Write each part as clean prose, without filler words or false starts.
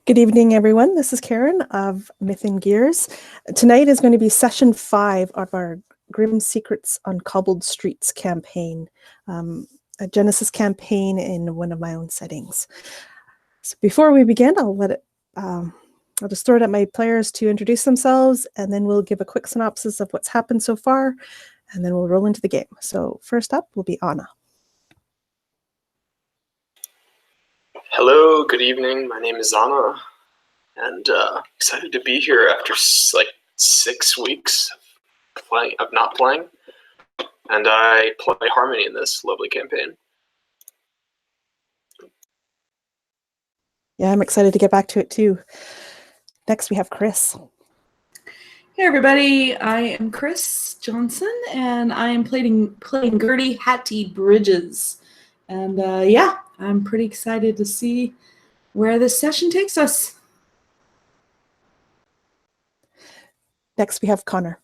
Good evening, everyone. This is Karen of Myth and Gears. Tonight is going to be session 5 of our Grim Secrets on Cobbled Streets campaign, a Genesys campaign in one of my own settings. So before we begin, I'll just throw it at my players to introduce themselves, and then we'll give a quick synopsis of what's happened so far, and then we'll roll into the game. So first up will be Anna. Hello, good evening. My name is Anna, and excited to be here after like 6 weeks of not playing. And I play Harmony in this lovely campaign. Yeah, I'm excited to get back to it too. Next, we have Chris. Hey everybody, I am Chris Johnson, and I am playing Gertie Hattie Bridges. And yeah, I'm pretty excited to see where this session takes us. Next, we have Connor.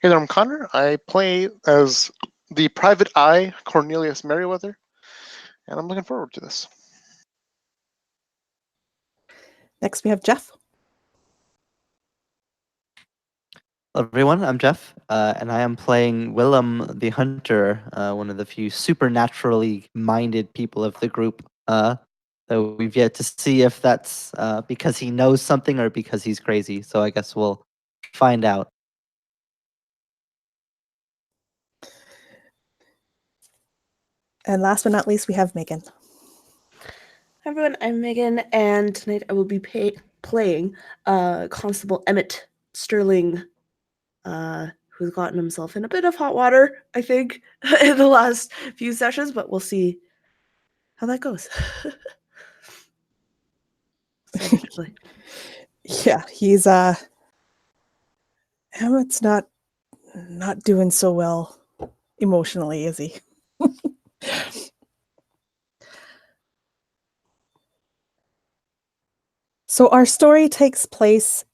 Hey there, I'm Connor. I play as the Private Eye, Cornelius Merriweather, and I'm looking forward to this. Next, we have Jeff. Hello everyone, I'm Jeff, and I am playing Willem the Hunter, one of the few supernaturally minded people of the group. Though we've yet to see if that's because he knows something or because he's crazy, so I guess we'll find out. And last but not least, we have Megan. Hi everyone, I'm Megan, and tonight I will be playing Constable Emmett Sterling, who's gotten himself in a bit of hot water, I think, in the last few sessions, but we'll see how that goes. Yeah, he's Emmett's not doing so well emotionally, is he? So our story takes place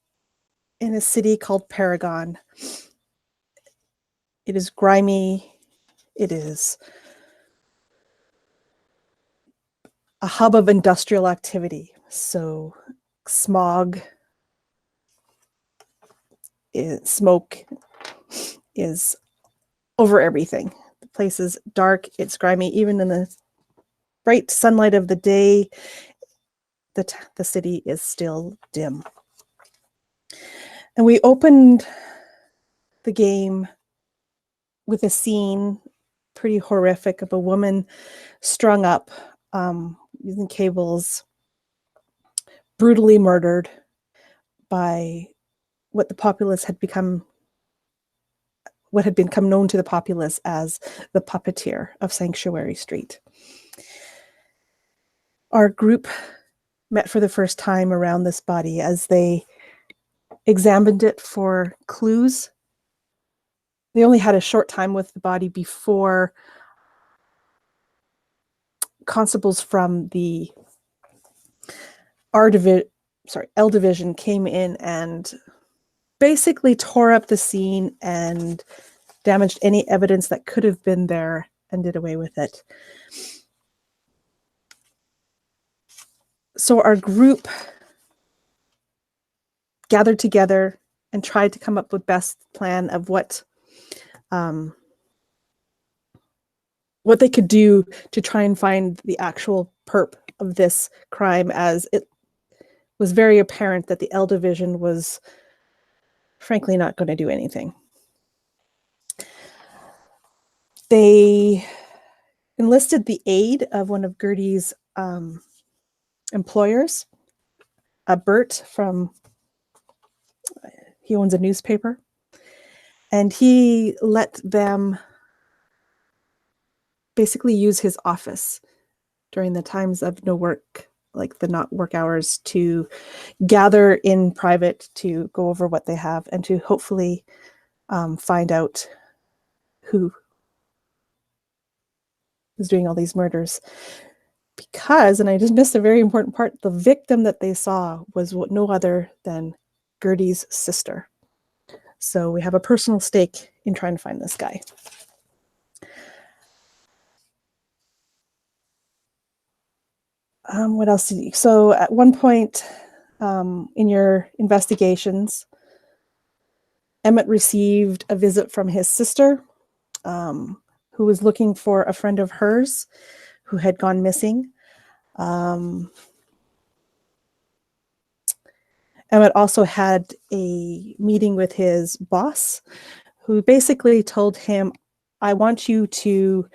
in a city called Paragon. It is grimy. It is a hub of industrial activity. So smog, smoke is over everything. The place is dark. It's grimy. Even in the bright sunlight of the day, the city is still dim. And we opened the game with a scene pretty horrific of a woman strung up using cables, brutally murdered by what had become known to the populace as the puppeteer of Sanctuary Street. Our group met for the first time around this body as they examined it for clues. They only had a short time with the body before constables from the L Division came in and basically tore up the scene and damaged any evidence that could have been there and did away with it. So our group gathered together and tried to come up with best plan of what they could do to try and find the actual perp of this crime, as it was very apparent that the L Division was frankly not going to do anything. They enlisted the aid of one of Gertie's employers, Bert he owns a newspaper, and he let them basically use his office during the times of no work, like the not work hours, to gather in private to go over what they have and to hopefully find out who was doing all these murders. Because, and I just missed a very important part, the victim that they saw was no other than Gertie's sister. So we have a personal stake in trying to find this guy. What else did you? So at one point in your investigations, Emmett received a visit from his sister, who was looking for a friend of hers who had gone missing. Emmett also had a meeting with his boss, who basically told him, I want you to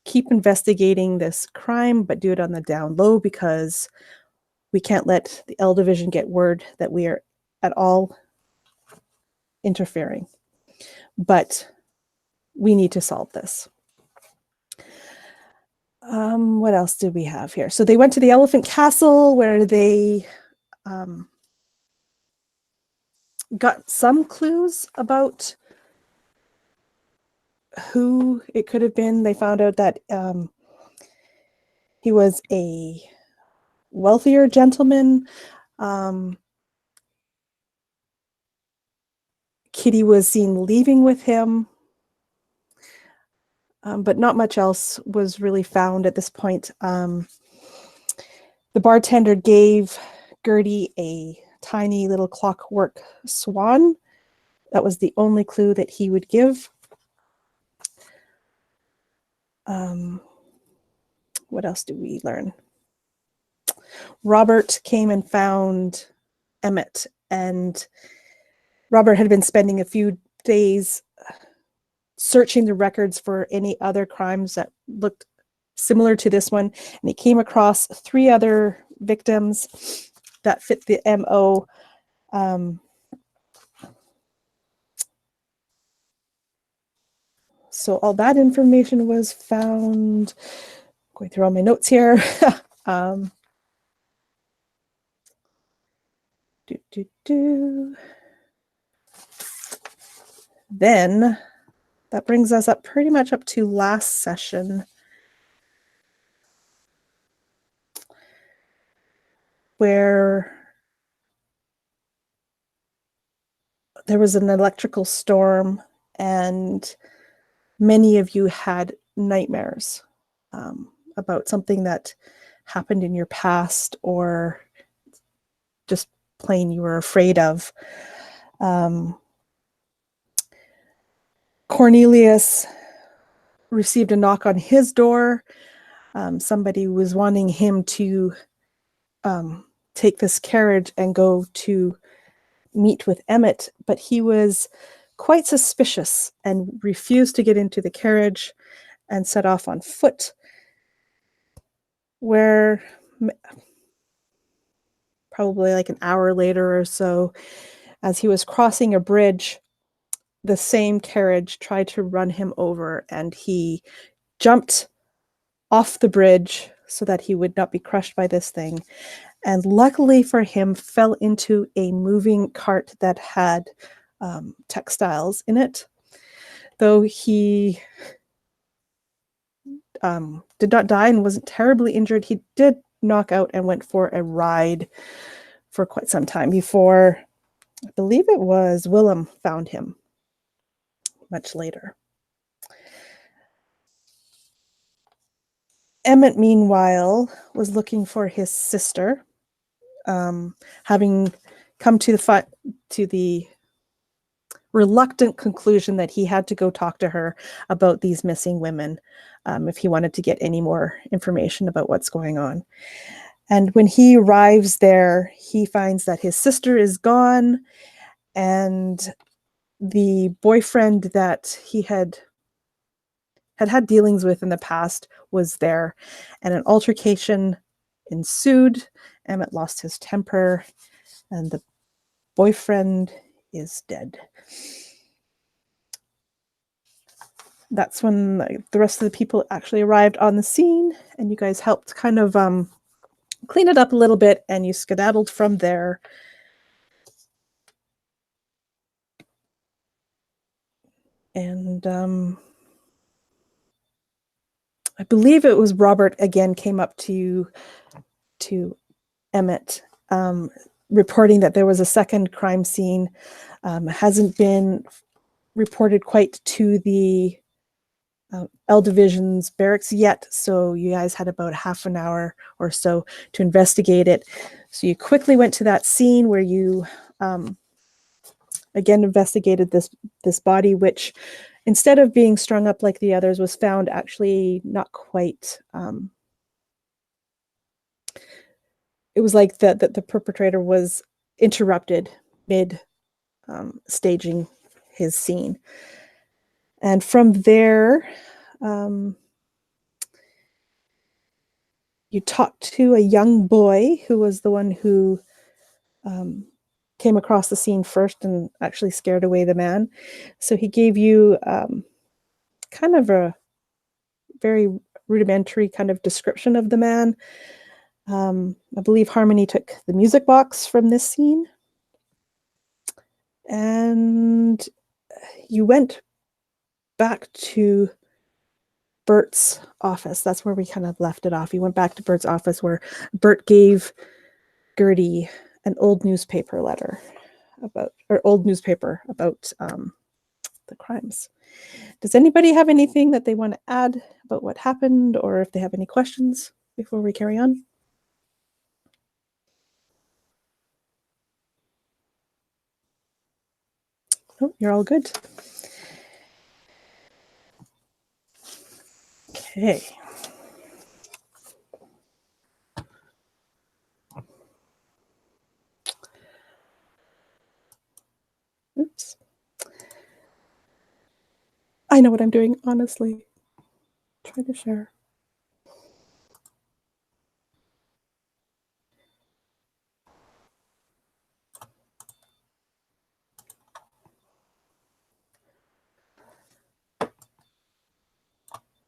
keep investigating this crime, but do it on the down low, because we can't let the L Division get word that we are at all interfering. But we need to solve this. What else did we have here? So they went to the Elephant Castle, where they got some clues about who it could have been. They found out that he was a wealthier gentleman. Kitty was seen leaving with him, but not much else was really found at this point. The bartender gave Gertie a tiny little clockwork swan. That was the only clue that he would give. What else did we learn? Robert came and found Emmett, and Robert had been spending a few days searching the records for any other crimes that looked similar to this one, and he came across 3 other victims that fit the MO. So all that information was found. Going through all my notes here. Then that brings us up pretty much up to last session, where there was an electrical storm and many of you had nightmares about something that happened in your past, or just plain you were afraid of. Cornelius received a knock on his door. Somebody was wanting him to take this carriage and go to meet with Emmett, but he was quite suspicious and refused to get into the carriage and set off on foot, where probably like an hour later or so, as he was crossing a bridge, the same carriage tried to run him over, and he jumped off the bridge so that he would not be crushed by this thing, and luckily for him fell into a moving cart that had textiles in it. Though he did not die and wasn't terribly injured, he did knock out and went for a ride for quite some time before, I believe it was Willem, found him much later. Emmett, meanwhile, was looking for his sister, having come to the reluctant conclusion that he had to go talk to her about these missing women if he wanted to get any more information about what's going on. And when he arrives there, he finds that his sister is gone, and the boyfriend that he had dealings with in the past was there, and an altercation ensued. Emmett lost his temper, and the boyfriend is dead. That's when the rest of the people actually arrived on the scene, and you guys helped kind of clean it up a little bit, and you skedaddled from there. And I believe it was Robert again came up to Emmett, reporting that there was a second crime scene. Hasn't been reported quite to the L Division's barracks yet, so you guys had about half an hour or so to investigate it. So you quickly went to that scene where you again investigated this body, which instead of being strung up like the others, was found actually not quite. It was like the perpetrator was interrupted mid staging his scene. And from there, you talked to a young boy who was the one who came across the scene first and actually scared away the man. So he gave you kind of a very rudimentary kind of description of the man. I believe Harmony took the music box from this scene. And you went back to Bert's office. That's where we kind of left it off. You went back to Bert's office where Bert gave Gertie an old newspaper about the crimes. Does anybody have anything that they want to add about what happened, or if they have any questions before we carry on? Oh, you're all good. Okay. Oops. I know what I'm doing, honestly. Try to share.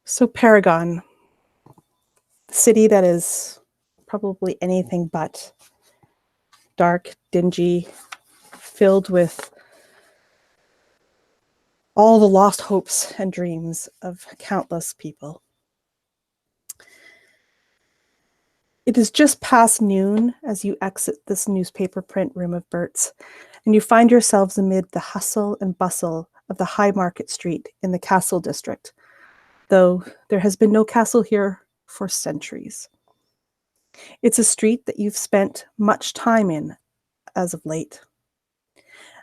So Paragon, the city that is probably anything but dark, dingy, filled with all the lost hopes and dreams of countless people. It is just past noon as you exit this newspaper print room of Bert's, and you find yourselves amid the hustle and bustle of the High Market Street in the Castle District, though there has been no castle here for centuries. It's a street that you've spent much time in as of late.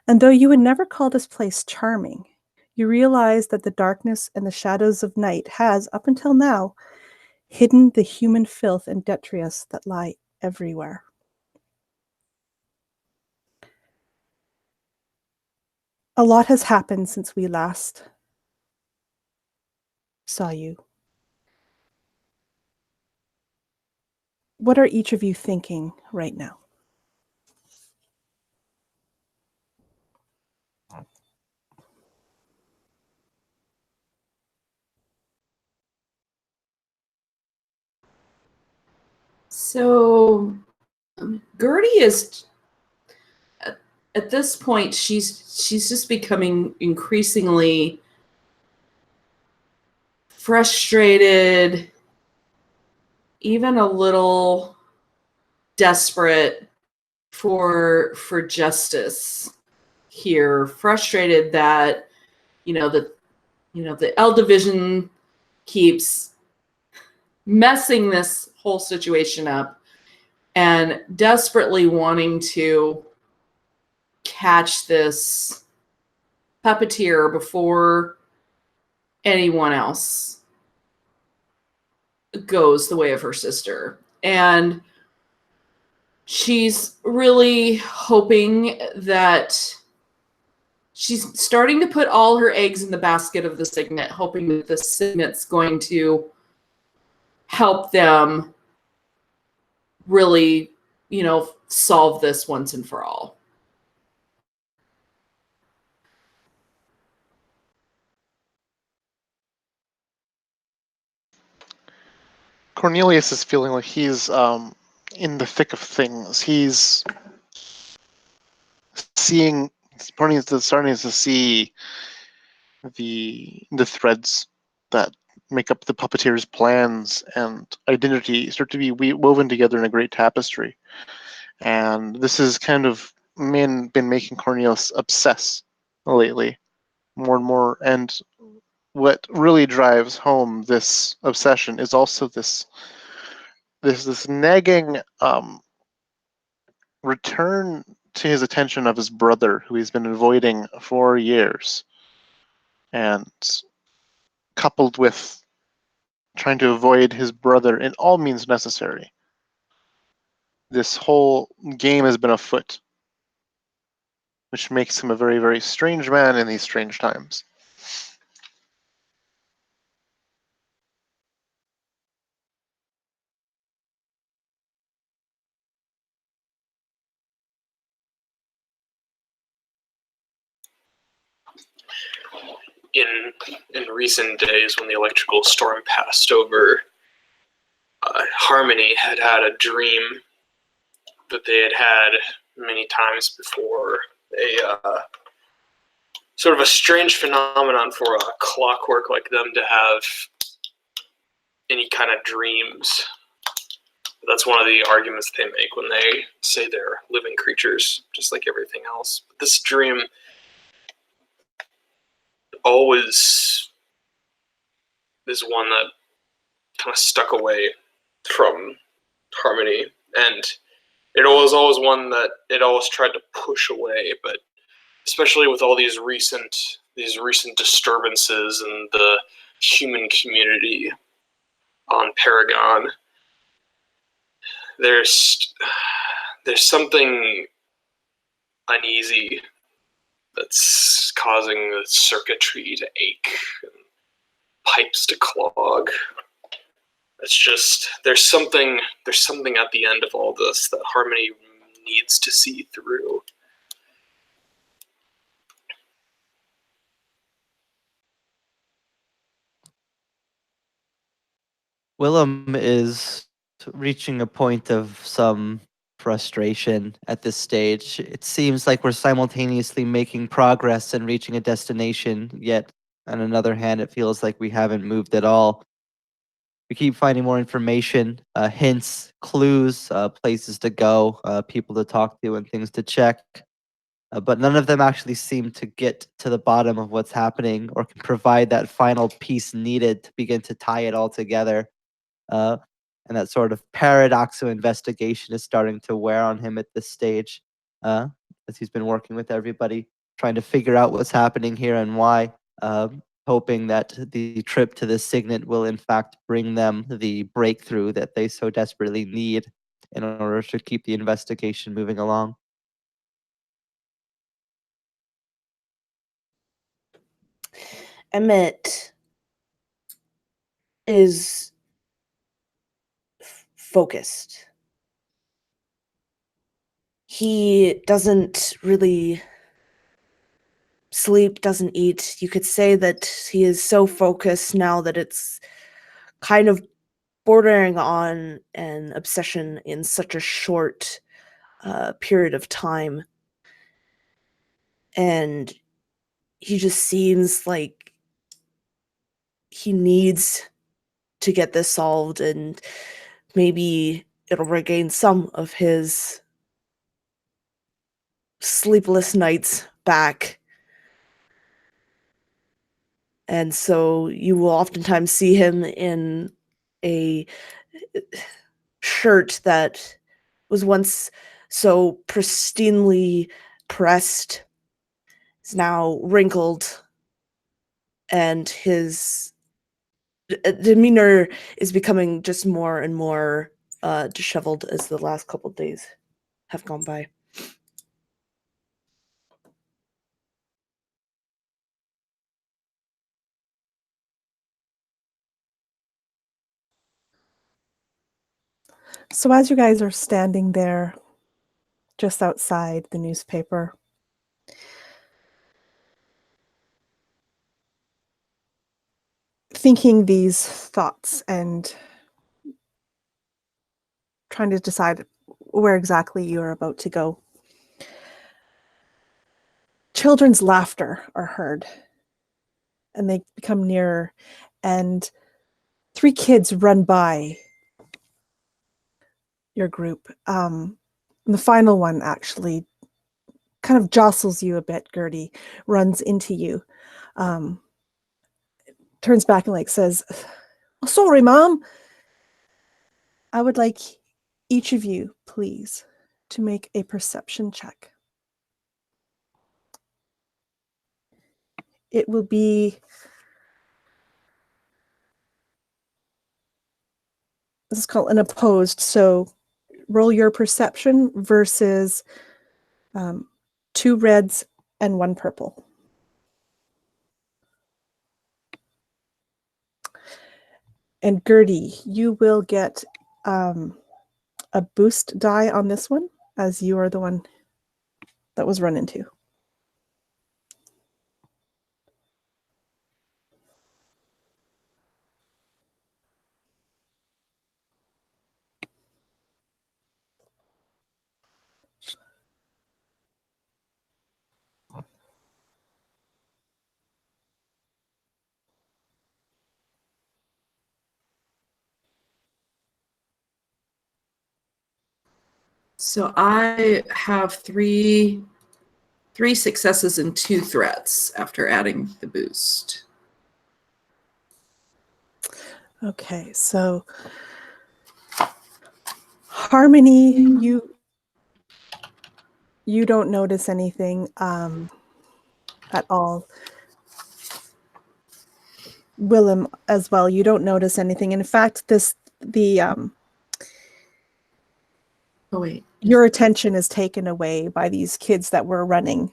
And though you would never call this place charming, you realize that the darkness and the shadows of night has, up until now, hidden the human filth and detritus that lie everywhere. A lot has happened since we last saw you. What are each of you thinking right now? So Gertie is at this point she's just becoming increasingly frustrated, even a little desperate for justice here, frustrated that the L Division keeps messing this whole situation up, and desperately wanting to catch this puppeteer before anyone else goes the way of her sister. And she's really hoping that she's starting to put all her eggs in the basket of the Cygnet, hoping that the Cygnet's going to help them really, solve this once and for all. Cornelius is feeling like he's in the thick of things. He's starting to see the threads that make up the puppeteer's plans and identity start to be woven together in a great tapestry. And this has kind of been making Cornelius obsess lately, more and more. And what really drives home this obsession is also this nagging return to his attention of his brother, who he's been avoiding for years, and coupled with trying to avoid his brother in all means necessary. This whole game has been afoot, which makes him a very, very strange man in these strange times. In recent days, when the electrical storm passed over, Harmony had had a dream that they had had many times before. Sort of a strange phenomenon for a clockwork like them to have any kind of dreams. That's one of the arguments they make when they say they're living creatures, just like everything else. But this dream always is one that kind of stuck away from Harmony, and it was always one that it always tried to push away, but especially with all these recent disturbances in the human community on Paragon, there's something uneasy that's causing the circuitry to ache and pipes to clog. It's just there's something at the end of all this that Harmony needs to see through. Willem is reaching a point of some frustration at this stage. It seems like we're simultaneously making progress and reaching a destination, yet on another hand, it feels like we haven't moved at all. We keep finding more information, hints, clues, places to go, people to talk to, and things to check. But none of them actually seem to get to the bottom of what's happening or can provide that final piece needed to begin to tie it all together. And that sort of paradox of investigation is starting to wear on him at this stage, as he's been working with everybody, trying to figure out what's happening here and why, hoping that the trip to the Cygnet will in fact bring them the breakthrough that they so desperately need in order to keep the investigation moving along. Emmett is focused. He doesn't really sleep, doesn't eat. You could say that he is so focused now that it's kind of bordering on an obsession in such a short period of time. And he just seems like he needs to get this solved, and maybe it'll regain some of his sleepless nights back. And so you will oftentimes see him in a shirt that was once so pristinely pressed is now wrinkled, and his demeanor is becoming just more and more disheveled as the last couple of days have gone by. So as you guys are standing there just outside the newspaper, thinking these thoughts and trying to decide where exactly you're about to go, children's laughter are heard, and they become nearer, and 3 kids run by your group. The final one actually kind of jostles you a bit, Gertie, runs into you. turns back and like says, "Oh, sorry, Mom. I would like each of you, please, to make a perception check. It will be, this is called an opposed, so roll your perception versus 2 reds and 1 purple. And Gertie, you will get a boost die on this one, as you are the one that was run into. So I have three successes and 2 threats after adding the boost. Okay, so Harmony, you don't notice anything at all. Willem as well, you don't notice anything. In fact, Oh wait. your attention is taken away by these kids that were running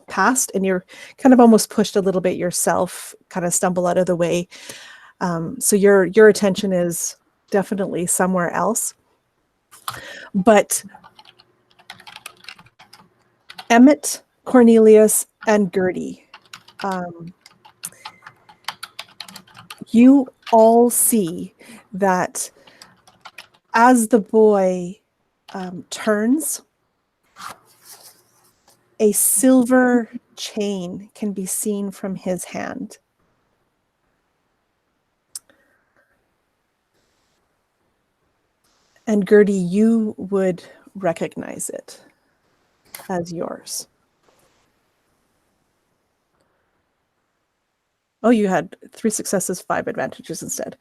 past, and you're kind of almost pushed a little bit yourself, kind of stumble out of the way. So your attention is definitely somewhere else. But Emmett, Cornelius, and Gertie, you all see that as the boy turns, a silver chain can be seen from his hand. And Gertie, you would recognize it as yours. Oh, you had 3 successes, 5 advantages instead.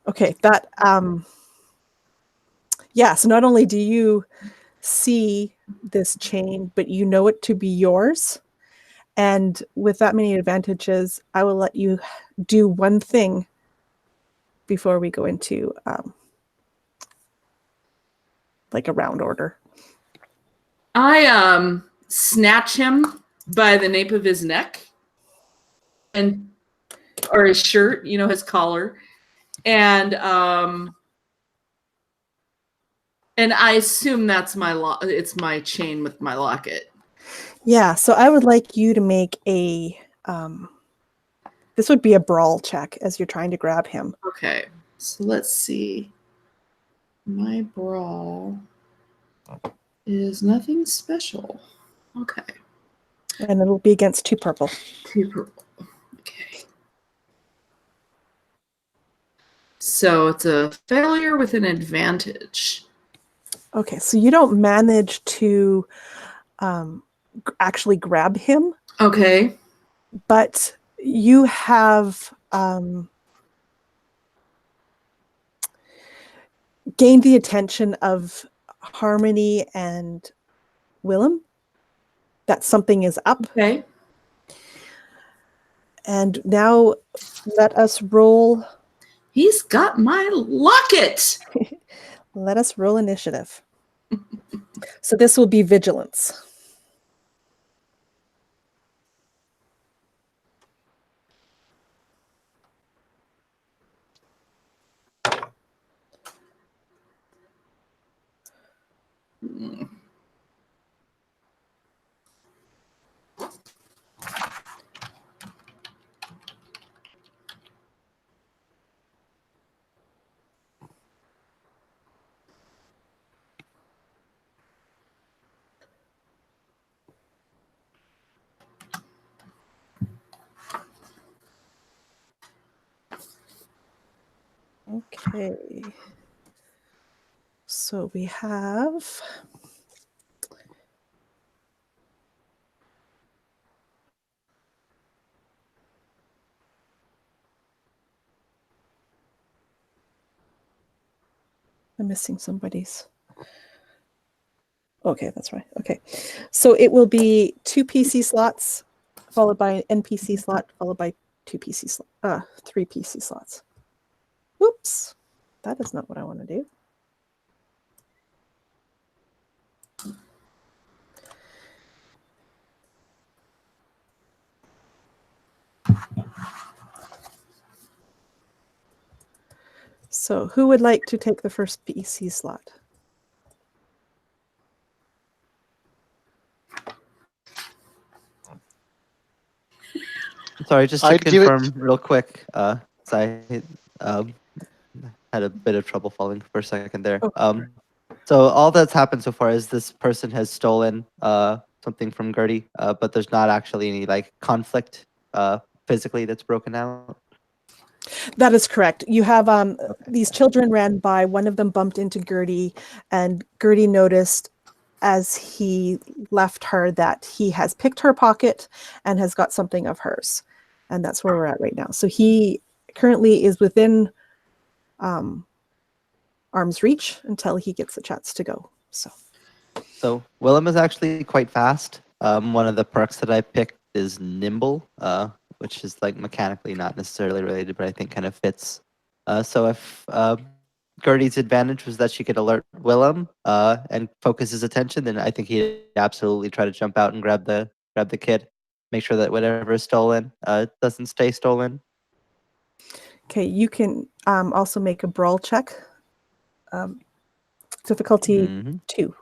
Okay, that yeah, so not only do you see this chain, but you know it to be yours. And with that many advantages, I will let you do one thing before we go into like a round order. I snatch him by the nape of his neck or his shirt, his collar, and I assume that's it's my chain with my locket. Yeah, so I would like you to make a this would be a brawl check as you're trying to grab him. Okay, so let's see. My brawl is nothing special. Okay. And it'll be against 2 purple. 2 purple. Okay. So it's a failure with an advantage. Okay, so you don't manage to actually grab him. Okay. But you have gained the attention of Harmony and Willem, that something is up. Okay. And now let us roll. He's got my locket. Let us roll initiative. So this will be vigilance. Okay. So we have I'm missing somebody's. Okay, that's right. Okay. So it will be 2 PC slots, followed by an NPC slot, followed by 3 PC slots. Oops. That is not what I want to do. So who would like to take the first PC slot? Sorry, just to I'd give it- confirm real quick, so I had a bit of trouble following for a second there. Oh, So all that's happened so far is this person has stolen something from Gertie, but there's not actually any like conflict physically that's broken out. That is correct. You have these children ran by, one of them bumped into Gertie, and Gertie noticed as he left her that he has picked her pocket and has got something of hers. And that's where we're at right now. So he currently is within arm's reach until he gets a chance to go. So Willem is actually quite fast. One of the perks that I picked is nimble, which is like mechanically not necessarily related, but I think kind of fits. So if Gertie's advantage was that she could alert Willem and focus his attention, then I think he'd absolutely try to jump out and grab the kid, make sure that whatever is stolen doesn't stay stolen. Okay, you can also make a brawl check. Difficulty 2.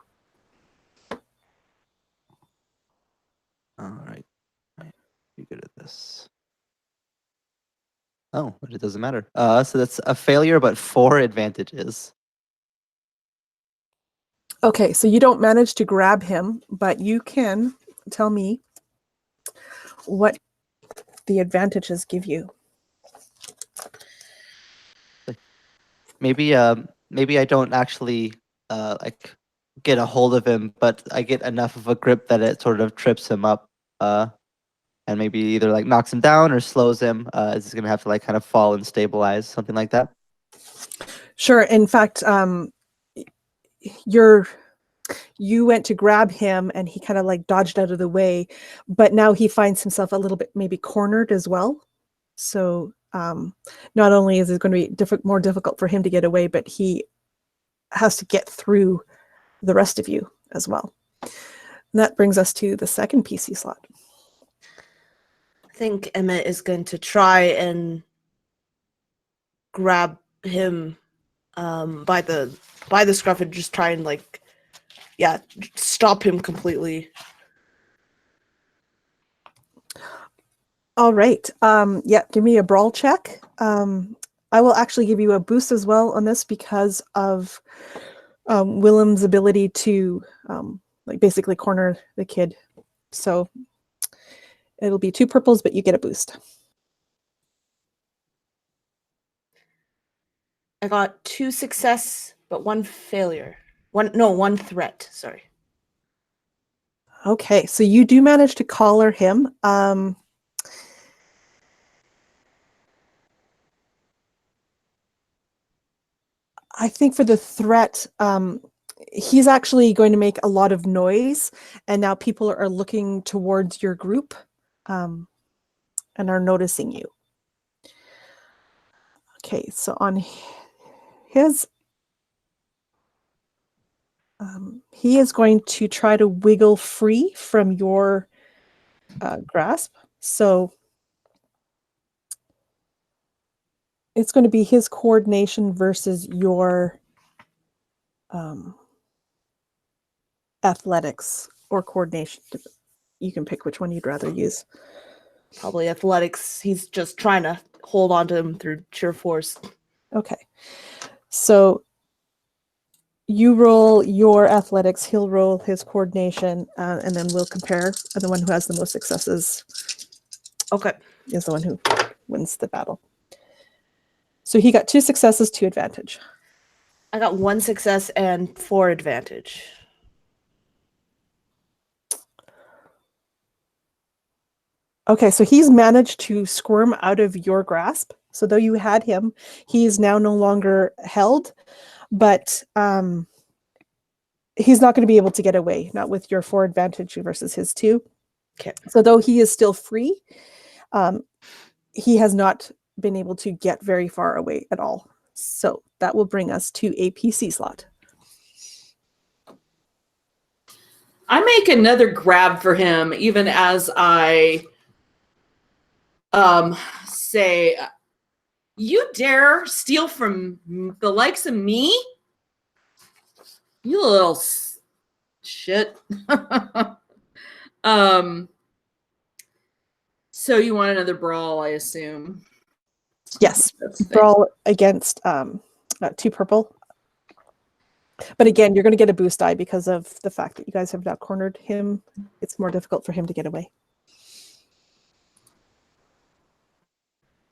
All right. Be good at this. Oh, but it doesn't matter. So that's a failure, but 4 advantages. Okay, so you don't manage to grab him, but you can tell me what the advantages give you. Maybe I don't actually like get a hold of him, but I get enough of a grip that it sort of trips him up, and maybe either like knocks him down or slows him. Is gonna have to like kind of fall and stabilize, something like that. Sure. In fact, you went to grab him and he kind of like dodged out of the way, but now he finds himself a little bit maybe cornered as well. So not only is it going to be more difficult for him to get away, but he has to get through the rest of you as well. And that brings us to the second PC slot. I think Emmett is going to try and grab him by the scruff and just try and like, yeah, stop him completely. All right. Yeah, give me a brawl check. I will actually give you a boost as well on this because of Willem's ability to like basically corner the kid. So it'll be 2 purples, but you get a boost. I got 2 success, but 1 failure. 1 threat, sorry. Okay, so you do manage to collar him. I think for the threat, he's actually going to make a lot of noise, and now people are looking towards your group and are noticing you. Okay, so on his, he is going to try to wiggle free from your grasp. So it's going to be his coordination versus your athletics or coordination. You can pick which one you'd rather use. Probably athletics. He's just trying to hold on to him through sheer force. Okay. So you roll your athletics, he'll roll his coordination, and then we'll compare. And the one who has the most successes Okay. is the one who wins the battle. So he got 2 successes, 2 advantage. I got 1 success and 4 advantage. Okay, so he's managed to squirm out of your grasp. So though you had him, he is now no longer held, but he's not going to be able to get away, not with your 4 advantage versus his 2. Okay. So though he is still free, he has not been able to get very far away at all. So that will bring us to a PC slot. I make another grab for him, even as I say, "You dare steal from the likes of me? You little shit." So you want another brawl, I assume? Yes, That's the thing. brawl against 2 purple. But again, you're going to get a boost die because of the fact that you guys have now cornered him. It's more difficult for him to get away.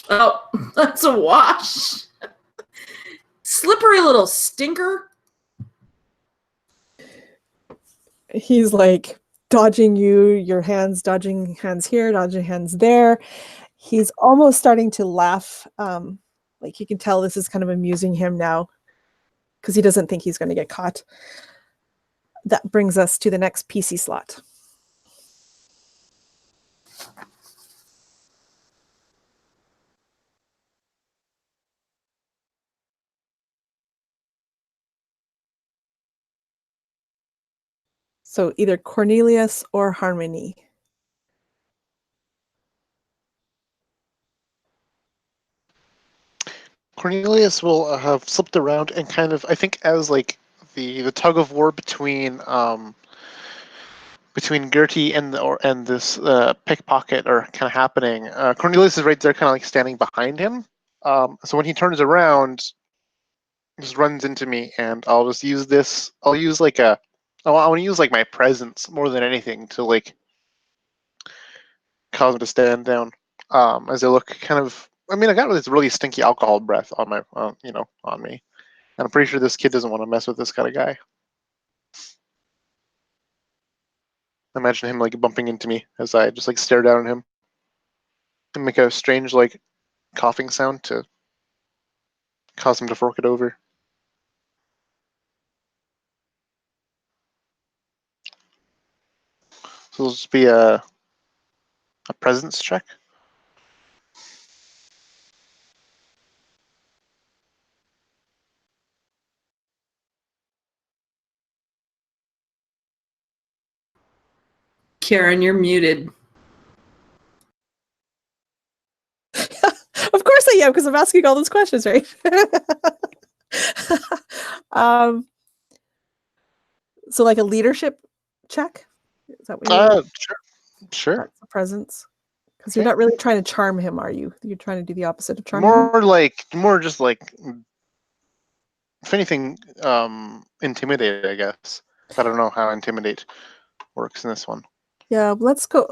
Oh, that's a wash. Slippery little stinker. He's like dodging you, your hands, dodging hands here, dodging hands there. He's almost starting to laugh. Like you can tell this is kind of amusing him now because he doesn't think he's going to get caught. That brings us to the next PC slot. So either Cornelius or Harmony. Cornelius will have slipped around and kind of, I think, as like the tug of war between Gertie and this pickpocket are kind of happening. Cornelius is right there, kind of like standing behind him. So when he turns around, just runs into me, and I'll just use this. I'll use like I want to use like my presence more than anything to like cause him to stand down. As I look kind of, I mean, I got this really stinky alcohol breath on my, on me, and I'm pretty sure this kid doesn't want to mess with this kind of guy. Imagine him like bumping into me as I just like stare down at him and make a strange like coughing sound to cause him to fork it over. So it'll just be a presence check. Karen, you're muted. Of course I am, because I'm asking all those questions, right? So like a leadership check? Is that what you're Sure. That's a presence? Because you're not really trying to charm him, are you? You're trying to do the opposite of charming him? More just like, if anything, intimidate, I guess. I don't know how intimidate works in this one. Yeah, let's go.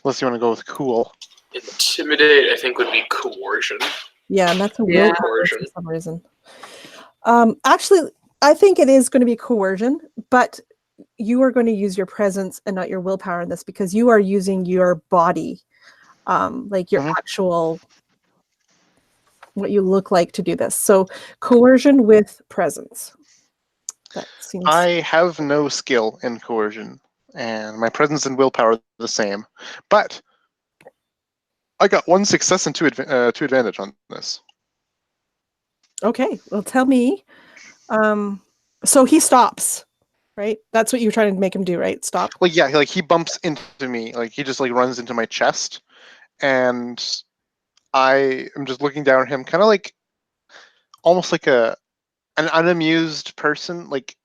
Unless you want to go with cool. Intimidate, I think, would be coercion. Yeah, and that's a Yeah. willpower for some reason. Actually, I think it is going to be coercion, but you are going to use your presence and not your willpower in this because you are using your body, like your actual, what you look like to do this. So coercion with presence. That seems. I have no skill in coercion, and my presence and willpower are the same. But I got 1 success and 2 advantage on this. Okay, well, tell me. So he stops, right? That's what you're trying to make him do, right? Stop. Like, yeah, like he bumps into me. Like he just like runs into my chest, and I am just looking down at him, kind of like almost like an unamused person, like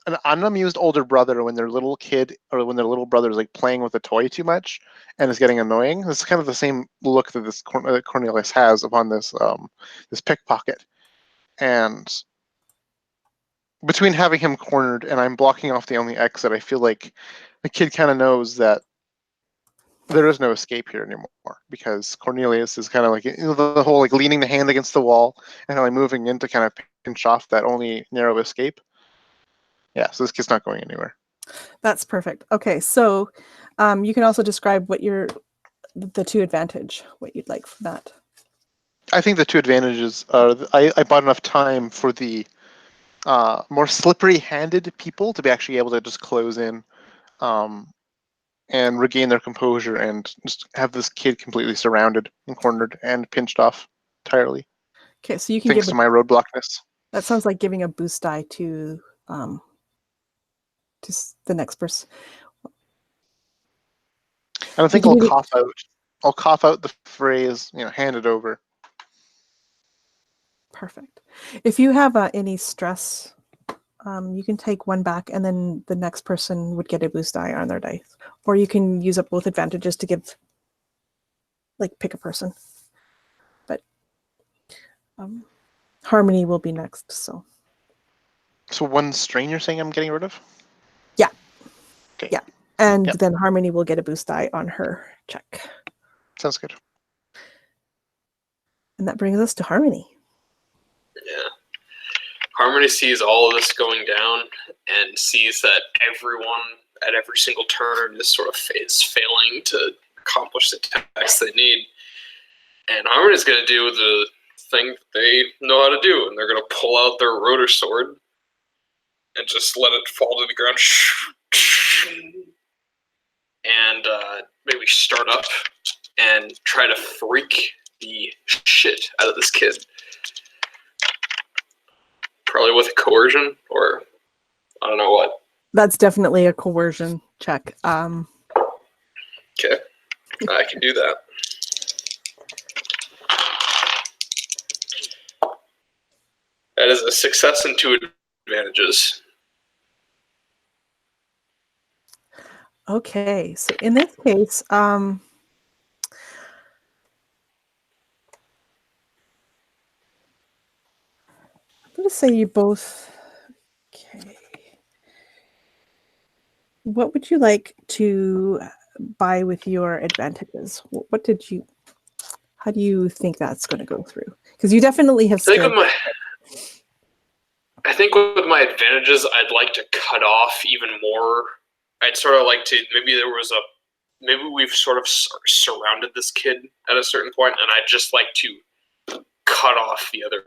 an unamused older brother when their little kid or when their little brother is like playing with a toy too much and is getting annoying. This is kind of the same look that this Cornelius has upon this this pickpocket. And between having him cornered and I'm blocking off the only exit, I feel like the kid kind of knows that there is no escape here anymore, because Cornelius is kind of like, the whole like leaning the hand against the wall and like moving in to kind of pinch off that only narrow escape. Yeah, so this kid's not going anywhere. That's perfect. Okay, so you can also describe what the 2 advantage, what you'd like from that. I think the two advantages are I bought enough time for the more slippery-handed people to be actually able to just close in and regain their composure and just have this kid completely surrounded and cornered and pinched off entirely. Okay, so you can Thanks give to my roadblockness. that sounds like giving a boost die to the next person. I don't think You I'll can do- cough out. I'll cough out the phrase, hand it over. Perfect. If you have any stress, you can take one back, and then the next person would get a boost die on their dice. Or you can use up both advantages to give, pick a person. But Harmony will be next, so. So one strain you're saying I'm getting rid of? Yeah. Okay. Yeah. And Yep. then Harmony will get a boost die on her check. Sounds good. And that brings us to Harmony. Yeah. Harmony sees all of this going down and sees that everyone at every single turn is failing to accomplish the tasks they need. And Harmony's going to do the thing they know how to do, and they're going to pull out their rotor sword and just let it fall to the ground. And maybe start up and try to freak the shit out of this kid. Probably with coercion, or I don't know what. That's definitely a coercion check. Okay, I can do that. That is a success and 2 advantages. Okay, so in this case, I'm going to say you both. Okay. What would you like to buy with your advantages? How do you think that's going to go through? Because you definitely have strength. I think with my advantages, I'd like to cut off even more. I'd sort of like to, maybe we've sort of surrounded this kid at a certain point, and I'd just like to cut off the other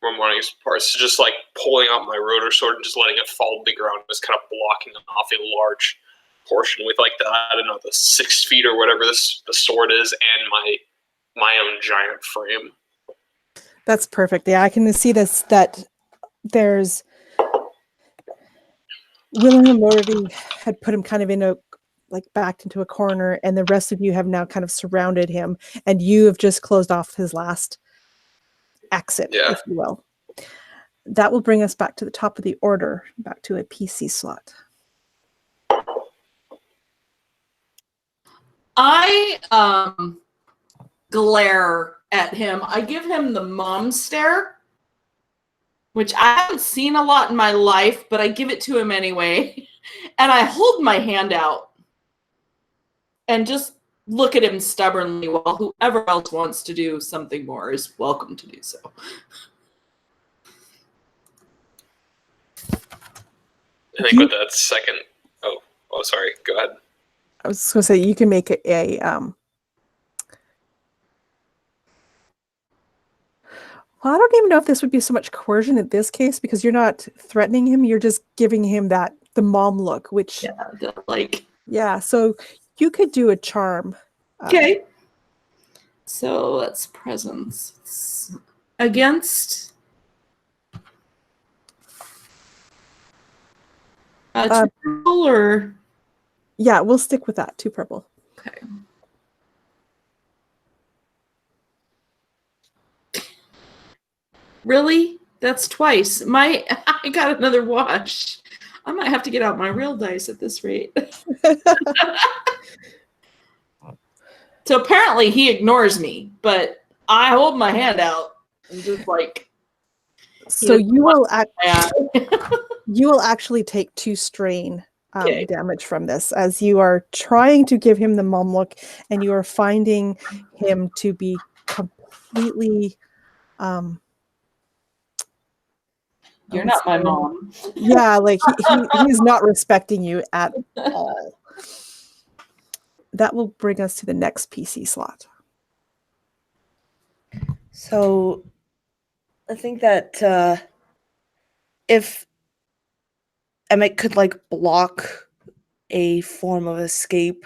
remaining parts. So just like pulling out my rotor sword and just letting it fall to the ground, just kind of blocking off a large portion with the 6 feet or whatever the sword is, and my own giant frame. That's perfect. Yeah, I can see this, that there's William already had put him kind of backed into a corner, and the rest of you have now kind of surrounded him, and you have just closed off his last exit, if you will. That will bring us back to the top of the order, back to a PC slot. I glare at him. I give him the mom stare, which I haven't seen a lot in my life, but I give it to him anyway. And I hold my hand out and just look at him stubbornly, while whoever else wants to do something more is welcome to do so. I think with that second... Oh, sorry. Go ahead. I was going to say, you can make a well, I don't even know if this would be so much coercion in this case, because you're not threatening him. You're just giving him the mom look, which... Yeah, so you could do a charm. Okay. So that's presence. It's against... purple or... Yeah, we'll stick with that. 2 purple. Okay. Really? That's twice. I got another wash. I might have to get out my real dice at this rate. So apparently he ignores me, but I hold my hand out and just So you will actually take 2 strain damage from this, as you are trying to give him the mom look, and you are finding him to be completely... You're not my mom. Yeah, he's not respecting you at all. That will bring us to the next PC slot. So I think that if Emmett could like block a form of escape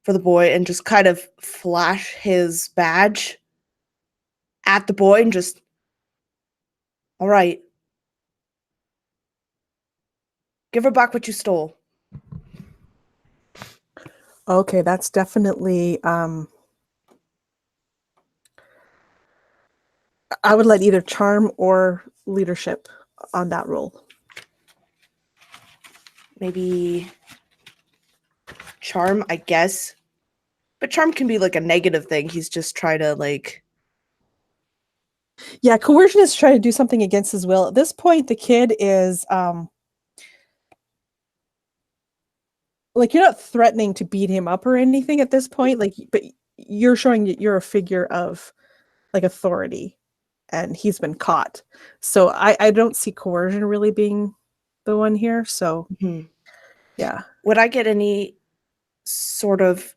for the boy and just kind of flash his badge at the boy and just, all right, give her back what you stole. Okay, that's definitely. I would let either charm or leadership on that roll. Maybe charm, I guess. But charm can be like a negative thing. He's just trying to like. Yeah, coercion is trying to do something against his will. At this point, the kid is like, you're not threatening to beat him up or anything at this point. Like, but you're showing that you're a figure of like authority, and he's been caught. So I don't see coercion really being the one here. So yeah. Would I get any sort of?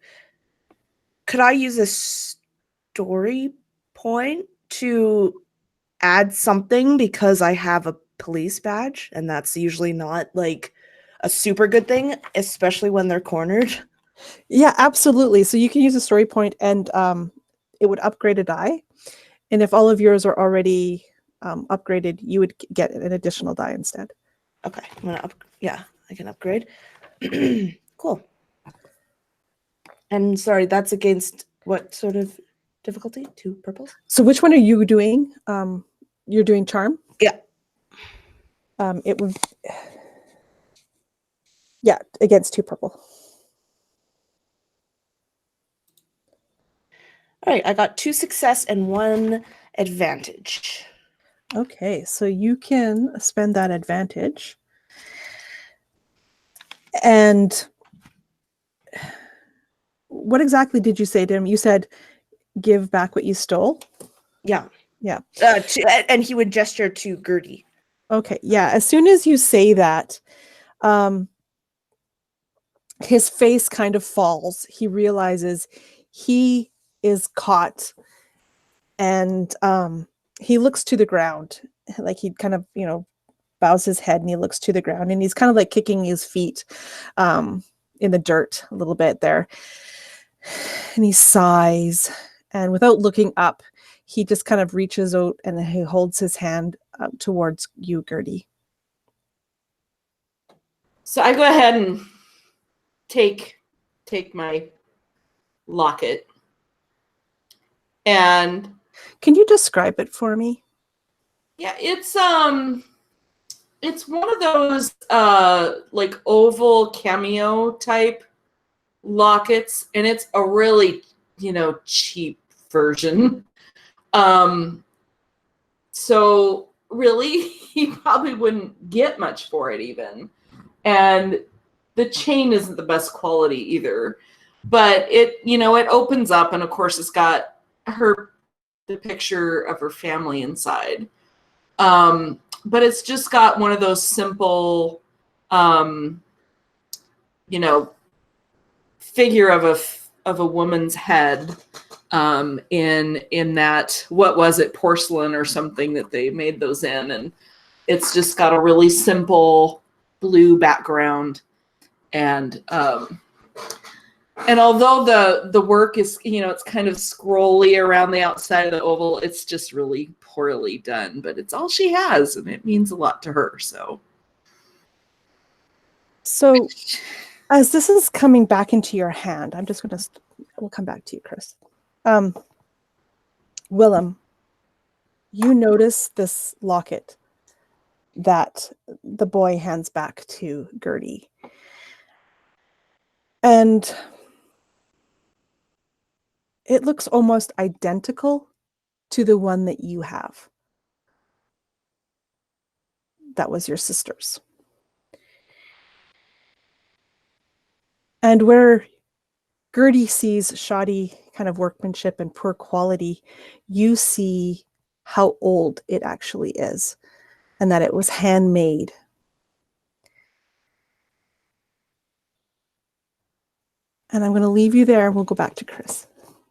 Could I use a story point to add something because I have a police badge, and that's usually not like a super good thing, especially when they're cornered? Yeah, absolutely. So you can use a story point, and it would upgrade a die. And if all of yours are already upgraded, you would get an additional die instead. Okay, I'm gonna I can upgrade. Cool. And sorry, that's against what sort of difficulty? 2 purples? So which one are you doing? You're doing charm? Yeah. It would, yeah, against 2 purple. All right, I got 2 success and 1 advantage. Okay, so you can spend that advantage. And what exactly did you say to him? You said, give back what you stole? Yeah. Yeah. And he would gesture to Gertie. Okay, yeah. As soon as you say that, his face kind of falls. He realizes he is caught, and he looks to the ground. Like, he kind of, bows his head and he looks to the ground, and he's kind of like kicking his feet in the dirt a little bit there. And he sighs, and without looking up, he just kind of reaches out and he holds his hand up towards you, Gertie. So I go ahead and take my locket. And can you describe it for me? Yeah, it's one of those like oval cameo type lockets, and it's a really, cheap version. So really he probably wouldn't get much for it even. And the chain isn't the best quality either. But it opens up, and of course it's got the picture of her family inside. But it's just got one of those simple, figure of a woman's head, in that, what was it, porcelain or something that they made those in, and it's just got a really simple blue background, and although the work is, it's kind of scrolly around the outside of the oval, it's just really poorly done, but it's all she has, and it means a lot to her. So as this is coming back into your hand, I'm just going to, we'll come back to you, Chris. Willem, you notice this locket that the boy hands back to Gertie. And it looks almost identical to the one that you have. That was your sister's. And where Gertie sees shoddy kind of workmanship and poor quality, you see how old it actually is, and that it was handmade. And I'm going to leave you there. We'll go back to Chris.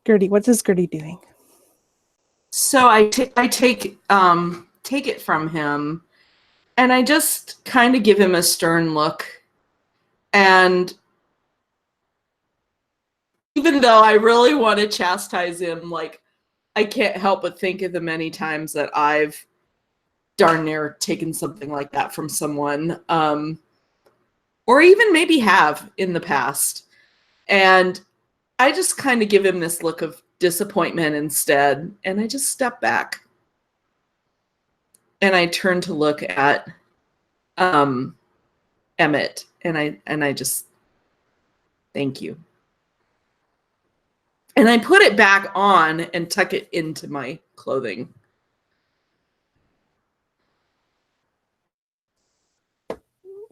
Gertie, what is Gertie doing? So I take it from him, and I just kind of give him a stern look. And even though I really want to chastise him, like, I can't help but think of the many times that I've darn near taken something like that from someone, or even maybe have in the past. And I just kind of give him this look of disappointment instead, and I just step back. And I turn to look at Emmett, and I just thank you. And I put it back on and tuck it into my clothing.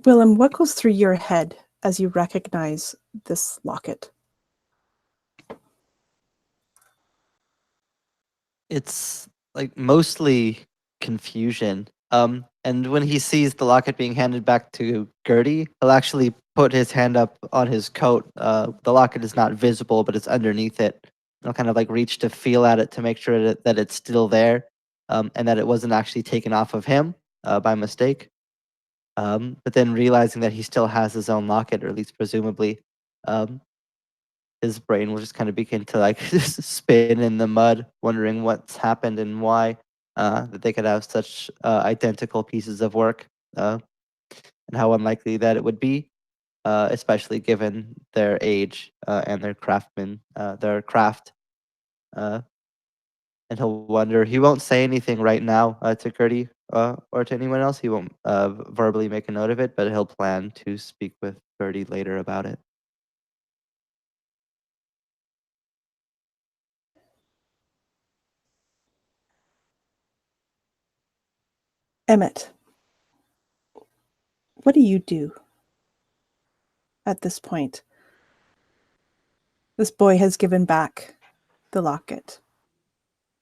Willem, what goes through your head as you recognize this locket? It's like mostly confusion. And when he sees the locket being handed back to Gertie, he'll actually put his hand up on his coat. The locket is not visible, but it's underneath it. He'll kind of like reach to feel at it to make sure that it's still there, and that it wasn't actually taken off of him by mistake. But then realizing that he still has his own locket, or at least presumably, his brain will just kind of begin to like spin in the mud, wondering what's happened and why that they could have such identical pieces of work, and how unlikely that it would be, especially given their age and their craft. And he'll wonder. He won't say anything right now to Gertie or to anyone else. He won't verbally make a note of it, but he'll plan to speak with Gertie later about it. Emmett, what do you do at this point? This boy has given back the locket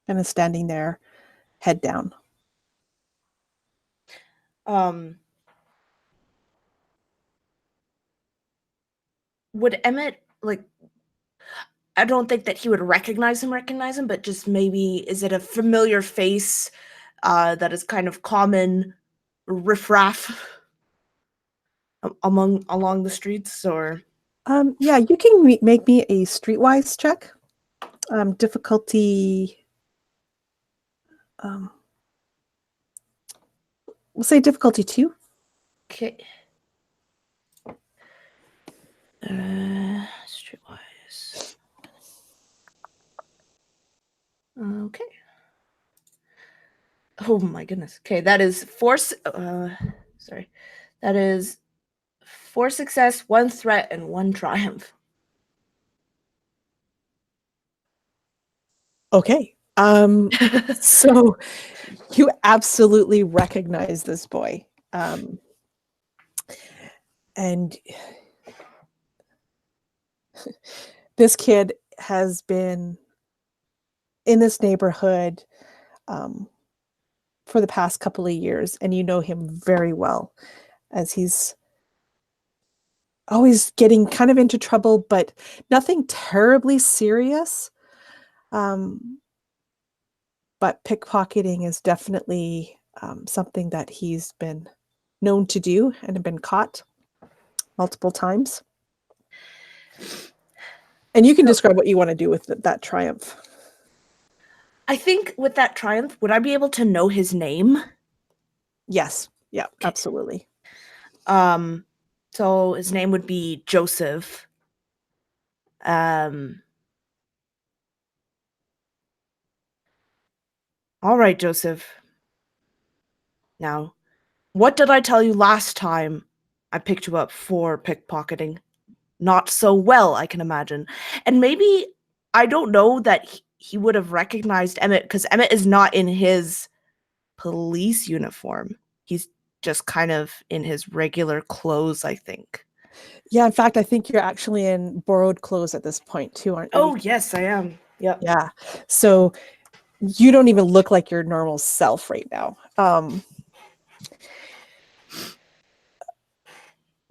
and is standing there, head down. Would Emmett, like, I don't think that he would recognize him, but just maybe, is it a familiar face that is kind of common riffraff along the streets, or? Yeah, you can make me a streetwise check. Difficulty, we'll say difficulty 2. Okay. Streetwise. Okay. Oh my goodness. Okay, that is 4. Sorry, that is 4 success, 1 threat, and 1 triumph. Okay. So you absolutely recognize this boy. And this kid has been in this neighborhood for the past couple of years, and you know him very well, as he's always getting kind of into trouble, but nothing terribly serious. But pickpocketing is definitely something that he's been known to do and have been caught multiple times. And you can describe what you want to do with that triumph. I think with that triumph, would I be able to know his name? Yes. Yeah, absolutely. So his name would be Joseph. All right, Joseph. Now, what did I tell you last time I picked you up for pickpocketing? Not so well, I can imagine. And maybe, I don't know that he would have recognized Emmett, because Emmett is not in his police uniform. He's just kind of in his regular clothes, I think. Yeah, in fact, I think you're actually in borrowed clothes at this point too, aren't you? Oh, yes, I am. Yep. Yeah. So you don't even look like your normal self right now. But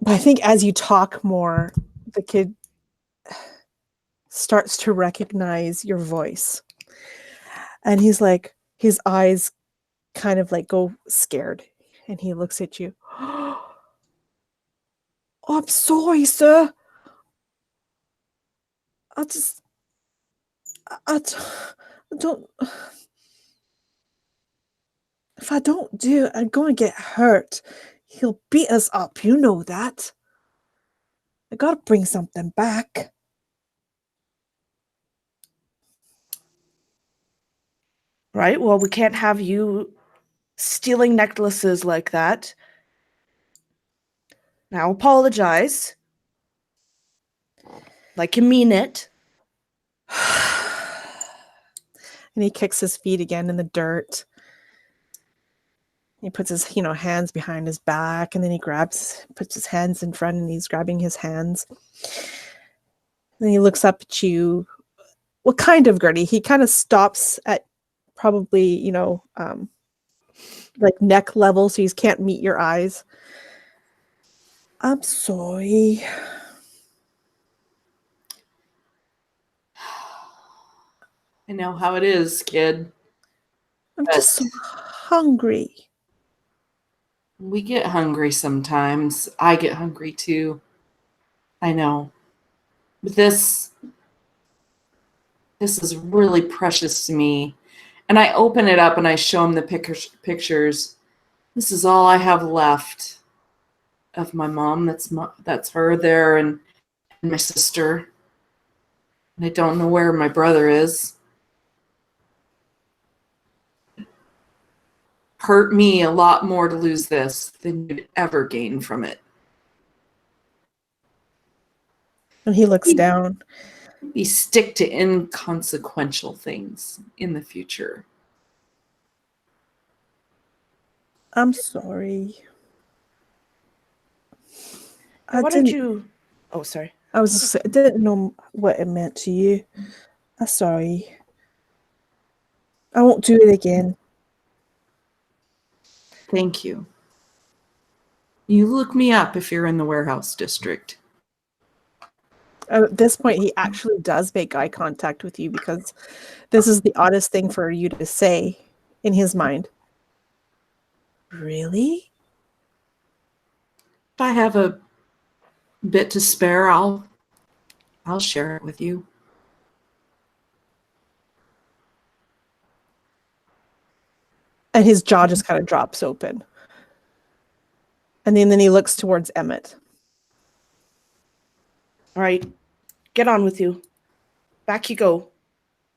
I think as you talk more, the kid starts to recognize your voice. And he's like, his eyes kind of like go scared. And he looks at you. Oh, I'm sorry, sir. I just, I don't, if I don't do it, I'm going to get hurt. He'll beat us up. You know that. I got to bring something back. Right? Well, we can't have you stealing necklaces like that. Now apologize. Like you mean it. And he kicks his feet again in the dirt. He puts his, hands behind his back, and then he puts his hands in front, and he's grabbing his hands. And he looks up at you. What kind of Gertie? He kind of stops at probably, like neck level, so you can't meet your eyes. I'm sorry. I know how it is, kid. I'm just so hungry. We get hungry sometimes. I get hungry too. I know. But this is really precious to me. And I open it up and I show him the pictures. This is all I have left of my mom. That's her there, and my sister. And I don't know where my brother is. Hurt me a lot more to lose this than you'd ever gain from it. And he looks down. We stick to inconsequential things in the future. I'm sorry. Why don't you... Oh, sorry. I didn't know what it meant to you. I'm sorry. I won't do it again. Thank you. You look me up if you're in the warehouse district. At this point, he actually does make eye contact with you, because this is the oddest thing for you to say in his mind. Really? If I have a bit to spare, I'll share it with you. And his jaw just kind of drops open. And then he looks towards Emmett. All right. Get on with you. Back you go.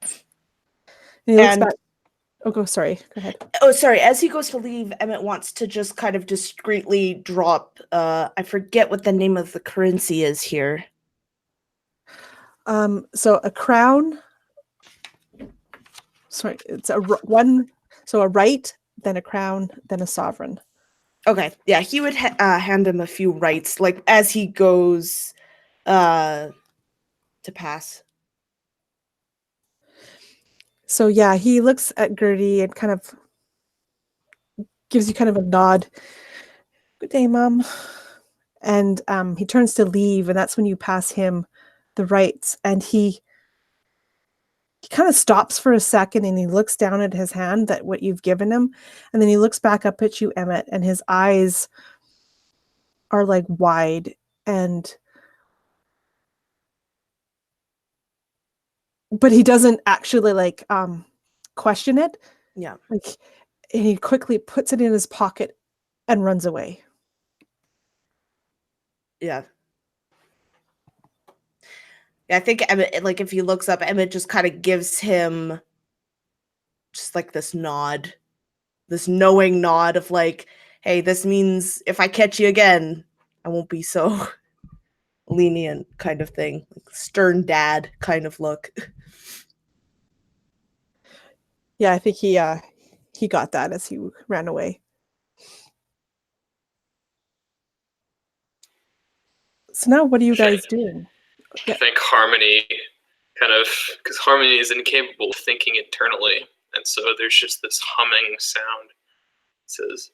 And he looks back. Oh, sorry. Go ahead. Oh, sorry. As he goes to leave, Emmett wants to just kind of discreetly drop. I forget what the name of the currency is here. So a crown. Sorry, it's one. So a right, then a crown, then a sovereign. Okay. Yeah, he would hand him a few rights, like as he goes to pass. So yeah, he looks at Gertie and kind of gives you kind of a nod. Good day, Mom. And he turns to leave, and that's when you pass him the rights. And he kind of stops for a second, and he looks down at his hand, that what you've given him, and then he looks back up at you, Emmett, and his eyes are like wide, but he doesn't actually like question it. Yeah. Like, he quickly puts it in his pocket and runs away. Yeah. Yeah, I think Emmett, like if he looks up, Emmett just kind of gives him just like this nod, this knowing nod of like, hey, this means if I catch you again, I won't be so lenient kind of thing. Like stern dad kind of look. Yeah, I think he got that as he ran away. So now what are you guys doing? I think Harmony because Harmony is incapable of thinking internally, and so there's just this humming sound. It says,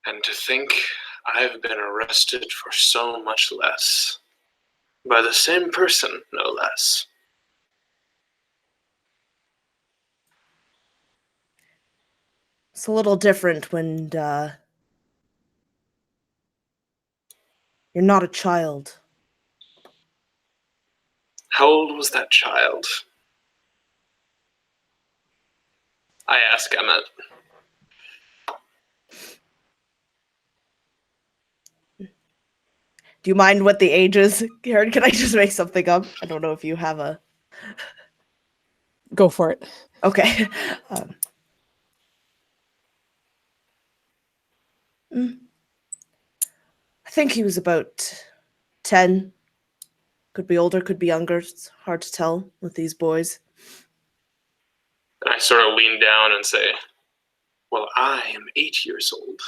and to think I've been arrested for so much less. By the same person, no less. It's a little different when you're not a child. How old was that child? I ask Emmett. Do you mind what the age is, Karen? Can I just make something up? I don't know if you have a... Go for it. Okay. I think he was about 10. Could be older, could be younger. It's hard to tell with these boys. And I sort of lean down and say, well, I am 8 years old.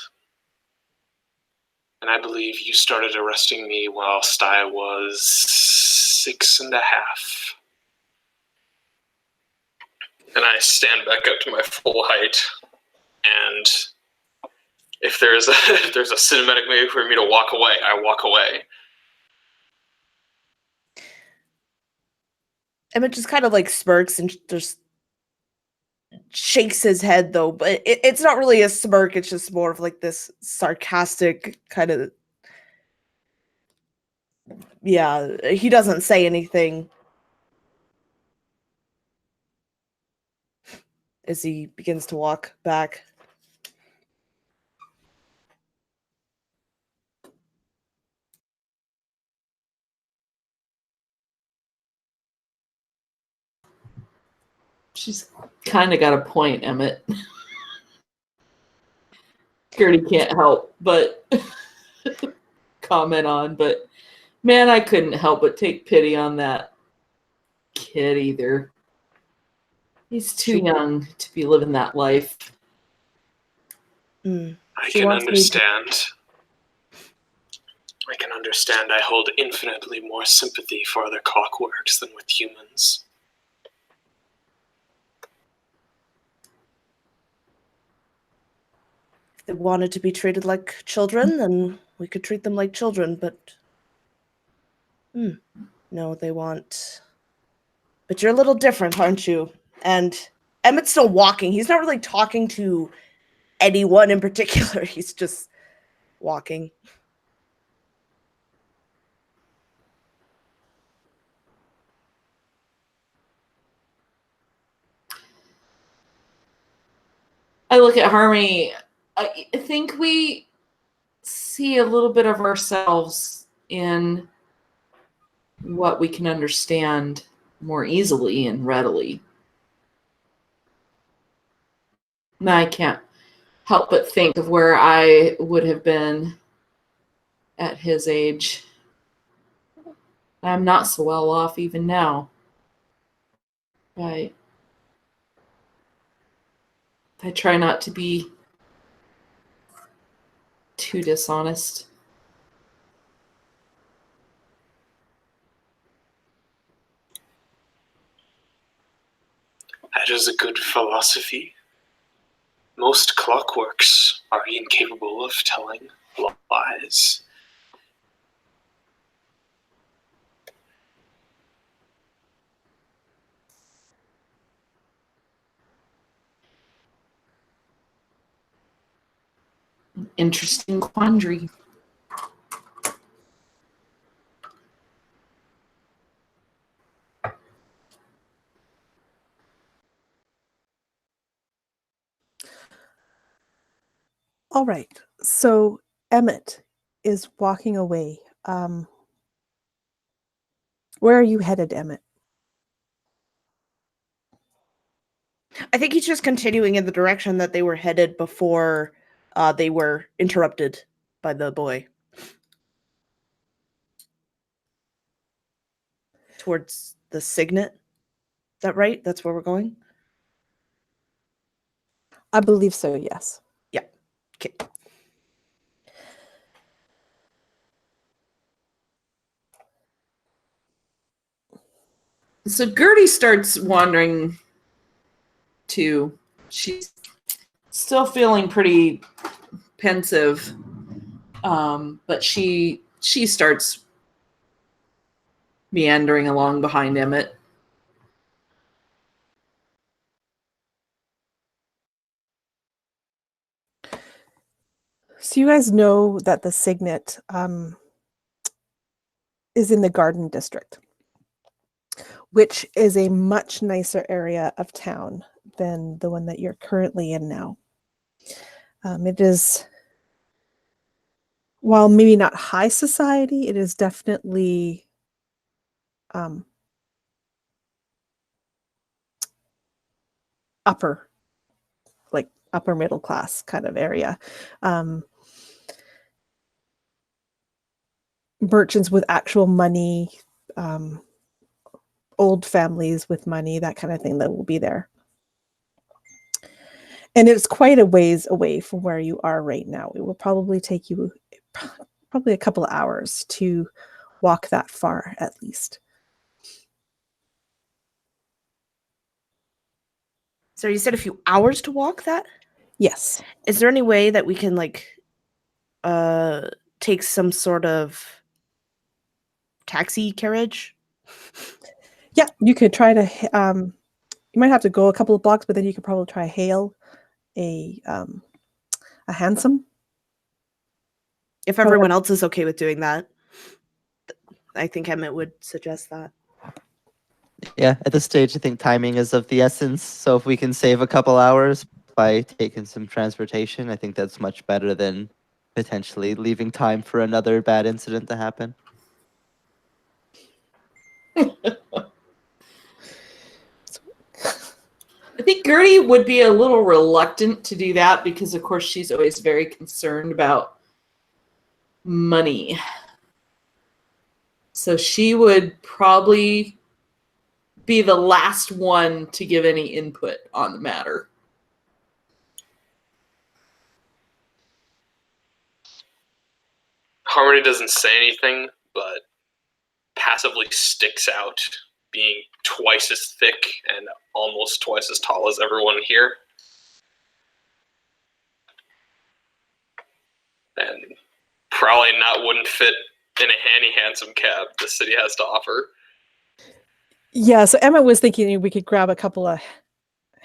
And I believe you started arresting me whilst I was 6.5. And I stand back up to my full height. And if there's a cinematic way for me to walk away, I walk away. Emmett just kind of like smirks and just shakes his head though, but it's not really a smirk, it's just more of like this sarcastic kind of... Yeah, he doesn't say anything as he begins to walk back. She's kind of got a point, Emmett. Gertie can't help but comment on, but man, I couldn't help but take pity on that kid either. He's too young to be living that life. Mm. I She can wants me to- understand. I can understand. I hold infinitely more sympathy for other clockworks than with humans. If they wanted to be treated like children, then we could treat them like children, but... No, they want... But you're a little different, aren't you? And Emmett's still walking. He's not really talking to anyone in particular. He's just walking. I look at Harmony. I think we see a little bit of ourselves in what we can understand more easily and readily. And I can't help but think of where I would have been at his age. I'm not so well off even now. I try not to be too dishonest. That is a good philosophy. Most clockworks are incapable of telling lies. Interesting quandary. All right. So Emmett is walking away. Where are you headed, Emmett? I think he's just continuing in the direction that they were headed before they were interrupted by the boy. Towards the Cygnet. Is that right? That's where we're going? I believe so, yes. Yeah. Okay. So Gertie starts wandering too. She's still feeling pretty pensive, but she starts meandering along behind Emmett. So you guys know that the Cygnet is in the Garden District, which is a much nicer area of town than the one that you're currently in now. It is, while maybe not high society, it is definitely upper, like upper middle class kind of area. Merchants with actual money, old families with money, that kind of thing that will be there. And it's quite a ways away from where you are right now. It will probably take you probably a couple of hours to walk that far at least. So you said a few hours to walk that? Yes. Is there any way that we can take some sort of taxi carriage? Yeah, you could try to, you might have to go a couple of blocks, but then you could probably try hail a hansom. If everyone else is okay with doing that, I think Emmett would suggest that. Yeah, at this stage, I think timing is of the essence. So if we can save a couple hours by taking some transportation, I think that's much better than potentially leaving time for another bad incident to happen. I think Gertie would be a little reluctant to do that because, of course, she's always very concerned about money. So she would probably be the last one to give any input on the matter. Harmony doesn't say anything, but passively sticks out, being twice as thick and almost twice as tall as everyone here. And probably wouldn't fit in a handsome cab the city has to offer. Yeah, so Emma was thinking we could grab a couple of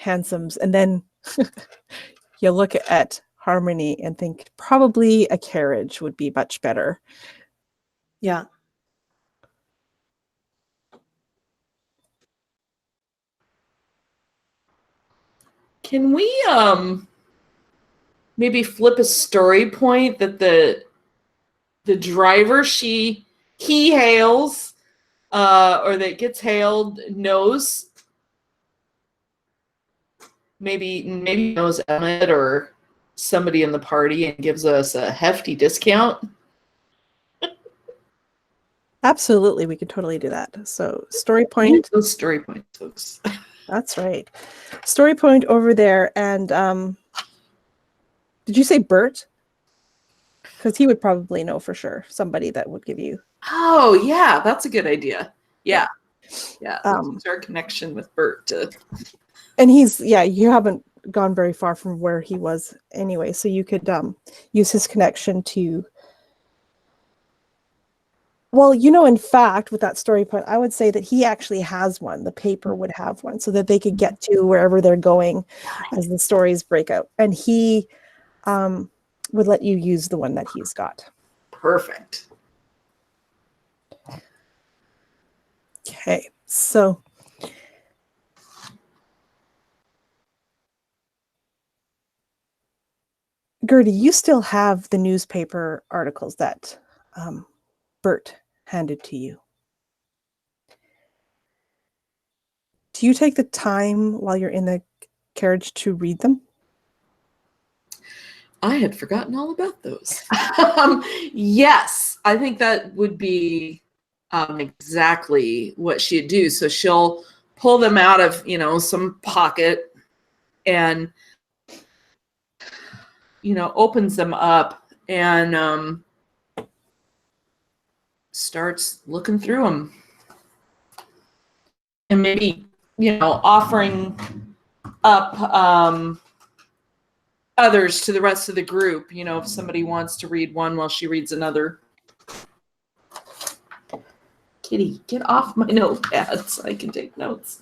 hansoms, and then you look at Harmony and think probably a carriage would be much better. Yeah. Can we maybe flip a story point that the driver he hails or that gets hailed knows, maybe knows Emmett or somebody in the party and gives us a hefty discount? Absolutely, we could totally do that. So story point. Those story points, folks. That's right. Story point over there. And did you say Bert? Because he would probably know for sure somebody that would give you. Oh, yeah, that's a good idea. Yeah. Use our connection with Bert. And you haven't gone very far from where he was anyway, so you could use his connection to. Well, in fact, with that story point, I would say that he actually has one. The paper would have one so that they could get to wherever they're going as the stories break out. And he would let you use the one that he's got. Perfect. Okay, so Gertie, you still have the newspaper articles that Bert handed to you. Do you take the time while you're in the carriage to read them? I had forgotten all about those. Yes, I think that would be exactly what she'd do. So she'll pull them out of, some pocket and, opens them up and starts looking through them. And maybe, offering up others to the rest of the group, if somebody wants to read one while she reads another. Kitty, get off my notepad so I can take notes.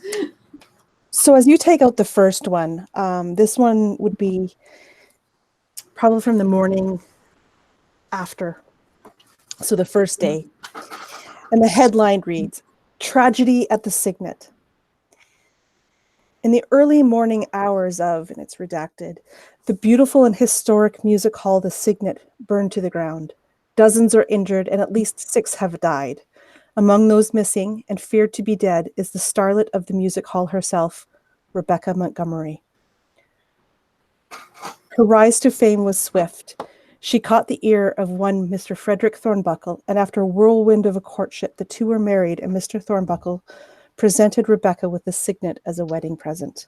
So as you take out the first one, this one would be probably from the morning after. So the first day. And the headline reads, Tragedy at the Cygnet. In the early morning hours of, and it's redacted, the beautiful and historic music hall, the Cygnet, burned to the ground. Dozens are injured and at least 6 have died. Among those missing and feared to be dead is the starlet of the music hall herself, Rebecca Montgomery. Her rise to fame was swift. She caught the ear of one Mr. Frederick Thornbuckle, and after a whirlwind of a courtship, the two were married, and Mr. Thornbuckle presented Rebecca with the Cygnet as a wedding present.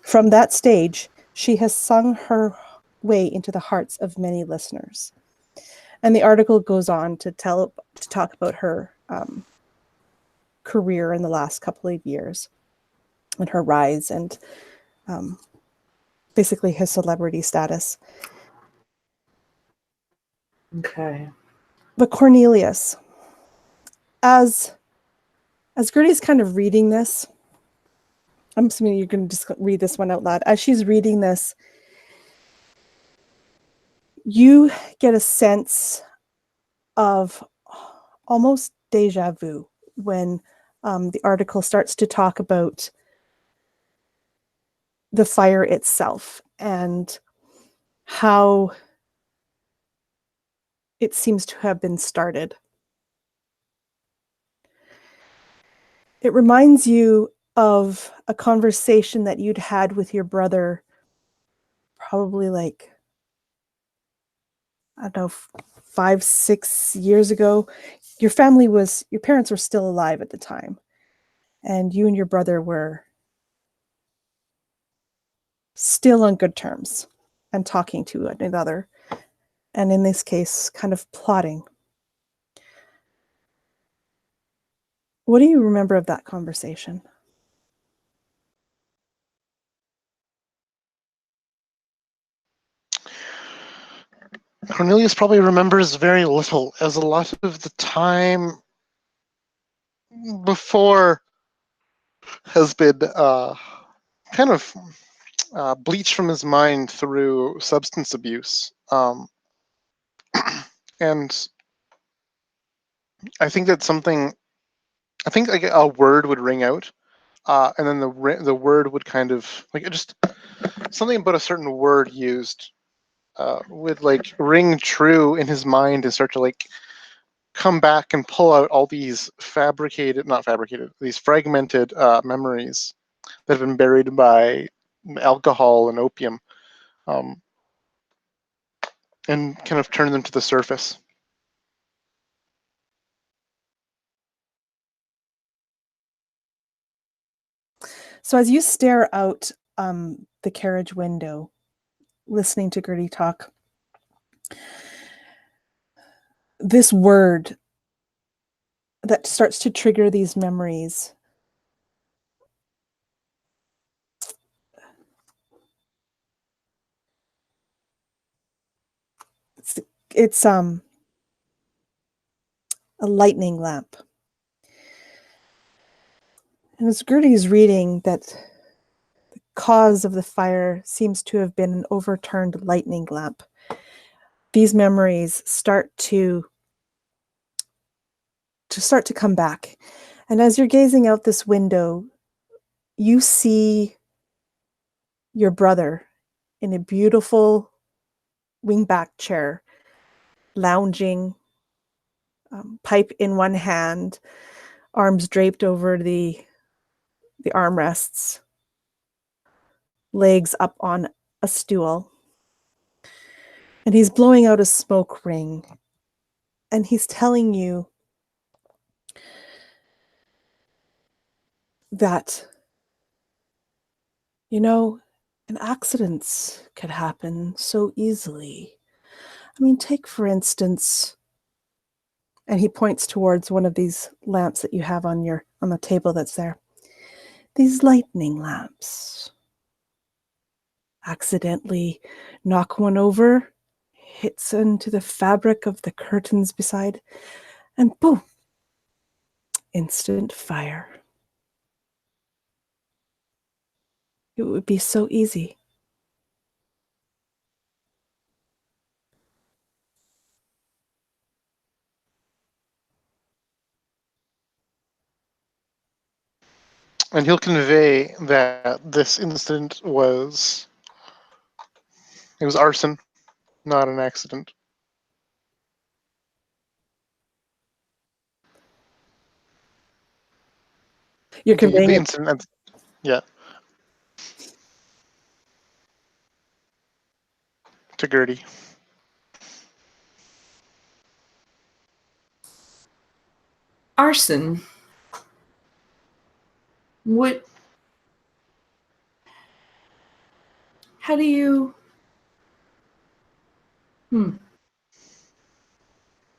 From that stage, she has sung her way into the hearts of many listeners. And the article goes on to talk about her career in the last couple of years and her rise and basically his celebrity status. Okay. But Cornelius, as Gertie's kind of reading this, I'm assuming you're going to just read this one out loud. As she's reading this, you get a sense of almost deja vu when the article starts to talk about the fire itself and how it seems to have been started. It reminds you of a conversation that you'd had with your brother probably like, I don't know, 5-6 years ago. Your parents were still alive at the time. And you and your brother were still on good terms and talking to one another. And in this case, kind of plotting. What do you remember of that conversation? Cornelius probably remembers very little, as a lot of the time before has been kind of bleached from his mind through substance abuse. And I think that's something, I think like a word would ring out, and then the word would kind of, like, just something about a certain word used would like ring true in his mind and start to like come back and pull out all these these fragmented memories that have been buried by alcohol and opium, and kind of turn them to the surface. So as you stare out the carriage window, listening to Gertie talk, this word that starts to trigger these memories it's a lightning lamp. And as Gertie is reading that the cause of the fire seems to have been an overturned lightning lamp, these memories start to come back. And as you're gazing out this window, you see your brother in a beautiful wingback chair, lounging, pipe in one hand, arms draped over the armrests, legs up on a stool. And he's blowing out a smoke ring. And he's telling you that, an accident could happen so easily. I mean, take for instance, and he points towards one of these lamps that you have on the table that's there. These lightning lamps. Accidentally knock one over, hits into the fabric of the curtains beside, and boom, instant fire. It would be so easy. And he'll convey that this incident was arson, not an accident. You're conveying The it. incident, yeah, to Gertie. Arson. What? How do you?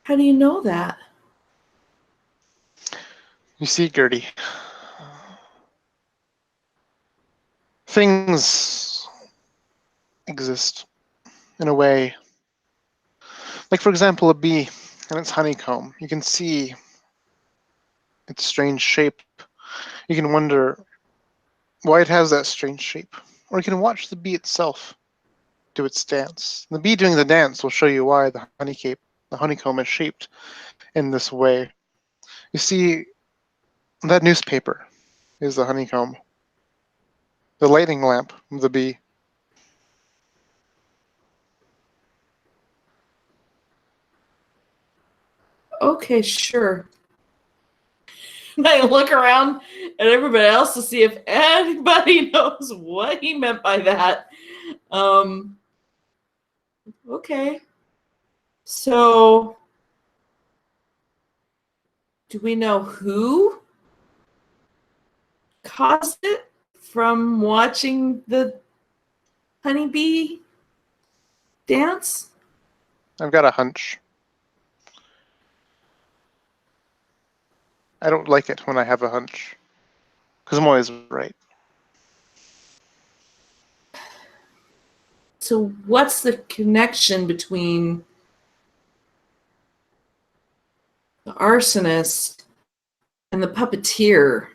How do you know that? You see, Gertie, things exist in a way. Like, for example, a bee and its honeycomb. You can see its strange shape. You can wonder why it has that strange shape. Or you can watch the bee itself do its dance. The bee doing the dance will show you why the honeycomb is shaped in this way. You see, that newspaper is the honeycomb. The lightning lamp of the bee. Okay, sure. And I look around at everybody else to see if anybody knows what he meant by that. Okay. So, do we know who caused it from watching the honeybee dance? I've got a hunch. I don't like it when I have a hunch, because I'm always right. So, what's the connection between the arsonist and the puppeteer?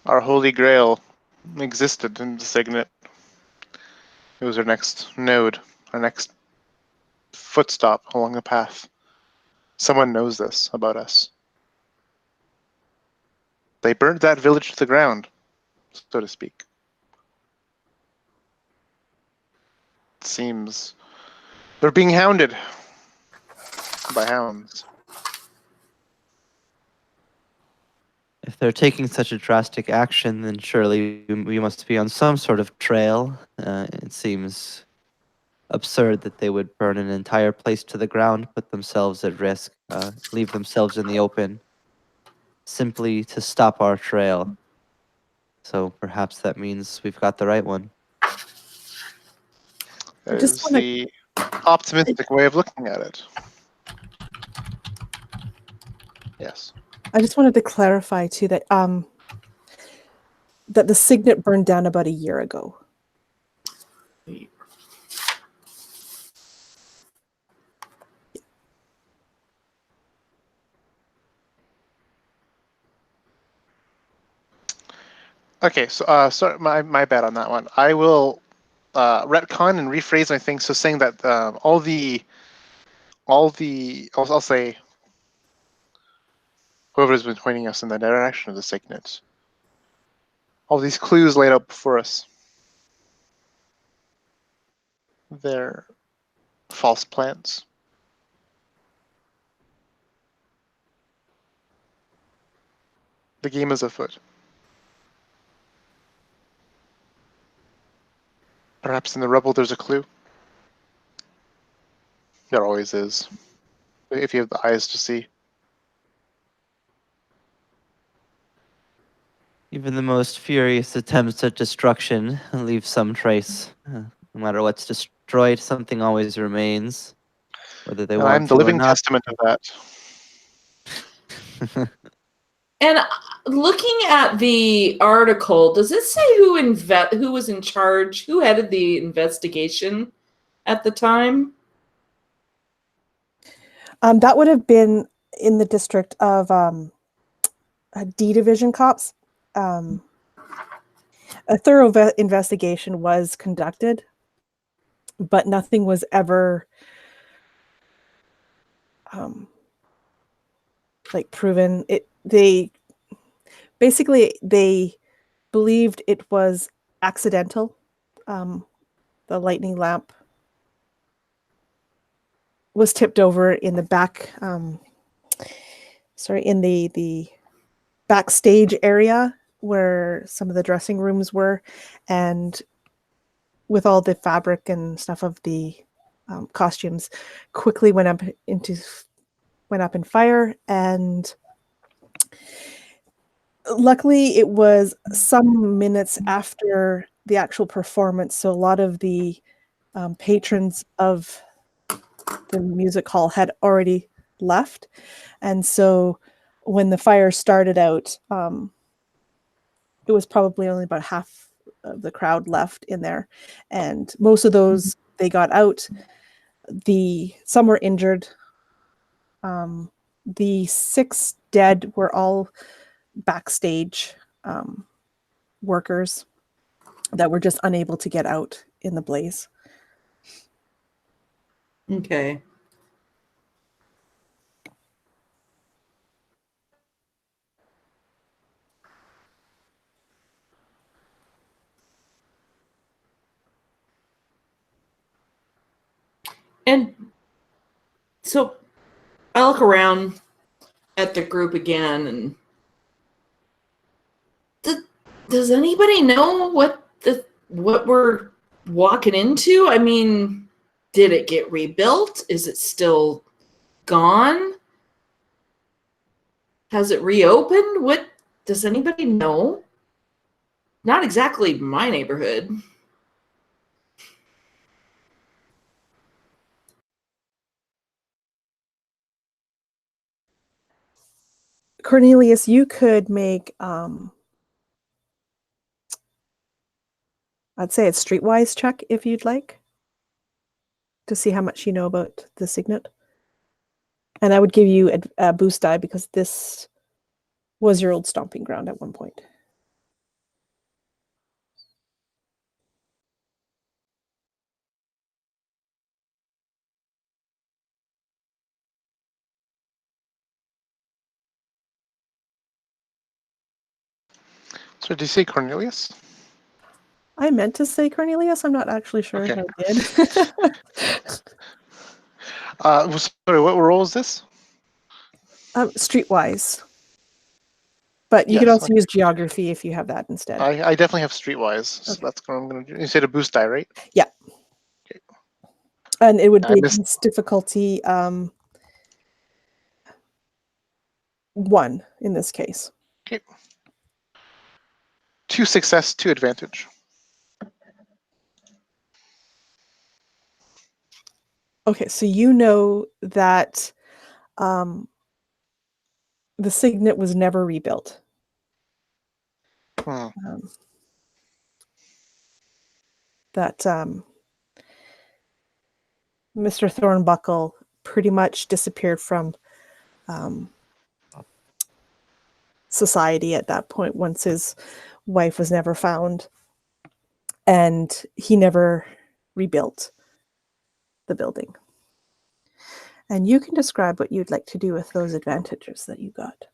Our holy grail existed in the Cygnet. It was our next node, our next footstop along the path. Someone knows this about us. They burned that village to the ground, so to speak. It seems they're being hounded by hounds. If they're taking such a drastic action, then surely we must be on some sort of trail. It seems absurd that they would burn an entire place to the ground, put themselves at risk, leave themselves in the open, simply to stop our trail. So perhaps that means we've got the right one. That just is wanna- the optimistic way of looking at it. Yes. I just wanted to clarify too that that the Cygnet burned down about a year ago. Okay, so sorry, my bad on that one. I will retcon and rephrase my thing. So saying that I'll say whoever's been pointing us in the direction of the Cygnet. All these clues laid out before us. They're false plans. The game is afoot. Perhaps in the rubble there's a clue. There always is, if you have the eyes to see. Even the most furious attempts at destruction leave some trace. No matter what's destroyed, something always remains, whether they And want I'm the to or living not. testament of that. And looking at the article, does it say who was in charge, who headed the investigation at the time? That would have been in the district of D Division cops. A thorough investigation was conducted, but nothing was ever like proven it. They believed it was accidental. The lightning lamp was tipped over in the back, in the backstage area where some of the dressing rooms were, and with all the fabric and stuff of the costumes, quickly went up in fire. And luckily, it was some minutes after the actual performance, so a lot of the patrons of the music hall had already left, and so when the fire started out, it was probably only about half of the crowd left in there, and most of those, they got out. Some were injured. The 6 dead were all backstage workers that were just unable to get out in the blaze. Okay. And so I look around at the group again, and does anybody know what we're walking into? I mean, did it get rebuilt? Is it still gone? Has it reopened? What does anybody know? Not exactly my neighborhood. Cornelius, you could make, I'd say it's streetwise check if you'd like, to see how much you know about the Cygnet. And I would give you a boost die because this was your old stomping ground at one point. So did you say Cornelius? I meant to say Cornelius. I'm not actually sure Okay. if I did. Sorry, what role is this? Streetwise. But you could Yes, also use geography if you have that instead. I definitely have streetwise, so Okay. that's what I'm going to do. You said a boost die, right? Yeah. Okay. And it would I be missed- against difficulty 1 in this case. Okay. 2 success, 2 advantage. Okay, so you know that the Cygnet was never rebuilt. That Mr. Thornbuckle pretty much disappeared from society at that point once his wife was never found, and he never rebuilt the building. And you can describe what you'd like to do with those advantages that you got.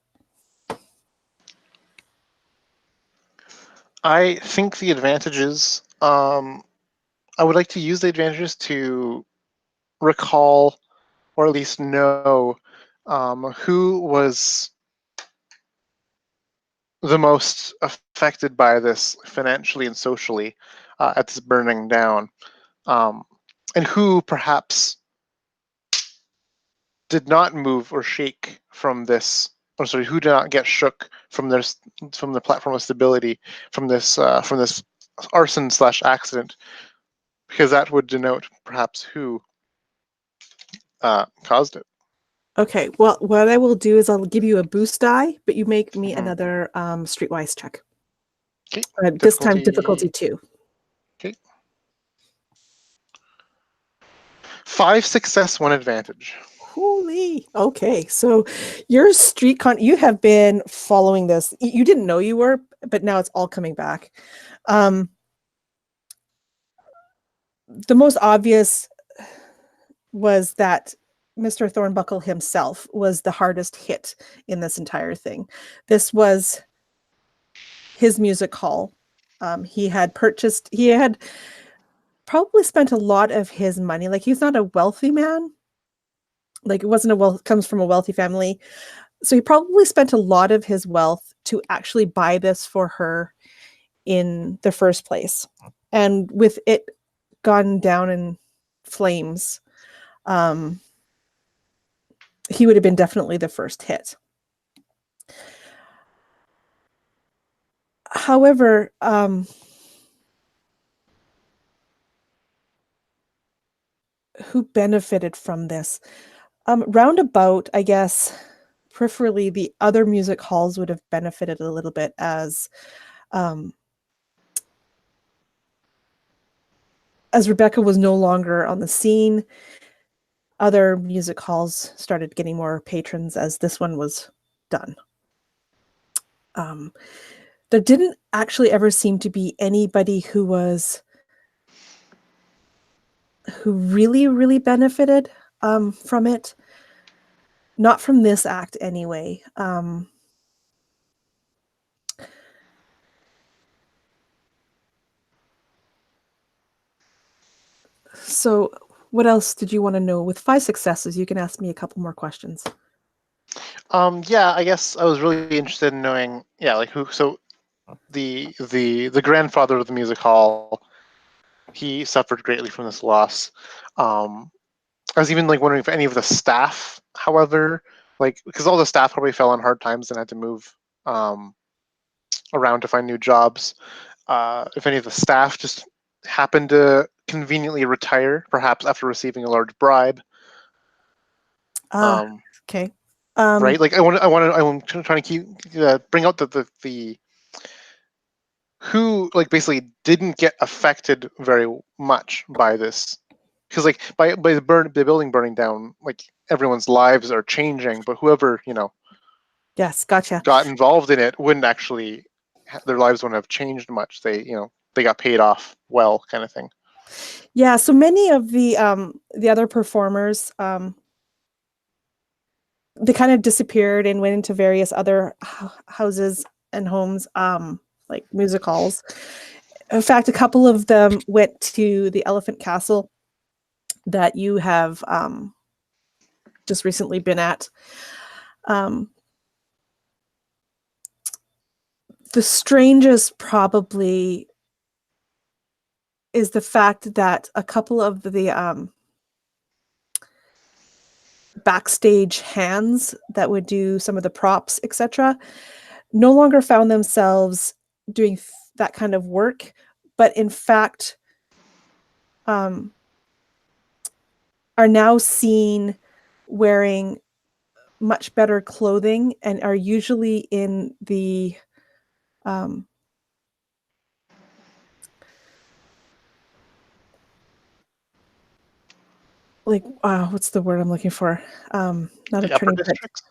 I think the advantages, I would like to use the advantages to recall, or at least know, who was the most affected by this financially and socially at this burning down, and who perhaps did not move or shake from this, or sorry, who did not get shook from this, from the platform of stability, from this arson / accident, because that would denote perhaps who caused it. Okay, well, what I will do is I'll give you a boost die, but you make me another streetwise check. Okay. This time difficulty 2. Okay. 5 success, 1 advantage. Holy. Okay, so your you have been following this. You didn't know you were, but now it's all coming back. The most obvious was that Mr. Thornbuckle himself was the hardest hit in this entire thing. This was his music hall. He had probably spent a lot of his money. Like, he's not a wealthy man. Like, it wasn't comes from a wealthy family. So he probably spent a lot of his wealth to actually buy this for her in the first place. And with it gone down in flames, he would have been definitely the first hit. However, who benefited from this? Roundabout, I guess, peripherally, the other music halls would have benefited a little bit as Rebecca was no longer on the scene. Other music halls started getting more patrons as this one was done. There didn't actually ever seem to be anybody who really, really benefited from it. Not from this act anyway. So what else did you want to know? With 5 successes, you can ask me a couple more questions. Yeah, I guess I was really interested in knowing, like who. So the grandfather of the music hall, he suffered greatly from this loss. I was even like wondering if any of the staff, however, like because all the staff probably fell on hard times and had to move around to find new jobs. If any of the staff just happened to conveniently retire, perhaps after receiving a large bribe. Okay. Right, like I'm trying to keep bring out the who like basically didn't get affected very much by this, because like by the building burning down, like everyone's lives are changing, but whoever Yes, gotcha. got involved in it wouldn't actually, their lives wouldn't have changed much. They got paid off well, kind of thing. Yeah, so many of the other performers, they kind of disappeared and went into various other houses and homes, like music halls. In fact, a couple of them went to the Elephant Castle that you have just recently been at. The strangest probably is the fact that a couple of the backstage hands that would do some of the props, etc., no longer found themselves doing that kind of work, but in fact are now seen wearing much better clothing and are usually in the like what's the word I'm looking for? Not The a upper turning point. districts?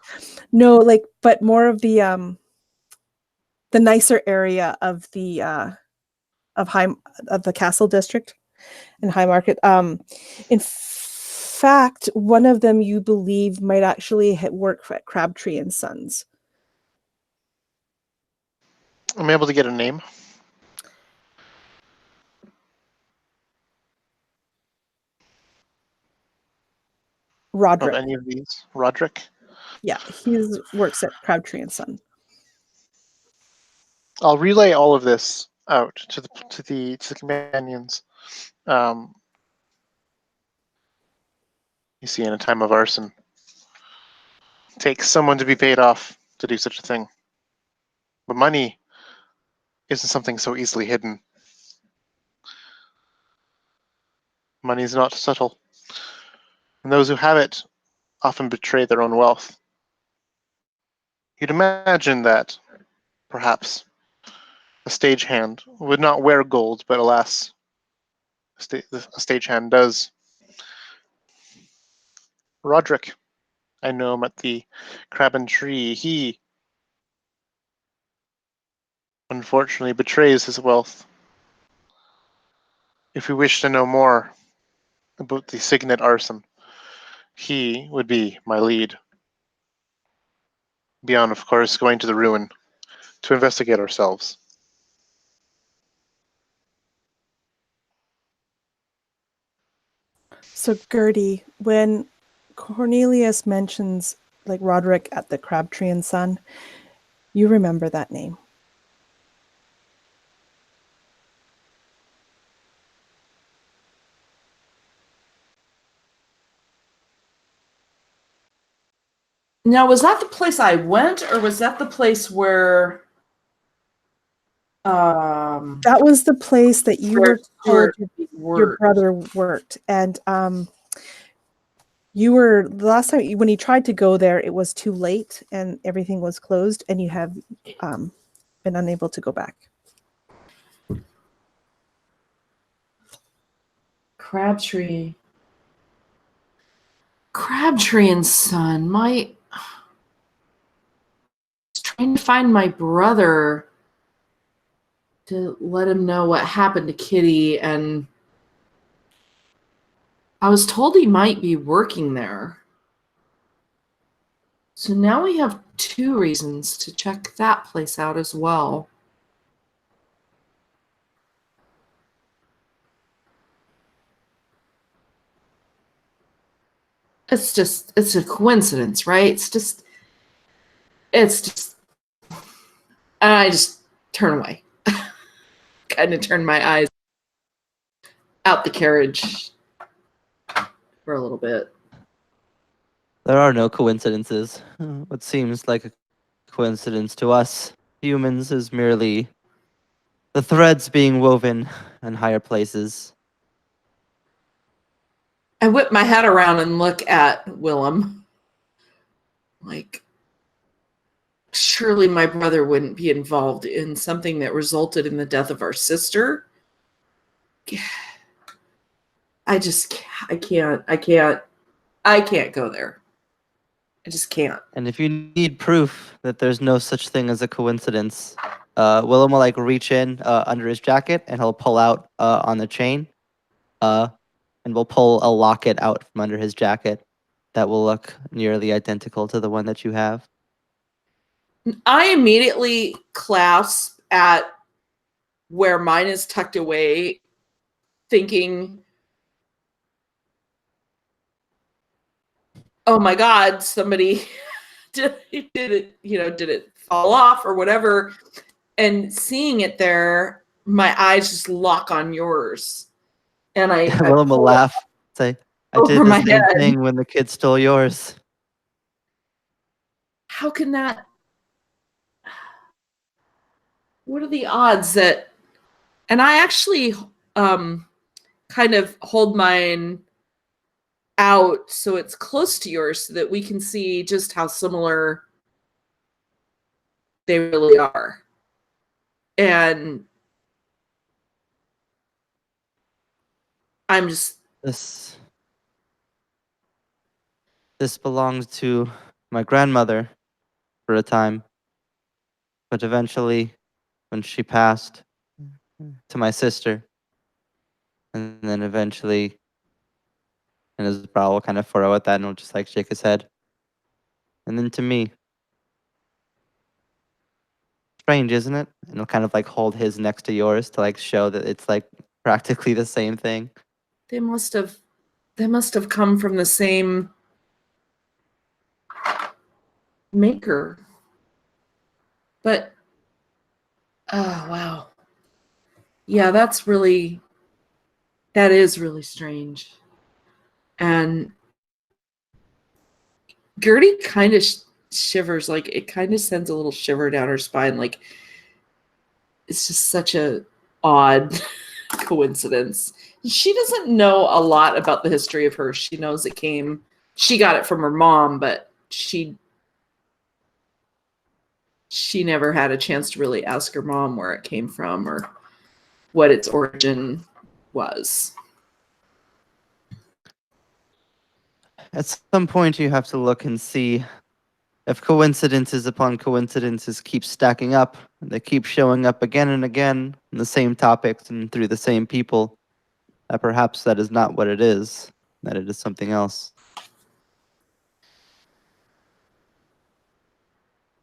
No, like, but more of the nicer area of the of the castle district and High Market. In fact, one of them you believe might actually work at Crabtree and Sons. I'm able to get a name. Roderick. Of any of these? Roderick? Yeah, he works at Crabtree and Son. I'll relay all of this out to the companions. You see, in a time of arson, it takes someone to be paid off to do such a thing. But money isn't something so easily hidden. Money is not subtle, and those who have it often betray their own wealth. You'd imagine that, perhaps, a stagehand would not wear gold, but alas, a stagehand does. Roderick, I know him at the Crab and Tree. He, unfortunately, betrays his wealth. If you wish to know more about the Cygnet arson, he would be my lead. Beyond, of course, going to the ruin to investigate ourselves. So Gertie, when Cornelius mentions like Roderick at the Crabtree and Son, you remember that name. Now, was that the place I went, or was that the place where That was the place that you were told your brother worked, and you were the last time when he tried to go there, it was too late and everything was closed, and you have been unable to go back. Crabtree and Son. I was trying to find my brother to let him know what happened to Kitty, and I was told he might be working there. So now we have 2 reasons to check that place out as well. It's a coincidence, right? It's just, and I just turn away. Kind of turn my eyes out the carriage for a little bit. There are no coincidences. What seems like a coincidence to us humans is merely the threads being woven in higher places. I whip my head around and look at Willem. Like, surely my brother wouldn't be involved in something that resulted in the death of our sister. I can't go there. I just can't. And if you need proof that there's no such thing as a coincidence, Willem will like reach in under his jacket and he'll pull out on the chain, and we'll pull a locket out from under his jacket that will look nearly identical to the one that you have. I immediately clasp at where mine is tucked away, thinking, oh my God, somebody did it fall off or whatever. And seeing it there, my eyes just lock on yours. And I Willem will laugh, say, I did the same thing when the kid stole yours. How can that? What are the odds that? And I actually kind of hold mine out so it's close to yours so that we can see just how similar they really are. And I'm just... This belonged to my grandmother for a time, but eventually, when she passed, to my sister, and then eventually, and his brow will kind of furrow at that, and he'll just like shake his head, and then to me. Strange, isn't it? And he'll kind of like hold his next to yours to like show that it's like practically the same thing. They must have come from the same maker. But oh wow. Yeah, that is really strange. And Gertie kind of shivers, like it kind of sends a little shiver down her spine, like it's just such a odd coincidence. She doesn't know a lot about the history of her. She knows she got it from her mom, but she never had a chance to really ask her mom where it came from or what its origin was. At some point, you have to look and see if coincidences upon coincidences keep stacking up, and they keep showing up again and again in the same topics and through the same people, that perhaps that is not what it is, that it is something else.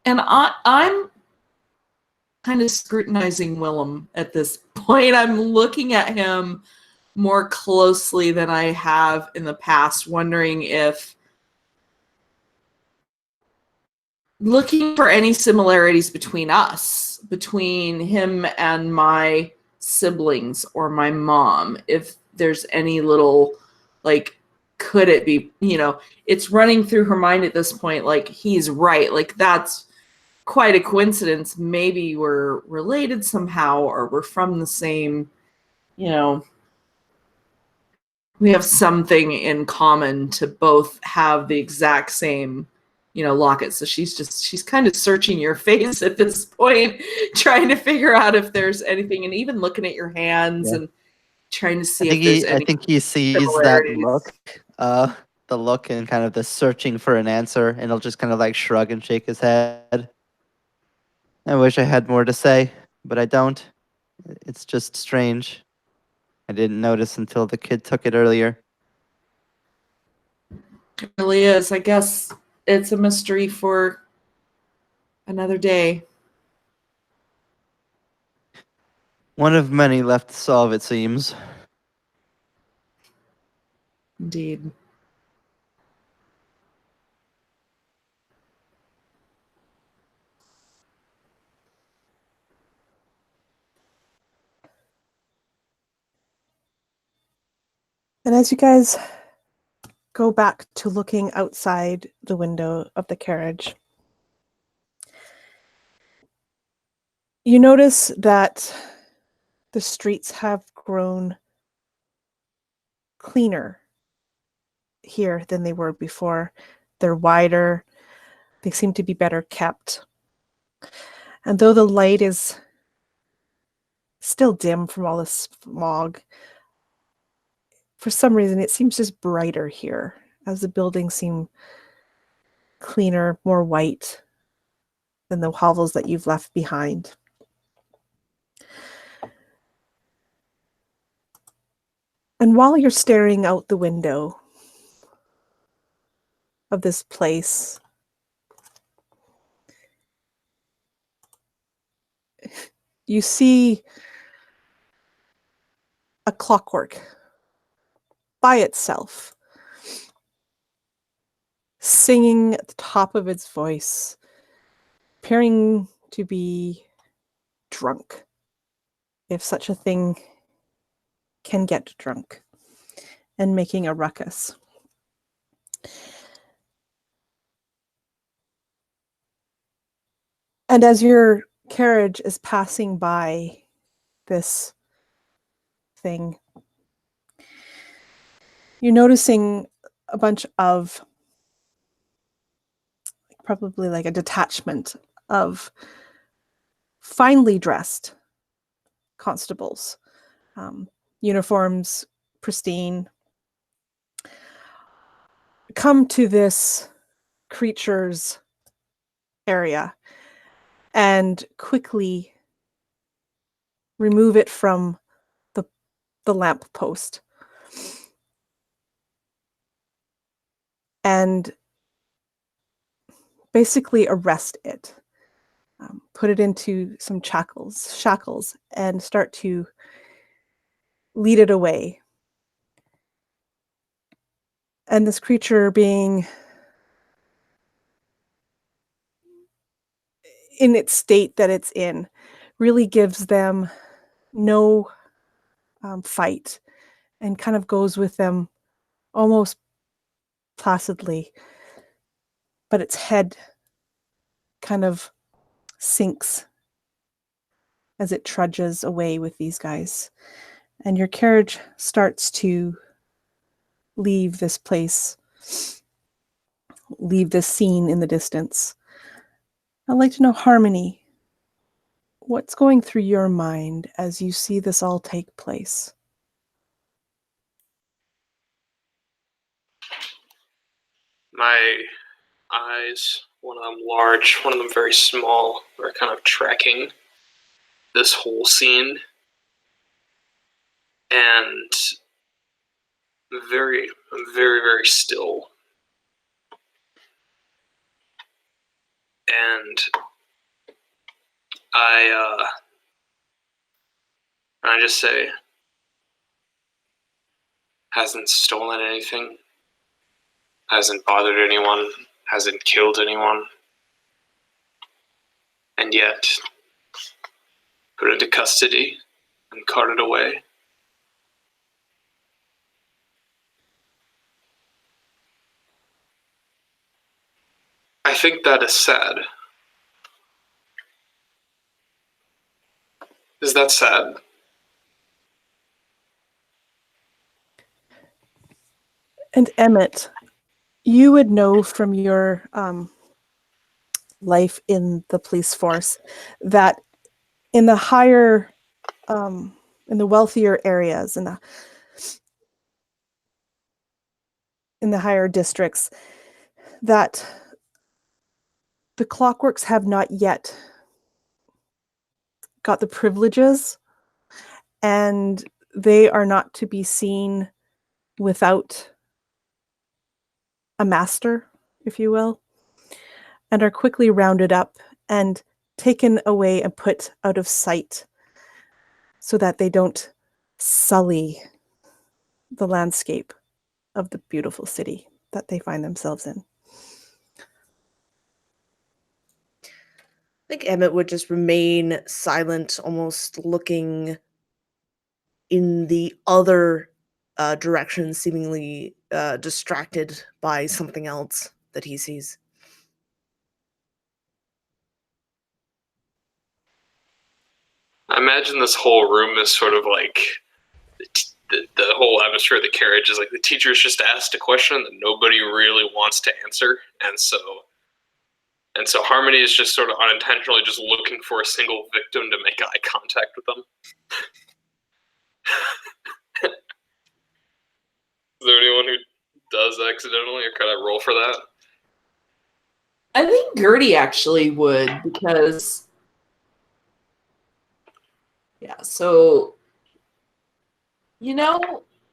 And I'm kind of scrutinizing Willem at this point. I'm looking at him more closely than I have in the past, wondering if looking for any similarities between us, between him and my siblings or my mom, if there's any little, like, could it be, it's running through her mind at this point, like, he's right. Like, that's quite a coincidence. Maybe we're related somehow, or we're from the same, we have something in common to both have the exact same, locket. So she's kind of searching your face at this point, trying to figure out if there's anything, and even looking at your hands and trying to see if there's any. I think he sees that look, the look and kind of the searching for an answer, and he'll just kind of like shrug and shake his head. I wish I had more to say, but I don't. It's just strange. I didn't notice until the kid took it earlier. It really is. I guess it's a mystery for another day. One of many left to solve, it seems. Indeed. And as you guys go back to looking outside the window of the carriage, you notice that the streets have grown cleaner here than they were before. They're wider. They seem to be better kept. And though the light is still dim from all the smog, for some reason it seems just brighter here, as the buildings seem cleaner, more white than the hovels that you've left behind. And while you're staring out the window of this place, you see a clockwork by itself, singing at the top of its voice, appearing to be drunk, if such a thing can get drunk, and making a ruckus. And as your carriage is passing by this thing, you're noticing a bunch of, probably like a detachment of finely dressed constables, uniforms pristine, come to this creature's area and quickly remove it from the lamp post and basically arrest it, put it into some shackles, and start to lead it away. And this creature, being in its state that it's in, really gives them no fight, and kind of goes with them almost placidly, but its head kind of sinks as it trudges away with these guys. And your carriage starts to leave this place, leave this scene in the distance. I'd like to know, Harmony, what's going through your mind as you see this all take place? My eyes, one of them large, one of them very small, are kind of tracking this whole scene. And very, very, very still. And I just say, hasn't stolen anything, hasn't bothered anyone, hasn't killed anyone, and yet put into custody and carted away. I think that is sad. Is that sad? And Emmett, you would know from your life in the police force that in the higher, in the wealthier areas, in the higher districts, that the Clockworks have not yet got the privileges, and they are not to be seen without a master, if you will, and are quickly rounded up and taken away and put out of sight so that they don't sully the landscape of the beautiful city that they find themselves in. I think Emmett would just remain silent, almost looking in the other direction, seemingly distracted by something else that he sees. I imagine this whole room is sort of like the whole atmosphere of the carriage is like the teacher's just asked a question that nobody really wants to answer, and so Harmony is just sort of unintentionally just looking for a single victim to make eye contact with them. Is there anyone who does accidentally, or can I roll for that? I think Gertie actually would, because yeah, so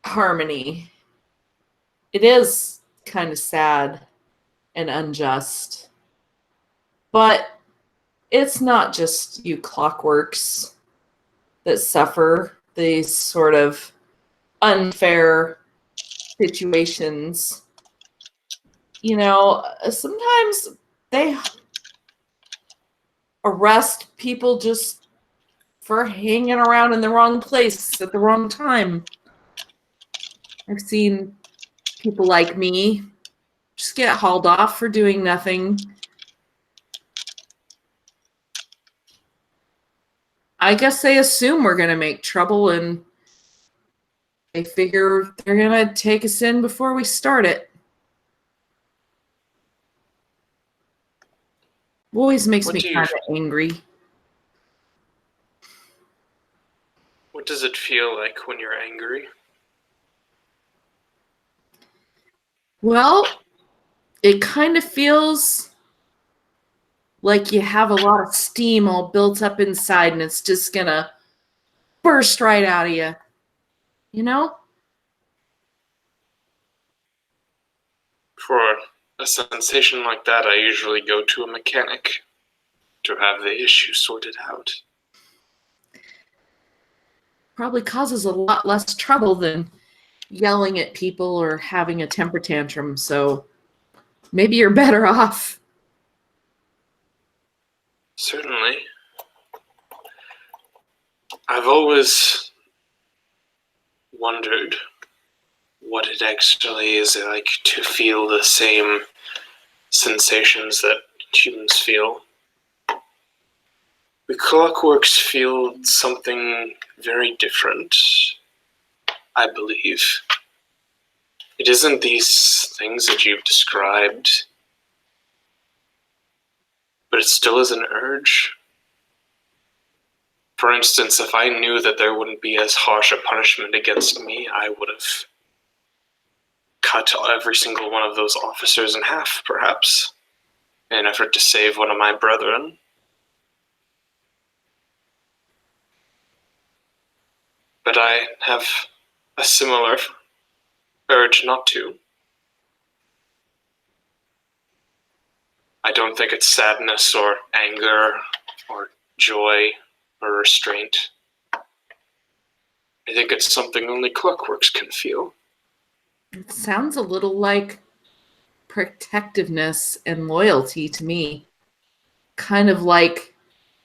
Harmony, it is kind of sad and unjust, but it's not just you Clockworks that suffer these sort of unfair situations. Sometimes they arrest people just for hanging around in the wrong place at the wrong time. I've seen people like me just get hauled off for doing nothing. I guess they assume we're going to make trouble, and they figure they're going to take us in before we start it. Always makes me kind of angry. What does it feel like when you're angry? Well, it kind of feels like you have a lot of steam all built up inside, and it's just going to burst right out of you. For a sensation like that, I usually go to a mechanic to have the issue sorted out. Probably causes a lot less trouble than yelling at people or having a temper tantrum, so maybe you're better off. Certainly. I've always wondered what it actually is like to feel the same sensations that humans feel. The Clockworks feel something very different, I believe. It isn't these things that you've described, but it still is an urge. For instance, if I knew that there wouldn't be as harsh a punishment against me, I would have cut every single one of those officers in half, perhaps, in an effort to save one of my brethren. But I have a similar urge not to. I don't think it's sadness or anger or joy or restraint. I think it's something only clockworks can feel. It sounds a little like protectiveness and loyalty to me. Kind of like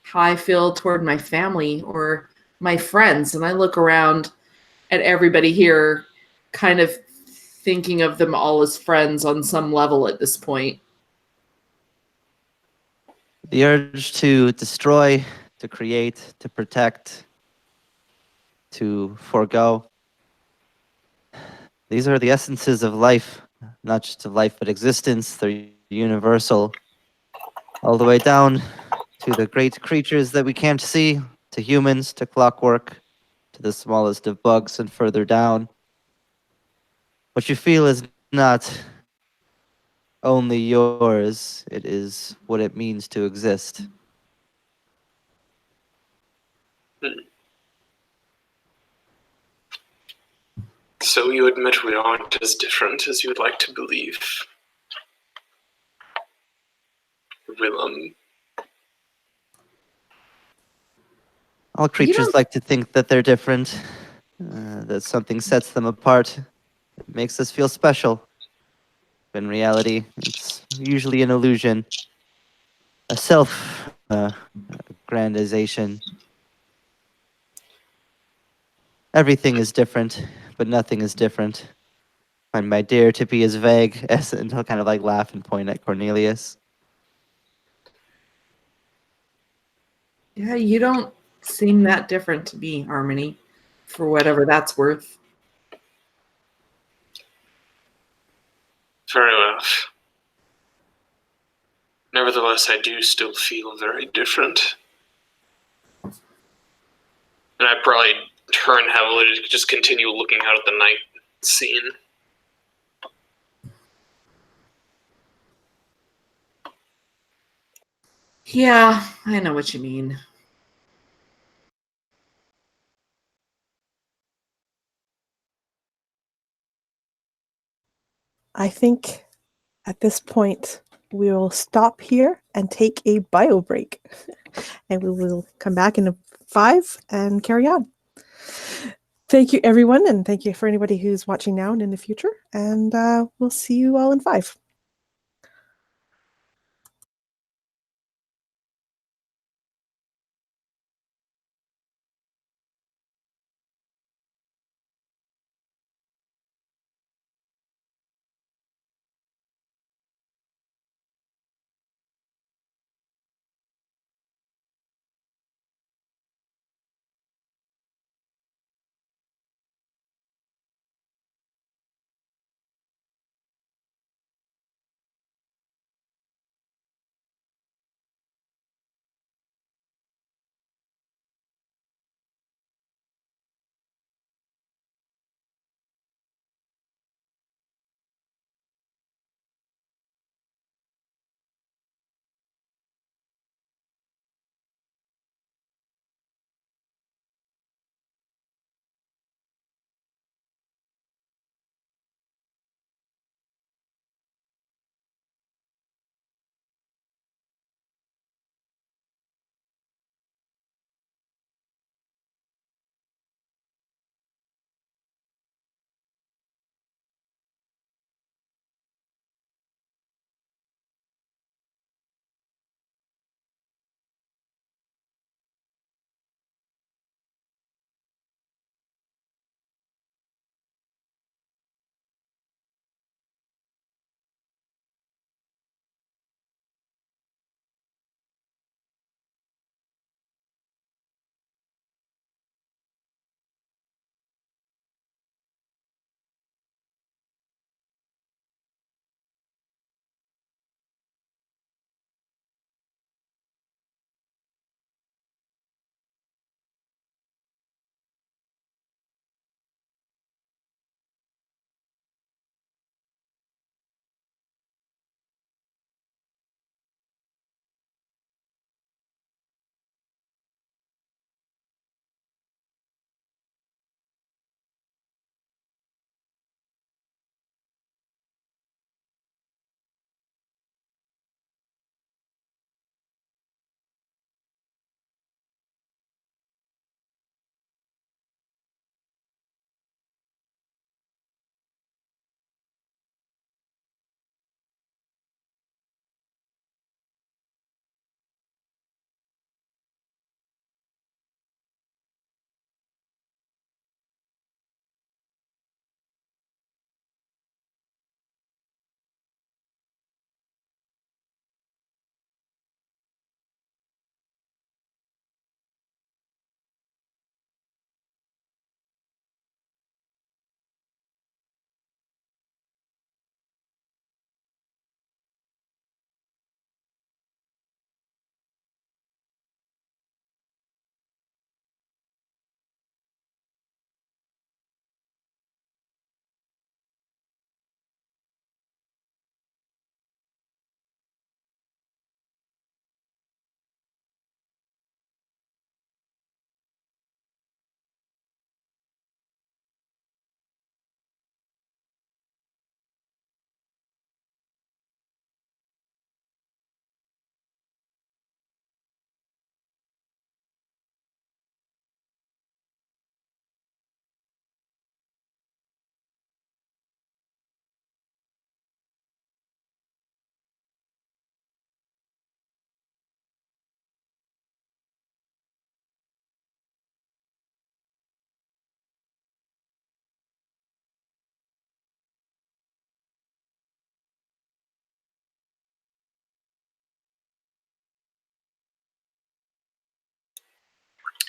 how I feel toward my family or my friends. And I look around at everybody here, kind of thinking of them all as friends on some level at this point. The urge to destroy, to create, to protect, to forego. These are the essences of life, not just of life, but existence. They're universal, all the way down to the great creatures that we can't see, to humans, to clockwork, to the smallest of bugs, and further down. What you feel is not only yours, it is what it means to exist. So you admit we aren't as different as you would like to believe. Willem. All creatures don't- like to think that they're different, that something sets them apart, it makes us feel special. In reality, it's usually an illusion, a self-grandization. Everything is different, but nothing is different. Find my dare to be as vague as, and he'll kind of like laugh and point at Cornelius. Yeah, you don't seem that different to me, Harmony, for whatever that's worth. Fair enough. Nevertheless, I do still feel very different. And I probably turn heavily to just continue looking out at the night scene. Yeah, I know what you mean. I think at this point we will stop here and take a bio break. And we will come back in 5 and carry on. Thank you, everyone, and thank you for anybody who's watching now and in the future. And we'll see you all in 5.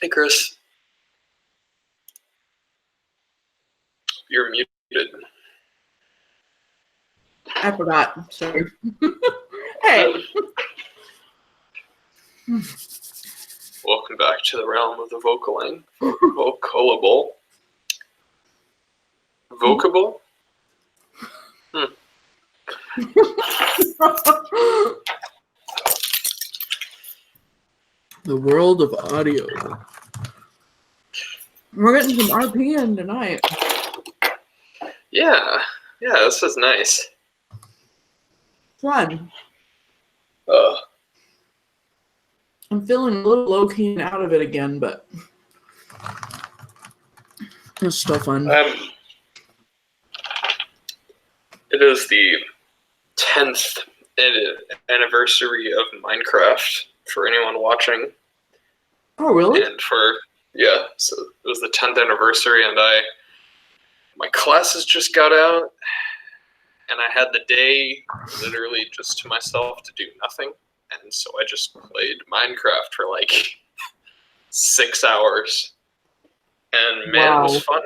Hey, Chris. You're muted. I forgot. Sorry. Hey. Welcome back to the realm of the vocaling. Vocalable. Vocable? The world of audio. We're getting some RPN tonight. Yeah, this is nice. Fun. Uh, I'm feeling a little low-key and out of it again, but it's still fun. It is the 10th anniversary of Minecraft for anyone watching. Oh, really? And so it was the 10th anniversary, and my classes just got out, and I had the day literally just to myself to do nothing, and so I just played Minecraft for like 6 hours, and man, it was fun.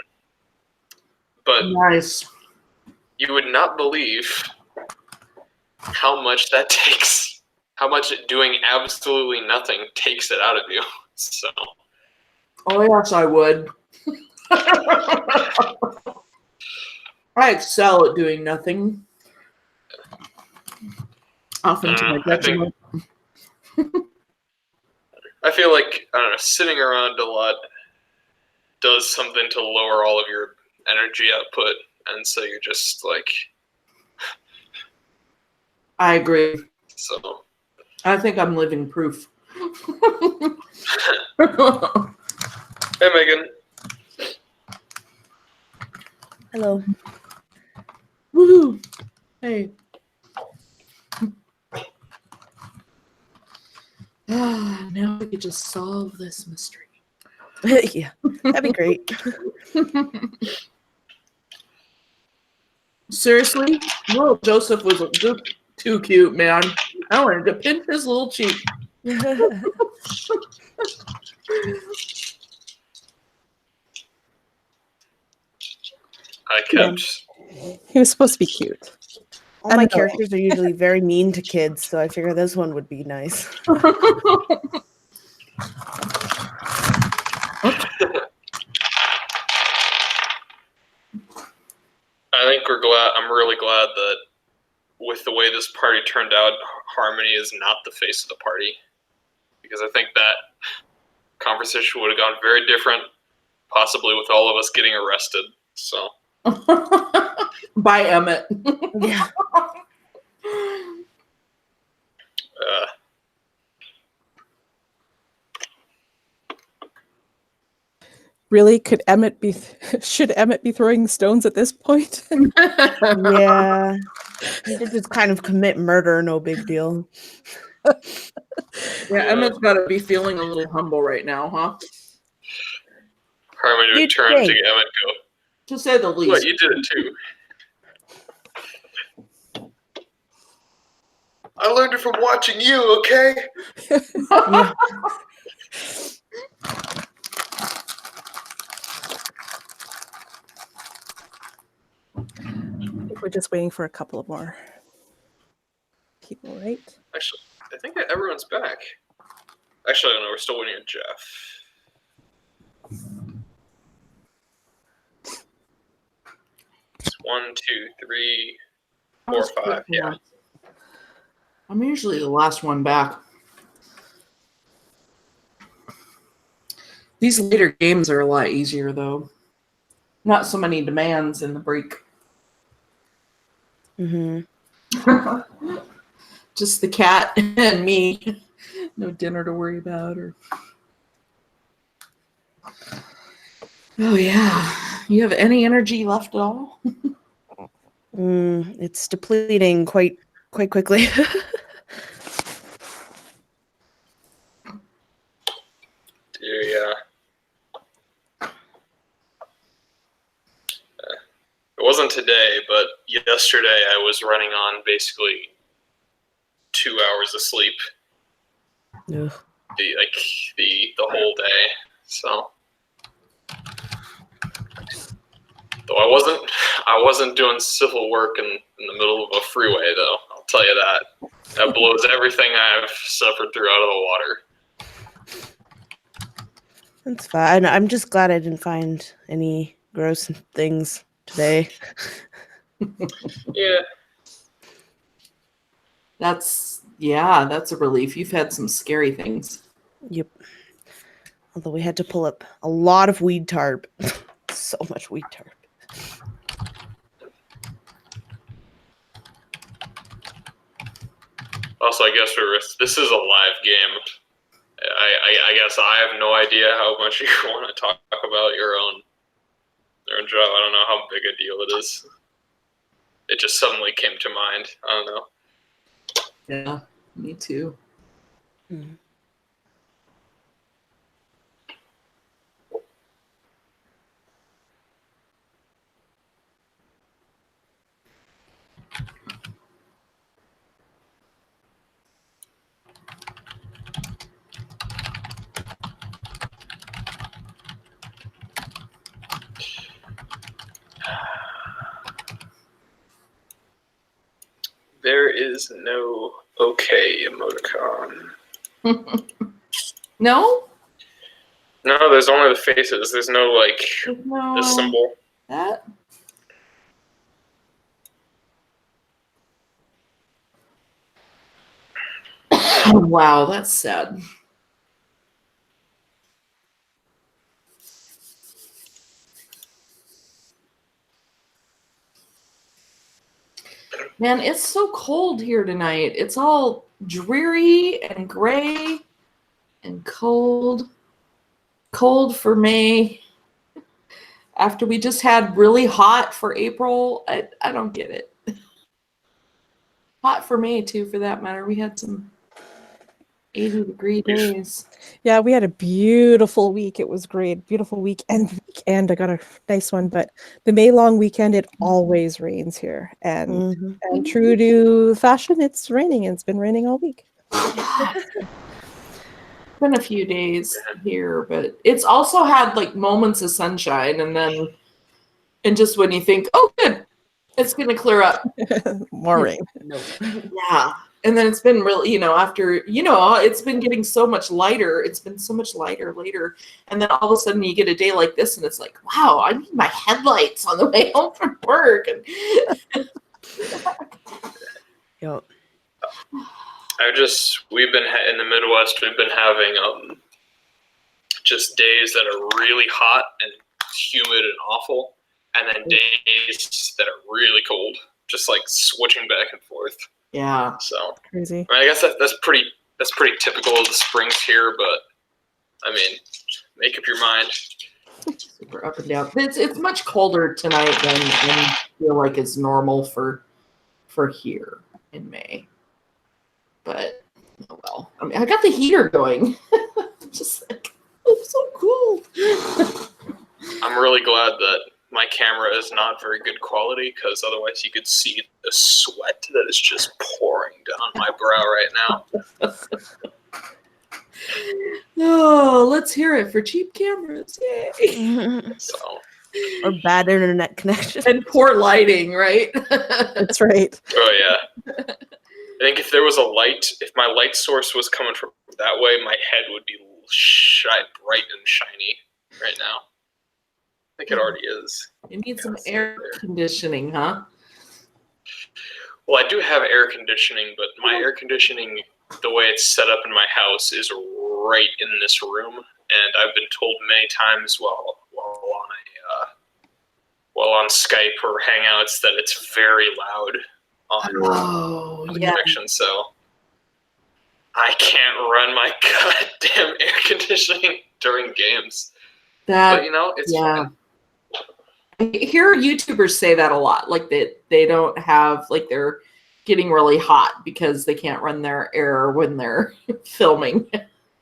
But Nice. you would not believe how much that takes, how much doing absolutely nothing takes it out of you. So. Oh, yes, I would. I excel at doing nothing. Often to my detriment. I feel like, I don't know, sitting around a lot does something to lower all of your energy output, and so you're just like... I agree. So... I think I'm living proof. Hey, Megan. Hello. Woohoo! Hey. Now we could just solve this mystery. Yeah, that'd be great. Seriously? Little Joseph was just too cute, man. I wanted to pinch his little cheek. I kept... He was supposed to be cute. All my characters are usually very mean to kids, so I figure this one would be nice. I'm really glad that with the way this party turned out, Harmony is not the face of the party. Because I think that conversation would have gone very different, possibly with all of us getting arrested. So. By Emmett. Yeah. Really, should Emmett be throwing stones at this point? Yeah. He did just kind of commit murder, no big deal. Yeah, Emmett's got to be feeling a little humble right now, huh? Harmony would turn to Emmett and go, to say the least. What, you did it too? I learned it from watching you, okay? Yeah. I think we're just waiting for a couple of more people, right? Actually, I think everyone's back. Actually, I don't know. We're still waiting on Jeff. It's 1, 2, 3, 4, 5. Yeah. I'm usually the last one back. These later games are a lot easier, though. Not so many demands in the break. Mm-hmm. Just the cat and me. No dinner to worry about. Oh, yeah. You have any energy left at all? It's depleting quite quickly. Yeah. It wasn't today, but yesterday I was running on basically 2 hours of sleep. Ugh. The whole day. So, though I wasn't doing civil work in the middle of a freeway, though. I'll tell you that. That blows everything I've suffered through out of the water. That's fine. I'm just glad I didn't find any gross things today. Yeah. That's a relief. You've had some scary things. Yep. Although we had to pull up a lot of weed tarp. So much weed tarp. Also, I guess this is a live game. I guess I have no idea how much you want to talk about your own job. I don't know how big a deal it is. It just suddenly came to mind. I don't know. Yeah, me too. Mm. There is no okay emoticon. No? No, there's only the faces. There's no, like, No. this symbol. That? Wow, that's sad. Man, it's so cold here tonight. It's all dreary and gray and cold. Cold for May. After we just had really hot for April, I don't get it. Hot for May, too, for that matter. We had some 80-degree days. Yeah, we had a beautiful week. It was great. Beautiful weekend. I got a nice one, but the May long weekend, it always rains here. And true to fashion, it's raining, and it's been raining all week. Been a few days here, but it's also had like moments of sunshine, and just when you think, oh, good, it's gonna clear up. More rain. No. Yeah. And then it's been really, after, it's been getting so much lighter. It's been so much lighter later. And then all of a sudden you get a day like this and it's like, wow, I need my headlights on the way home from work. And Yep. We've been in the Midwest, we've been having just days that are really hot and humid and awful, and then days that are really cold, just like switching back and forth. yeah. So Crazy. I guess that's pretty typical of the springs here, but I mean, make up your mind. Super up and down. It's much colder tonight than I feel like it's normal for here in May. But oh well. I mean, I got the heater going. Just like, it's so cool. I'm really glad that my camera is not very good quality, because otherwise you could see the sweat that is just pouring down my brow right now. Oh, let's hear it for cheap cameras. Yay. So, Or bad internet connection. And poor lighting, right? That's right. oh yeah. I think if there was a light, if my light source was coming from that way, my head would be bright and shiny right now. I think it already is. You need some air conditioning, huh? Well, I do have air conditioning, but my air conditioning, the way it's set up in my house, is right in this room, and I've been told many times while on Skype or Hangouts that it's very loud on the connection. So I can't run my goddamn air conditioning during games. But it's fine. I hear YouTubers say that a lot, like that they don't have, like they're getting really hot because they can't run their air when they're filming.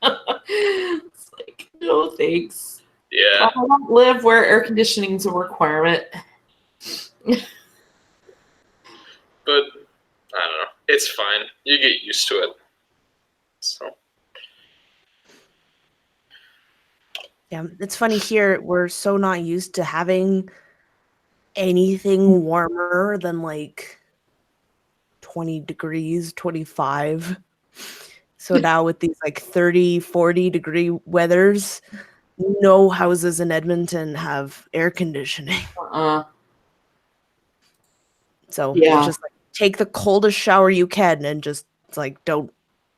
It's like, no thanks. Yeah. I don't live where air conditioning is a requirement. But I don't know. It's fine. You get used to it. So Yeah, it's funny here. We're so not used to having anything warmer than like 20 degrees, 25. So now with these like 30, 40-degree weathers, no houses in Edmonton have air conditioning. So Yeah. it's just like take the coldest shower you can and just like don't.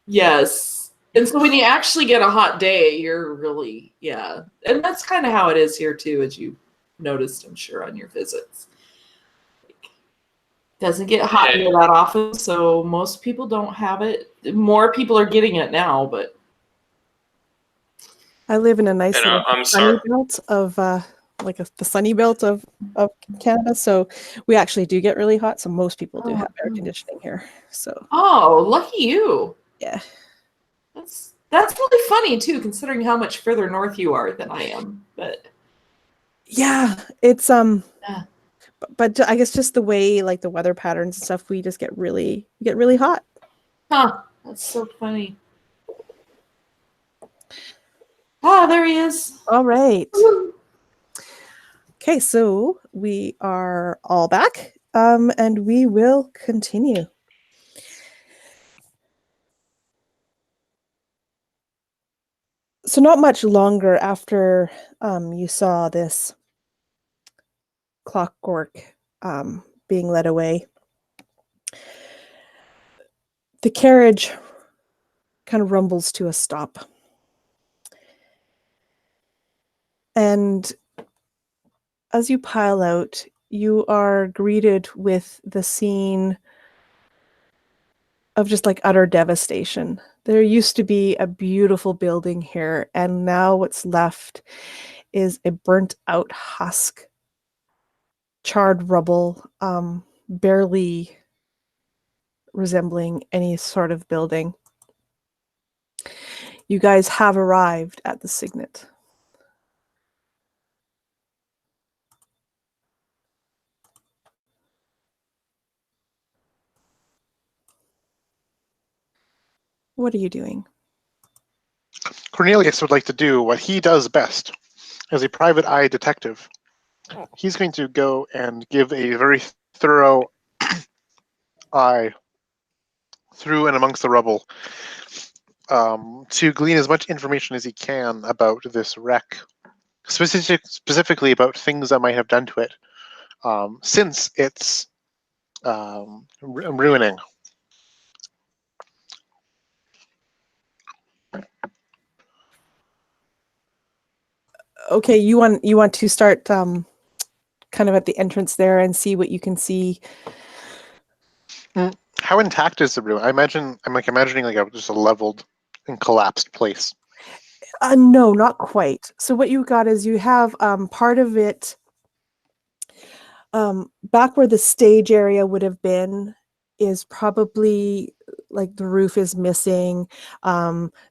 Yes. And so when you actually get a hot day, you're really, yeah. And that's kind of how it is here too, as you noticed, I'm sure, on your visits. Doesn't get hot here that often, so most people don't have it. More people are getting it now, but I live in a nice And little I'm sunny sorry. belt of the sunny belt of Canada. So we actually do get really hot. So most people do have air conditioning here. So oh, lucky you. yeah. That's really funny too, considering how much further north you are than I am. But Yeah, it's yeah. but I guess just the way like the weather patterns and stuff, we get really hot. Huh. That's so funny. Oh, there he is. All right. Okay, so we are all back, and we will continue. So not much longer after you saw this clockwork being led away, the carriage kind of rumbles to a stop. And as you pile out, you are greeted with the scene of just like utter devastation. There used to be a beautiful building here, and now what's left is a burnt out husk, charred rubble, barely resembling any sort of building. You guys have arrived at the Cygnet. What are you doing? Cornelius would like to do what he does best as a private eye detective. He's going to go and give a very thorough eye through and amongst the rubble to glean as much information as he can about this wreck, specifically about things that might have done to it since its ruining. Okay, you want to start kind of at the entrance there and see what you can see. How intact is the ruin? I'm imagining like just a leveled and collapsed place. No, not quite. So what you got is you have part of it back where the stage area would have been is probably like the roof is missing.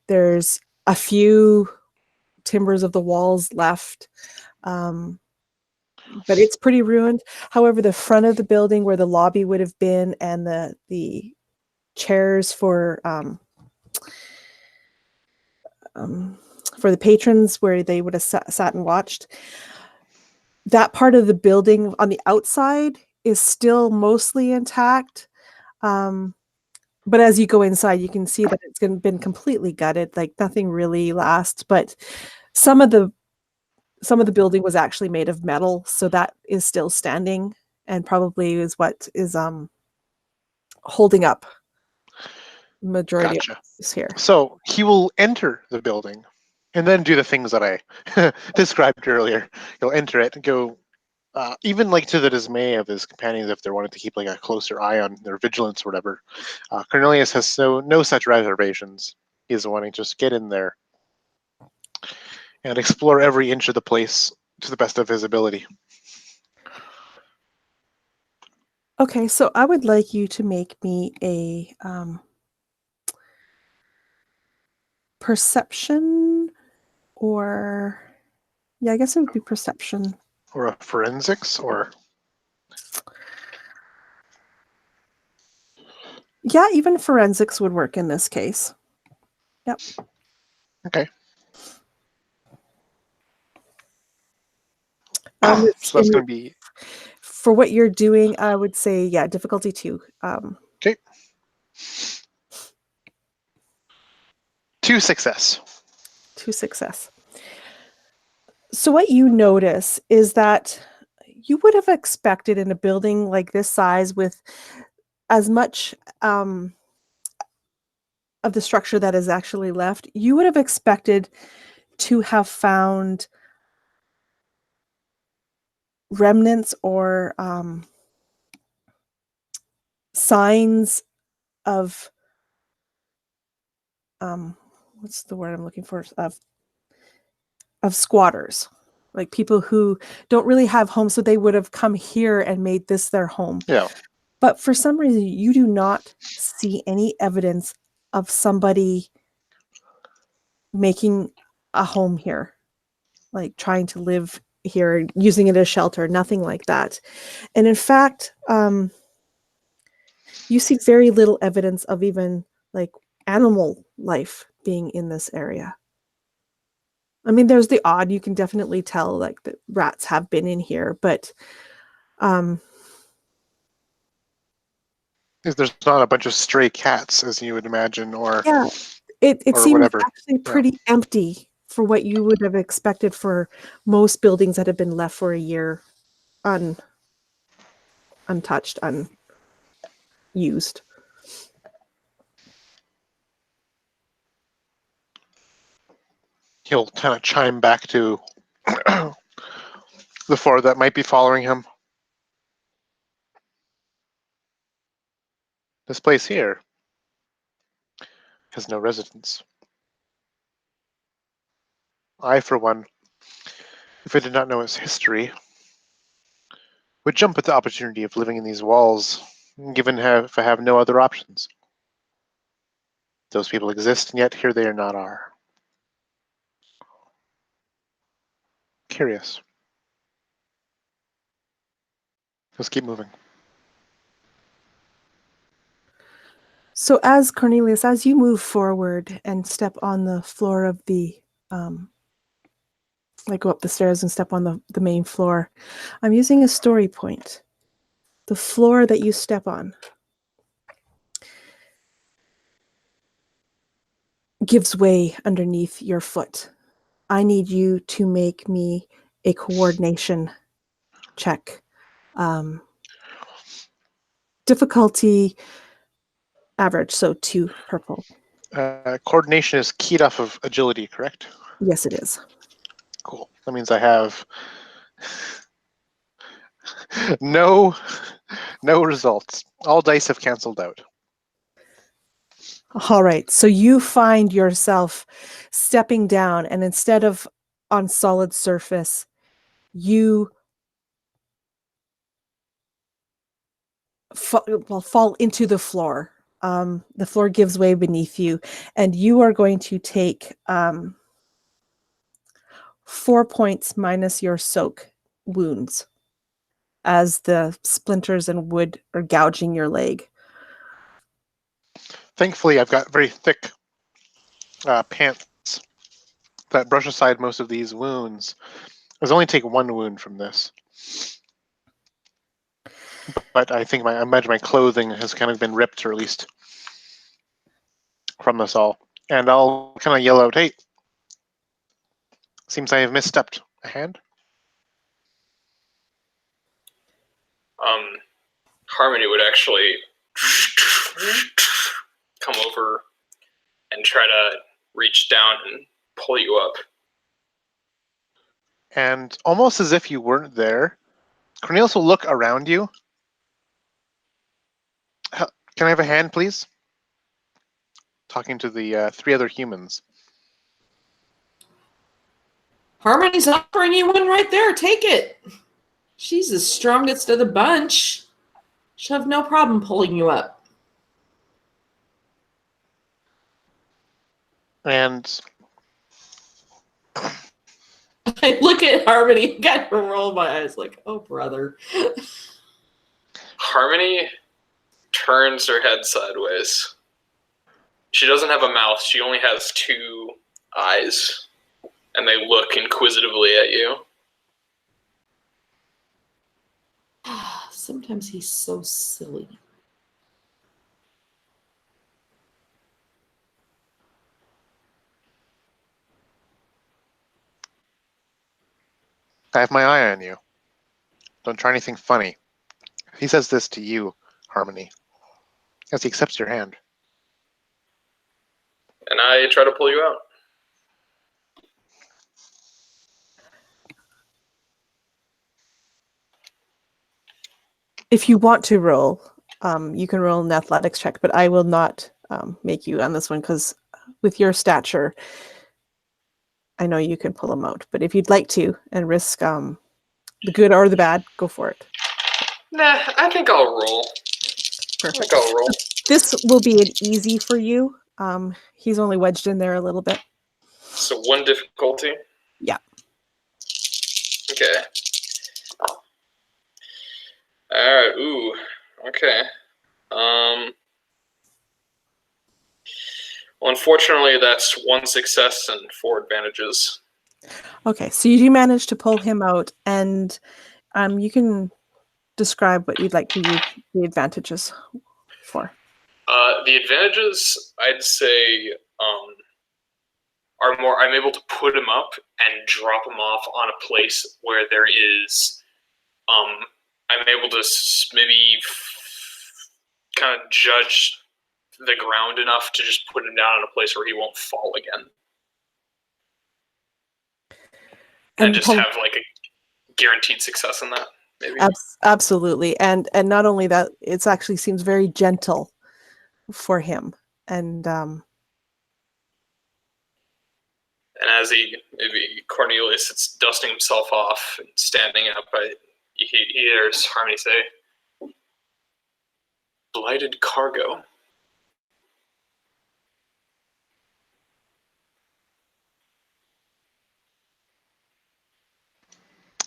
There's a few timbers of the walls left. But it's pretty ruined. However, the front of the building where the lobby would have been and the chairs for the patrons where they would have sat and watched, that part of the building on the outside is still mostly intact. But as you go inside, you can see that it's been completely gutted, like nothing really lasts. But some of the building was actually made of metal, so that is still standing and probably is what is holding up the majority Gotcha. of this here. So he will enter the building and then do the things that I described earlier. He'll enter it and go, even like to the dismay of his companions if they wanted to keep like a closer eye on their vigilance or whatever. Cornelius has no such reservations. He's wanting to just get in there and explore every inch of the place to the best of his ability. Okay, so I would like you to make me a perception, or yeah, I guess it would be perception. Or a forensics, or Yeah, even forensics would work in this case. Yep. okay. So that's going to be for what you're doing. I would say, yeah, difficulty 2. okay. 2 success. 2 success. So what you notice is that you would have expected in a building like this size with as much of the structure that is actually left, you would have expected to have found remnants or signs of what's the word I'm looking for, of squatters, like people who don't really have homes, so they would have come here and made this their home. Yeah. But for some reason, you do not see any evidence of somebody making a home here, like trying to live here, using it as shelter, nothing like that. And in fact, you see very little evidence of even like animal life being in this area. I mean, there's the odd, you can definitely tell like the rats have been in here, but There's not a bunch of stray cats, as you would imagine, or yeah, it or seems whatever. actually pretty empty for what you would have expected for most buildings that have been left for a year untouched, unused. He'll kind of chime back to the 4 that might be following him. This place here has no residents. I, for one, if I did not know its history, would jump at the opportunity of living in these walls, given if I have no other options. Those people exist, and yet here they are not are. Curious. Let's keep moving. So as Cornelius, as you move forward and step on the floor of the, like go up the stairs and step on the main floor, I'm using a story point. The floor that you step on gives way underneath your foot. I need you to make me a coordination check. Difficulty average, so 2 purple. Coordination is keyed off of agility, correct? Yes, it is. Cool. That means I have no results. All dice have canceled out. All right. So you find yourself stepping down, and instead of on solid surface, you fall into the floor. The floor gives way beneath you, and you are going to take 4 points minus your soak wounds as the splinters and wood are gouging your leg. Thankfully, I've got very thick pants that brush aside most of these wounds. I only take 1 wound from this. But I think I imagine my clothing has kind of been ripped, or at least from this all. And I'll kind of yell out, "Hey, seems I have misstepped a hand." Harmony would actually come over and try to reach down and pull you up. And almost as if you weren't there, Cornelius will look around you. Can I have a hand, please? Talking to the 3 other humans. Harmony's offering you one right there. Take it. She's the strongest of the bunch. She'll have no problem pulling you up. And I look at Harmony, got to roll my eyes like, oh, brother. Harmony turns her head sideways. She doesn't have a mouth. She only has 2 eyes, and they look inquisitively at you. Sometimes he's so silly. I have my eye on you. Don't try anything funny. He says this to you, Harmony, as he accepts your hand. And I try to pull you out. If you want to roll, you can roll an athletics check, but I will not make you on this one because with your stature, I know you can pull them out. But if you'd like to and risk the good or the bad, go for it. Nah, I think I'll roll. Perfect. I think I'll roll. This will be an easy for you. He's only wedged in there a little bit. So 1 difficulty? Yeah. Okay. Alright, ooh. Okay. Well, unfortunately, that's 1 success and 4 advantages. Okay, so you do manage to pull him out, and you can describe what you'd like to use the advantages for. The advantages, I'd say, are more, I'm able to put him up and drop him off on a place where there is, I'm able to maybe kind of judge the ground enough to just put him down in a place where he won't fall again. And just have like a guaranteed success in that, maybe. Absolutely, and not only that, it actually seems very gentle for him, and as maybe Cornelius is dusting himself off and standing up, he hears Harmony say, "Blighted cargo."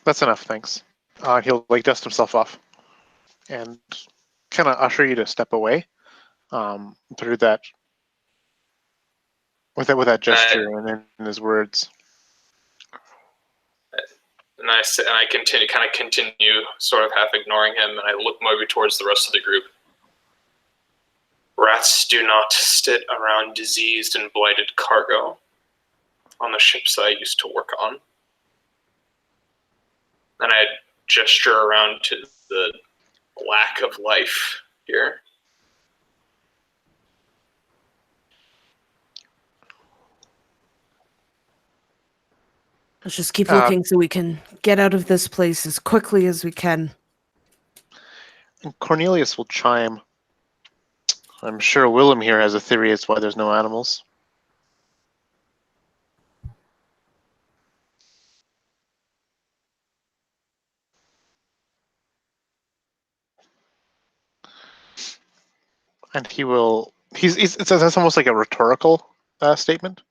That's enough, thanks. He'll like dust himself off and kind of usher you to step away through that with that gesture and in his words. And I continue sort of half ignoring him, and I look maybe towards the rest of the group. Rats do not sit around diseased and blighted cargo on the ships I used to work on. And I gesture around to the lack of life here. Let's just keep looking so we can get out of this place as quickly as we can. And Cornelius will chime. I'm sure Willem here has a theory as to why there's no animals. And he will. That's almost like a rhetorical statement,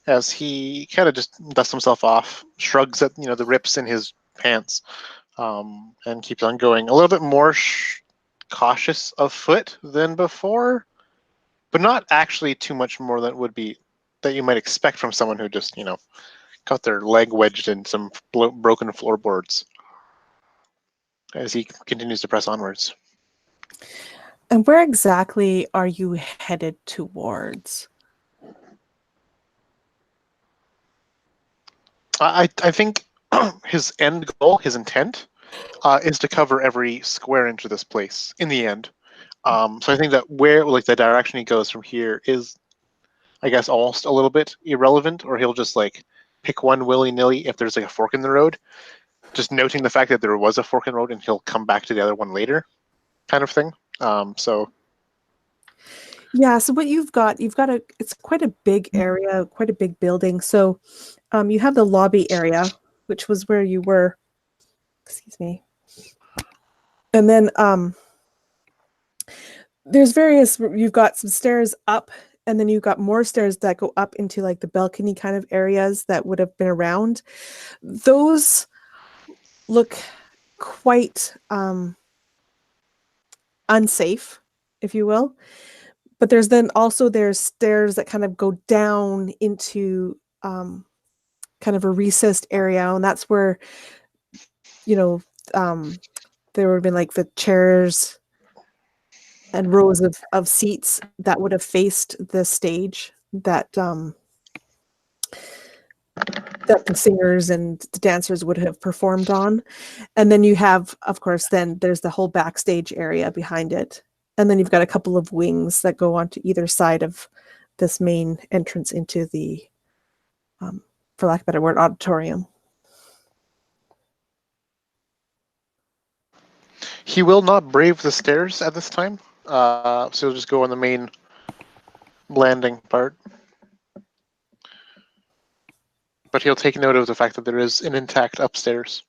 as he kind of just dusts himself off, shrugs at the rips in his pants, and keeps on going. A little bit more cautious of foot than before, but not actually too much more than that you might expect from someone who just got their leg wedged in some broken floorboards. As he continues to press onwards. And where exactly are you headed towards? I think his end goal, his intent, is to cover every square inch of this place in the end. So I think that where the direction he goes from here is, I guess, almost a little bit irrelevant, or he'll just pick one willy-nilly if there's a fork in the road, just noting the fact that there was a fork in the road and he'll come back to the other one later, kind of thing. So what you've got it's quite a big area, quite a big building. So you have the lobby area, which was where you were, excuse me. And then you've got some stairs up, and then you've got more stairs that go up into the balcony kind of areas that would have been around. Those look quite unsafe, if you will. But there's stairs that kind of go down into kind of a recessed area, and that's where there would have been like the chairs and rows of seats that would have faced the stage that that the singers and the dancers would have performed on. And then you have, of course, then there's the whole backstage area behind it. And then you've got a couple of wings that go onto either side of this main entrance into the, for lack of a better word, auditorium. He will not brave the stairs at this time, so he'll just go on the main landing part. But he'll take note of the fact that there is an intact upstairs.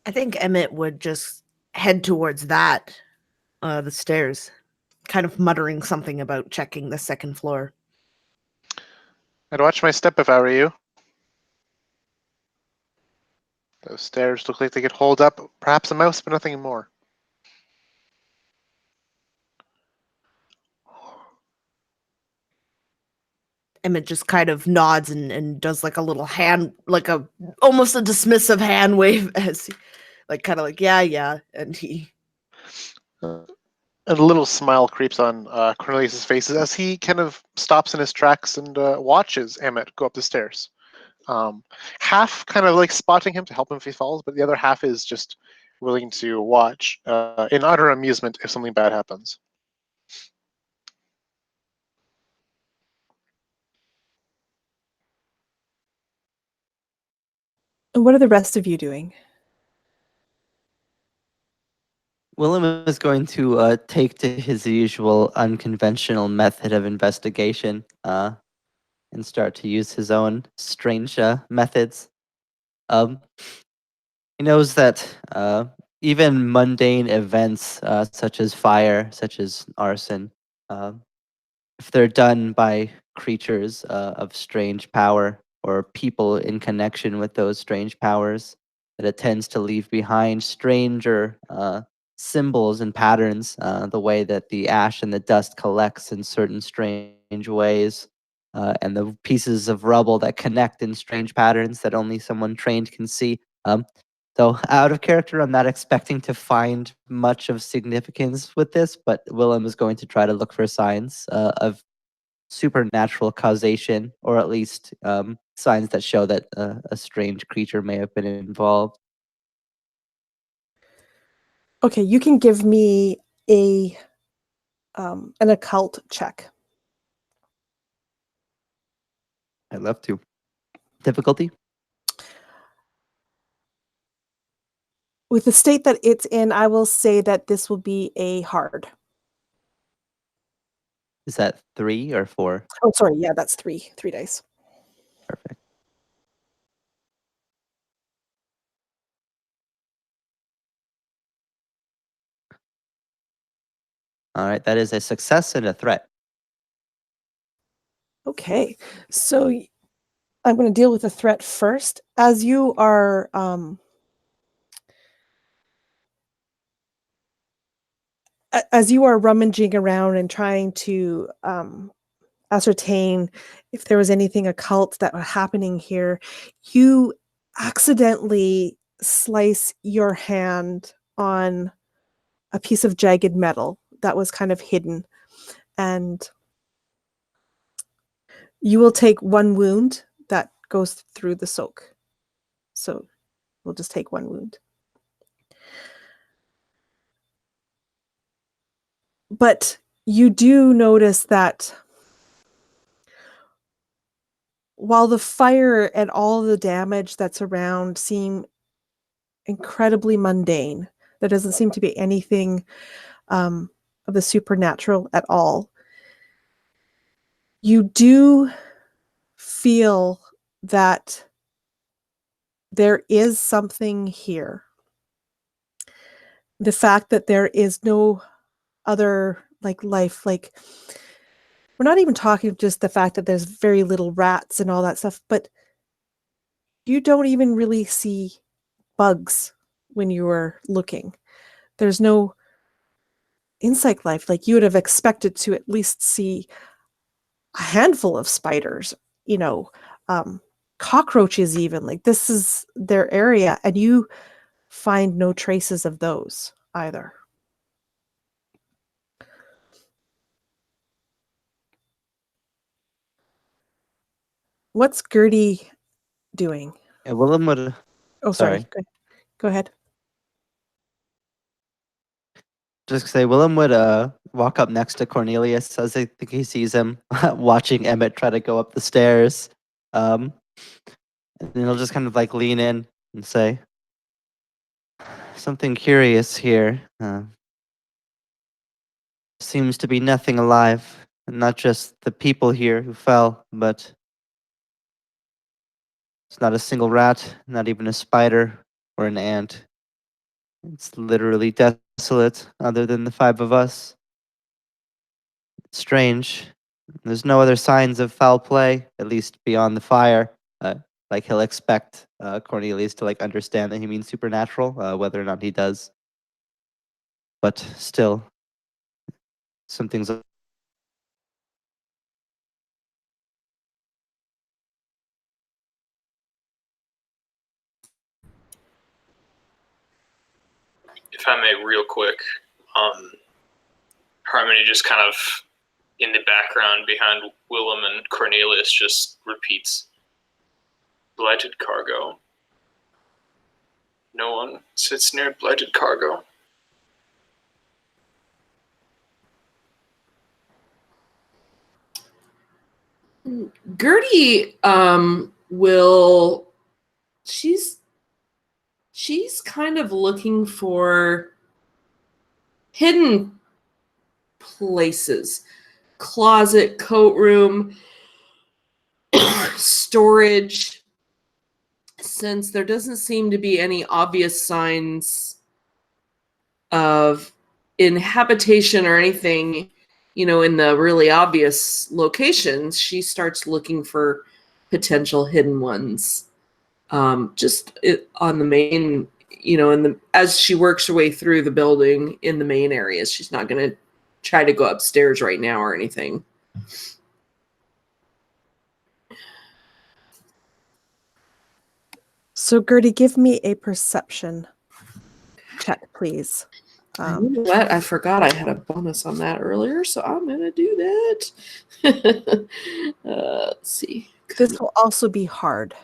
I think Emmett would just head towards that, the stairs, kind of muttering something about checking the second floor. I'd watch my step if I were you. Those stairs look like they could hold up perhaps a mouse, but nothing more. Emmett just kind of nods and does like a little hand, like a almost a dismissive hand wave as he, like kind of like, yeah. And he And a little smile creeps on Cornelius' face as he kind of stops in his tracks and watches Emmett go up the stairs. Half kind of like spotting him to help him if he falls, but the other half is just willing to watch in utter amusement if something bad happens. And what are the rest of you doing? Willem is going to take to his usual unconventional method of investigation and start to use his own strange methods. He knows that even mundane events such as fire, such as arson, if they're done by creatures of strange power or people in connection with those strange powers, that it tends to leave behind stranger symbols and patterns, the way that the ash and the dust collects in certain strange ways, and the pieces of rubble that connect in strange patterns that only someone trained can see. So out of character, I'm not expecting to find much of significance with this, but Willem is going to try to look for signs of supernatural causation, or at least signs that show that a strange creature may have been involved. Okay, you can give me a an occult check. I'd love to. Difficulty? With the state that it's in, I will say that this will be a hard. Is that 3 or 4? Oh, sorry. Yeah, that's 3 dice. Perfect. All right, that is a success and a threat. Okay, so I'm going to deal with the threat first. As you are rummaging around and trying to ascertain if there was anything occult that was happening here, you accidentally slice your hand on a piece of jagged metal that was kind of hidden, and you will take 1 wound that goes through the soak. So we'll just take 1 wound. But you do notice that while the fire and all the damage that's around seem incredibly mundane, there doesn't seem to be anything of the supernatural at all. You do feel that there is something here. The fact that there is no other life, we're not even talking just the fact that there's very little rats and all that stuff, but you don't even really see bugs when you were looking. There's no insect life. Like, you would have expected to at least see a handful of spiders, cockroaches even. Like, this is their area, and you find no traces of those either. What's Gertie doing? Yeah, Willem would. Oh, sorry. Sorry. Go ahead. Just say Willem would walk up next to Cornelius as I think he sees him watching Emmett try to go up the stairs. And then he'll just kind of like lean in and say, "Something curious here. Seems to be nothing alive, and not just the people here who fell, but it's not a single rat, not even a spider or an ant. It's literally desolate, other than the 5 of us. It's strange. There's no other signs of foul play, at least beyond the fire. Like he'll expect Cornelius to like understand that he means supernatural, whether or not he does. But still, something's If I may, real quick, Harmony just kind of in the background behind Willem and Cornelius just repeats, "Blighted cargo. No one sits near blighted cargo." Gertie will she's kind of looking for hidden places. Closet, coat room, storage. Since there doesn't seem to be any obvious signs of inhabitation or anything, in the really obvious locations, she starts looking for potential hidden ones. On the main, as she works her way through the building in the main areas, she's not going to try to go upstairs right now or anything. So, Gertie, give me a perception check, please. You know what? I forgot I had a bonus on that earlier, so I'm going to do that. Let's see. This will also be hard.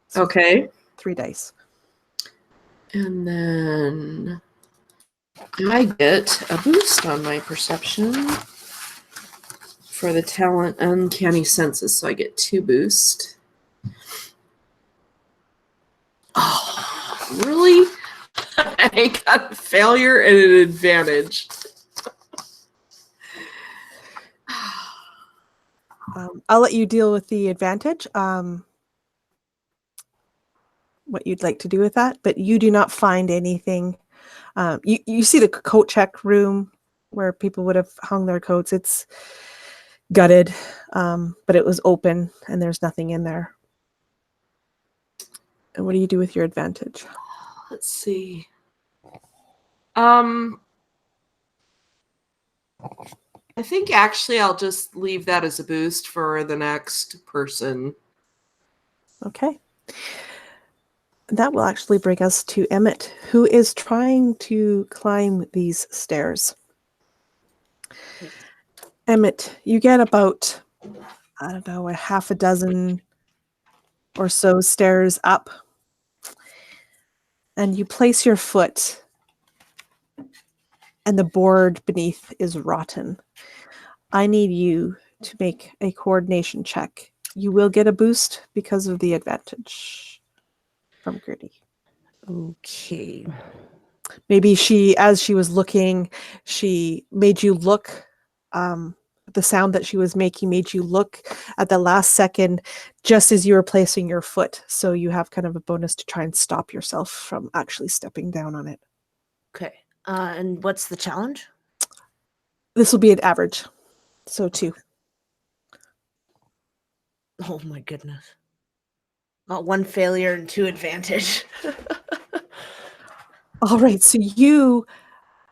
So Okay. 3 dice. And then I get a boost on my perception for the talent Uncanny Senses, so I get 2 boost. Oh, really? I got a failure and an advantage. I'll let you deal with the advantage. What you'd like to do with that, but you do not find anything. You see the coat check room where people would have hung their coats. It's gutted, but it was open and there's nothing in there. And what do you do with your advantage? Let's see. I think actually I'll just leave that as a boost for the next person. Okay. That will actually bring us to Emmett, who is trying to climb these stairs. Emmett, you get about, I don't know, a half a dozen or so stairs up, and you place your foot, and the board beneath is rotten. I need you to make a coordination check. You will get a boost because of the advantage from Gertie. Okay. Maybe as she was looking, she made you look. The sound that she was making made you look at the last second, just as you were placing your foot. So you have kind of a bonus to try and stop yourself from actually stepping down on it. Okay. And what's the challenge? This will be an average. So 2. Oh my goodness. Not 1 failure and 2 advantage. All right. So you,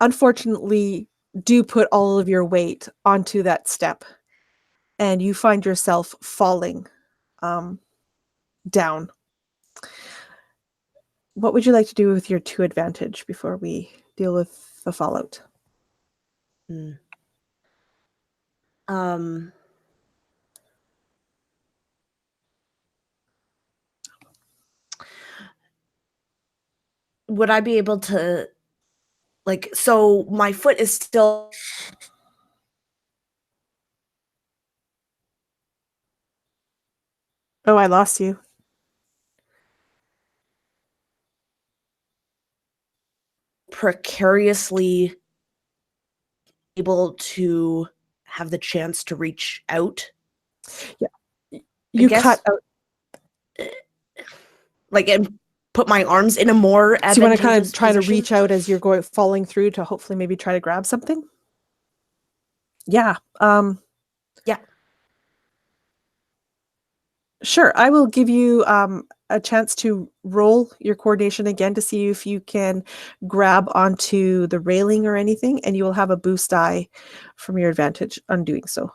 unfortunately, do put all of your weight onto that step, and you find yourself falling down. what would you like to do with your 2 advantage before we deal with the fallout? Would I be able to, like, so my foot is still Oh, I lost you. precariously able to have the chance to reach out? You guess- cut out. Like, and put my arms in a more So you want to kind of advantageous try to position? reach out as you're falling through to hopefully maybe try to grab something? Yeah. Yeah. Sure. I will give you a chance to roll your coordination again to see if you can grab onto the railing or anything, and you will have a boost die from your advantage on doing so.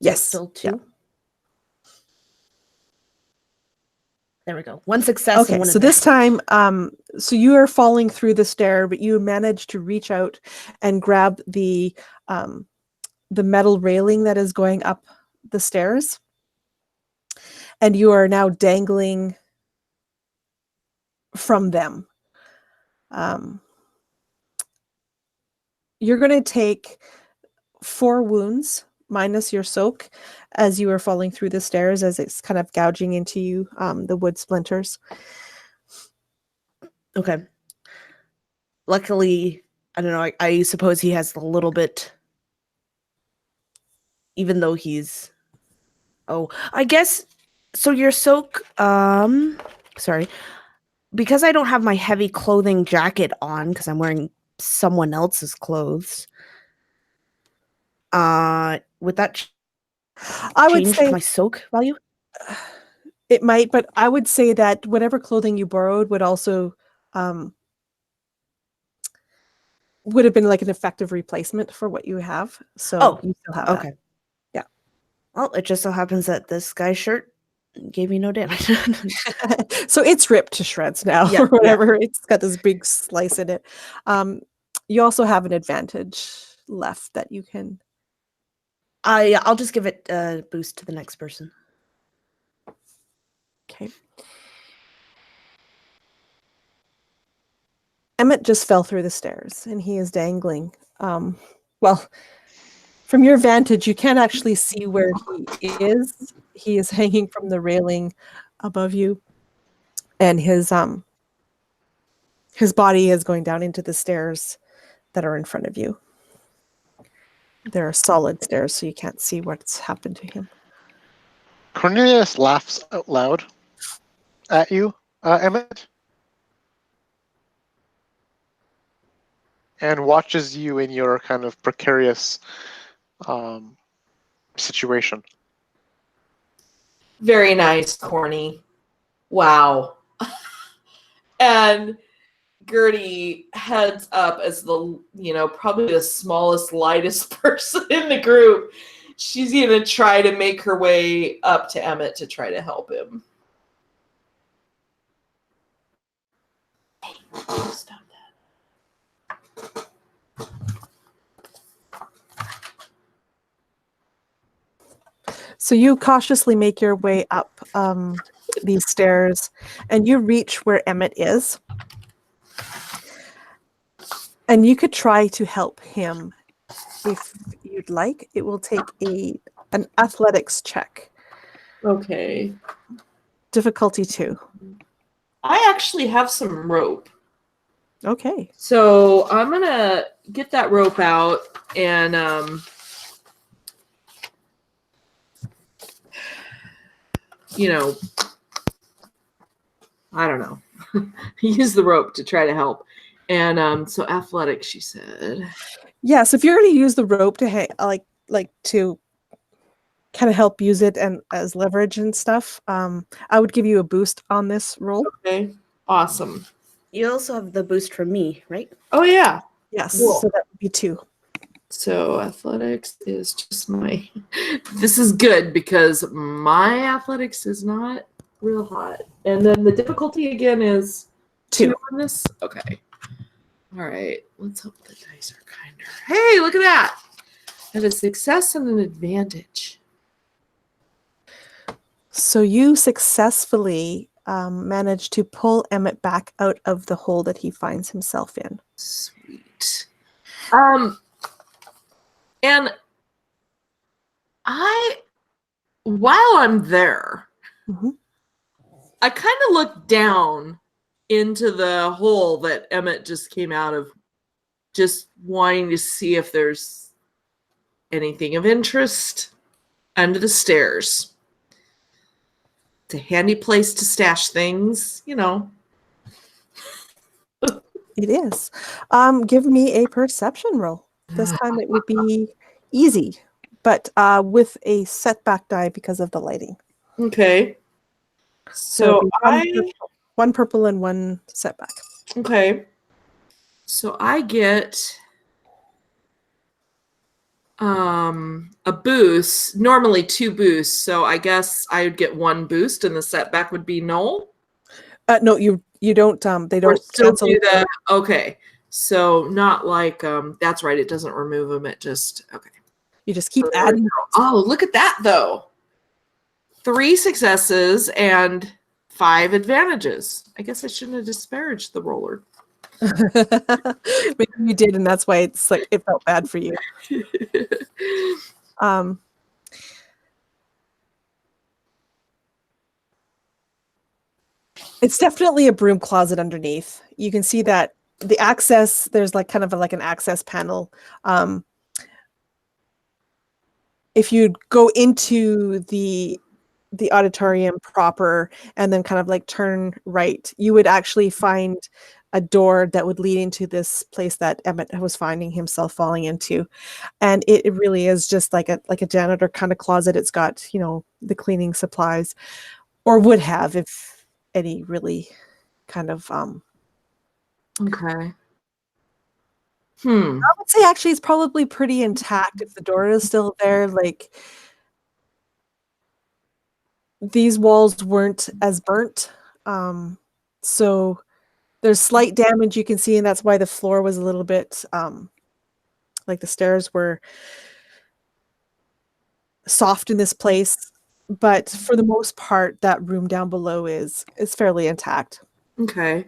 Yes. Still 2. Yeah. There we go. 1 success. Okay, and 1 so this advantage. time, so you are falling through the stair, but you manage to reach out and grab the metal railing that is going up the stairs, and you are now dangling from them. You're going to take 4 wounds minus your soak as you are falling through the stairs, as it's kind of gouging into you, the wood splinters. Okay. Luckily, I don't know, I suppose he has a little bit, even though he's, I guess, so your soak, sorry, because I don't have my heavy clothing jacket on, because I'm wearing someone else's clothes, would that I would change say my soak value? it might, but I would say that whatever clothing you borrowed would also would have been like an effective replacement for what you have. So you still have Okay. that. Yeah. Well, it just so happens that this guy's shirt gave me no damage. So it's ripped to shreds now, Yeah, or whatever. It's got this big slice in it. You also have an advantage left that you can. I'll just give it a boost to the next person. Okay. Emmett just fell through the stairs, and he is dangling. Well, from your vantage, you can't actually see where he is. He is hanging from the railing above you, and his body is going down into the stairs that are in front of you. There are solid stairs, so you can't see what's happened to him. Cornelius laughs out loud at you, Emmett, and watches you in your kind of precarious situation. Very nice, Corny. Wow. And Gertie heads up as the, probably the smallest, lightest person in the group. She's going to try to make her way up to Emmett to try to help him. Hey, stop that. So you cautiously make your way up these stairs, and you reach where Emmett is. And you could try to help him if you'd like. It will take an athletics check. Okay. Difficulty 2. I actually have some rope. Okay. So I'm going to get that rope out and I don't know. Use the rope to try to help. And so athletics, she said. Yeah, so if you're going to use the rope to hang, like to kind of help use it and as leverage and stuff, I would give you a boost on this roll. Okay, awesome. You also have the boost from me, right? Oh yeah. Yes, Cool. so that would be 2. So athletics is just my. This is good because my athletics is not Real hot. And then the difficulty again is 2 on this? Okay. All right. Let's hope the dice are kinder. Hey, look at that. I have a success and an advantage. So you successfully managed to pull Emmett back out of the hole that he finds himself in. Sweet. And while I'm there, Mhm. I kind of look down into the hole that Emmett just came out of, just wanting to see if there's anything of interest under the stairs. It's a handy place to stash things, you know. It is. Give me a perception roll. This time it would be easy, but with a setback die because of the lighting. Okay. So So it'd be one purple and one setback. Okay. So I get a boost, normally 2 boosts. So I guess I would get 1 boost and the setback would be null. No, you don't. They Or don't still cancel do each other. that. Okay. So not like that's right, it doesn't remove them, it just okay. You just keep So there we adding. go. Oh, look at that though. 3 successes and 5 advantages. I guess I shouldn't have disparaged the roller. Maybe you did, and that's why it's like it felt bad for you. It's definitely a broom closet underneath. You can see that the access, there's like kind of like an access panel. If you go into the auditorium proper and then kind of like turn right, you would actually find a door that would lead into this place that Emmett was finding himself falling into. And it really is just like a janitor kind of closet. It's got, you know, the cleaning supplies, or would have if any really kind of Okay. I would say actually it's probably pretty intact if the door is still there. Like these walls weren't as burnt. So there's slight damage you can see, and that's why the floor was a little bit like the stairs were soft in this place. But for the most part, that room down below is fairly intact. Okay.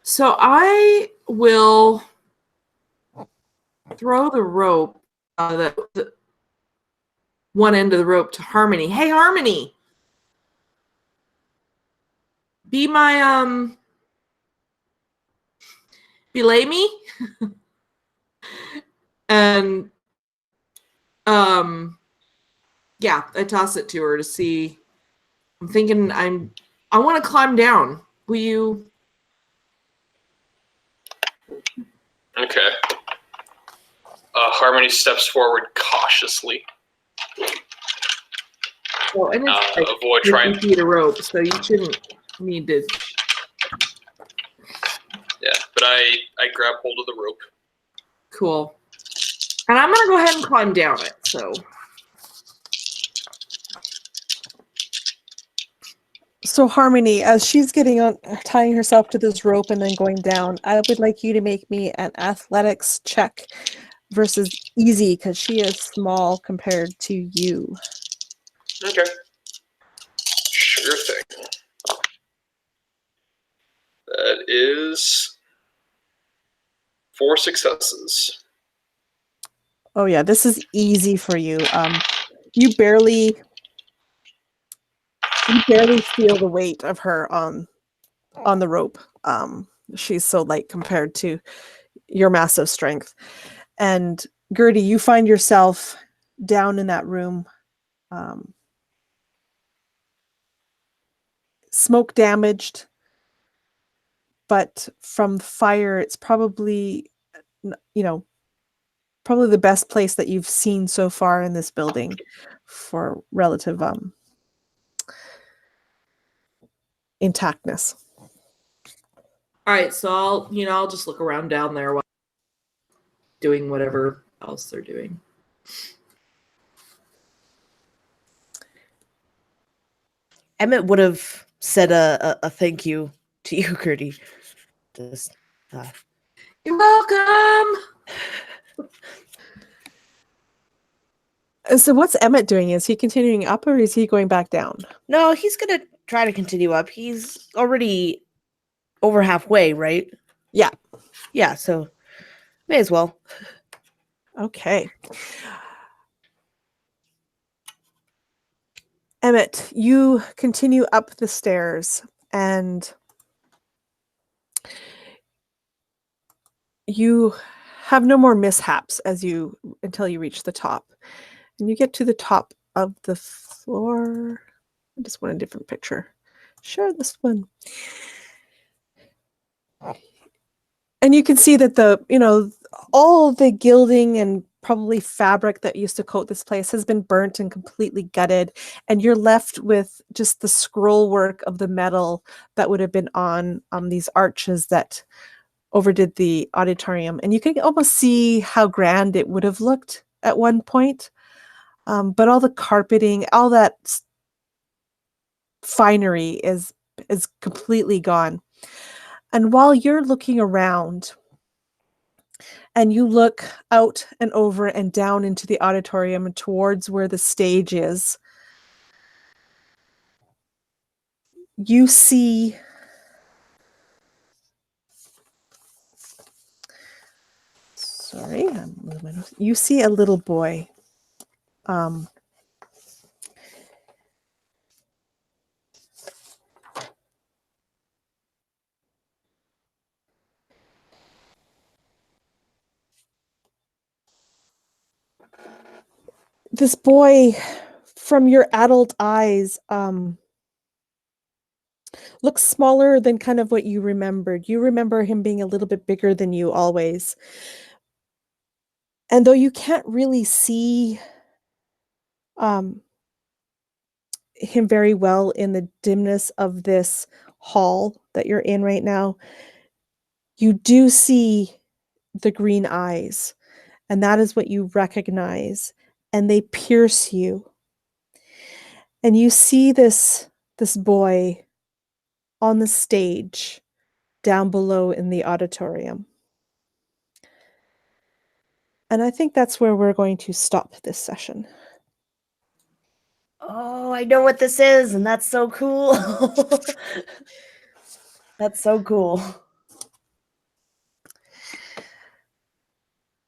So I will throw the rope, the one end of the rope to Harmony. Hey, Harmony, be my belay me, and yeah, I toss it to her to see. I'm thinking I want to climb down. Will you? Okay. Harmony steps forward cautiously. Well, and it's like Avoid trying. 50 feet of rope, so you shouldn't need to. Yeah, but I grab hold of the rope. Cool. And I'm gonna go ahead and climb down it. So Harmony, as she's getting on, tying herself to this rope and then going down, I would like you to make me an athletics check versus easy, because she is small compared to you. Okay. Sure thing. That is 4 successes. Oh yeah, this is easy for you. You barely feel the weight of her on the rope. She's so light compared to your massive strength. And Gertie, you find yourself down in that room. Smoke damaged, but from fire, it's probably, you know, probably the best place that you've seen so far in this building for relative intactness. All right, so I'll just look around down there while doing whatever else they're doing. Emmett would have said a thank you to you, Gertie. Just, You're welcome. So what's Emmett doing? Is he continuing up or is he going back down? no, he's gonna try to continue up. He's already over halfway, right? Yeah. Yeah, so may as well. Okay. Emmett, you continue up the stairs and you have no more mishaps until you reach the top. And you get to the top of the floor. I just want a different picture. Share this one. And you can see that all the gilding and probably fabric that used to coat this place has been burnt and completely gutted. And you're left with just the scroll work of the metal that would have been on these arches that overdid the auditorium. And you can almost see how grand it would have looked at one point. But all the carpeting, all that finery is completely gone. And while you're looking around and you look out and over and down into the auditorium and towards where the stage is, you see you see a little boy. This boy, from your adult eyes, looks smaller than kind of what you remembered. You remember him being a little bit bigger than you always. And though you can't really see him very well in the dimness of this hall that you're in right now, you do see the green eyes, and that is what you recognize, and they pierce you. And you see this boy on the stage down below in the auditorium. And I think that's where we're going to stop this session. Oh, I know what this is, and that's so cool. That's so cool.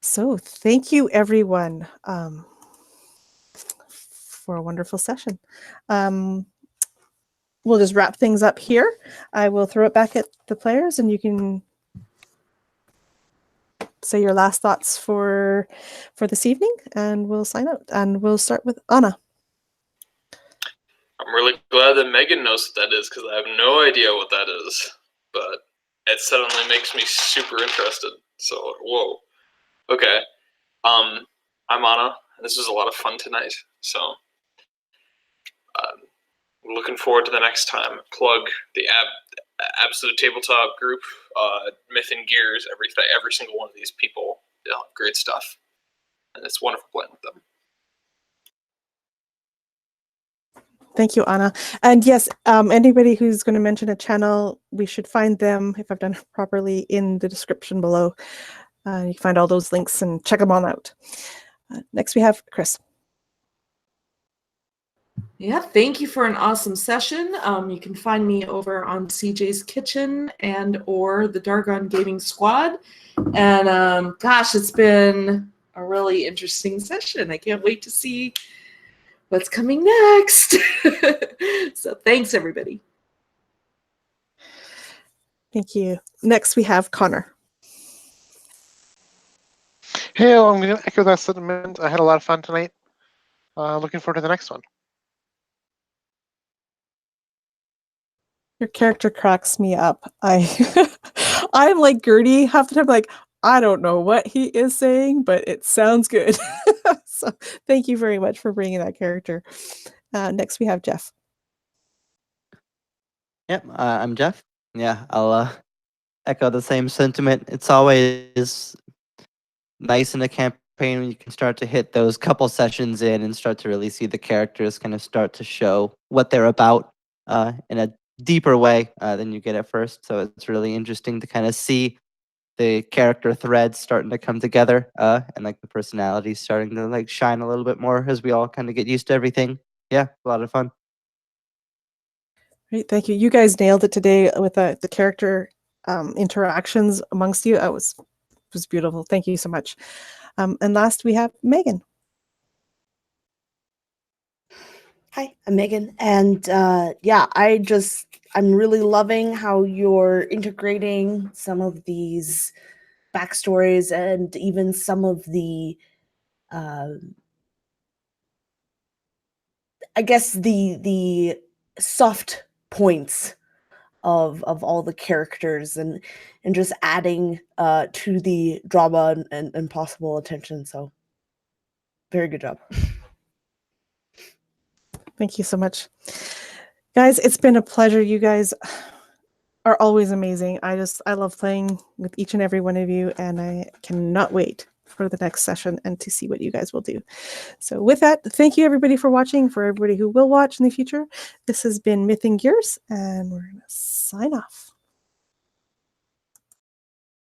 So thank you, everyone, for a wonderful session. We'll just wrap things up here. I will throw it back at the players, and you can say your last thoughts for this evening, and we'll sign out. And we'll start with Anna. I'm really glad that Megan knows what that is because I have no idea what that is, but it suddenly makes me super interested. So, whoa. Okay. I'm Anna. This was a lot of fun tonight. So, looking forward to the next time. Plug the Absolute Tabletop group, Myth and Gears, every single one of these people. They'll have great stuff. And it's wonderful playing with them. Thank you, Anna. And yes, anybody who's going to mention a channel, we should find them, if I've done it properly, in the description below. You can find all those links and check them all out. Next, we have Chris. Yeah, thank you for an awesome session. You can find me over on CJ's Kitchen and or the Dargon Gaming Squad. And gosh, it's been a really interesting session. I can't wait to see what's coming next. So thanks, everybody. Thank you. Next, we have Connor. Hey, I'm going to echo that sentiment. I had a lot of fun tonight. Looking forward to the next one. Your character cracks me up. I'm like Gertie half the time, like, I don't know what he is saying, but it sounds good. So thank you very much for bringing that character. Next, we have Jeff. Yep, I'm Jeff. Yeah, I'll echo the same sentiment. It's always nice in a campaign when you can start to hit those couple sessions in and start to really see the characters kind of start to show what they're about in a deeper way than you get at first. So it's really interesting to kind of see the character threads starting to come together, and like the personalities starting to like shine a little bit more as we all kind of get used to everything. Yeah, a lot of fun. Great, thank you. You guys nailed it today with the character interactions amongst you. It was beautiful. Thank you so much. And last we have Megan. Hi, I'm Megan, and yeah, I'm really loving how you're integrating some of these backstories and even some of the, I guess the soft points of all the characters and just adding to the drama and possible attention. So, very good job. Thank you so much. Guys, it's been a pleasure. You guys are always amazing. I love playing with each and every one of you, and I cannot wait for the next session and to see what you guys will do. So with that, thank you everybody for watching. For everybody who will watch in the future, this has been Myth and Gears, and we're going to sign off.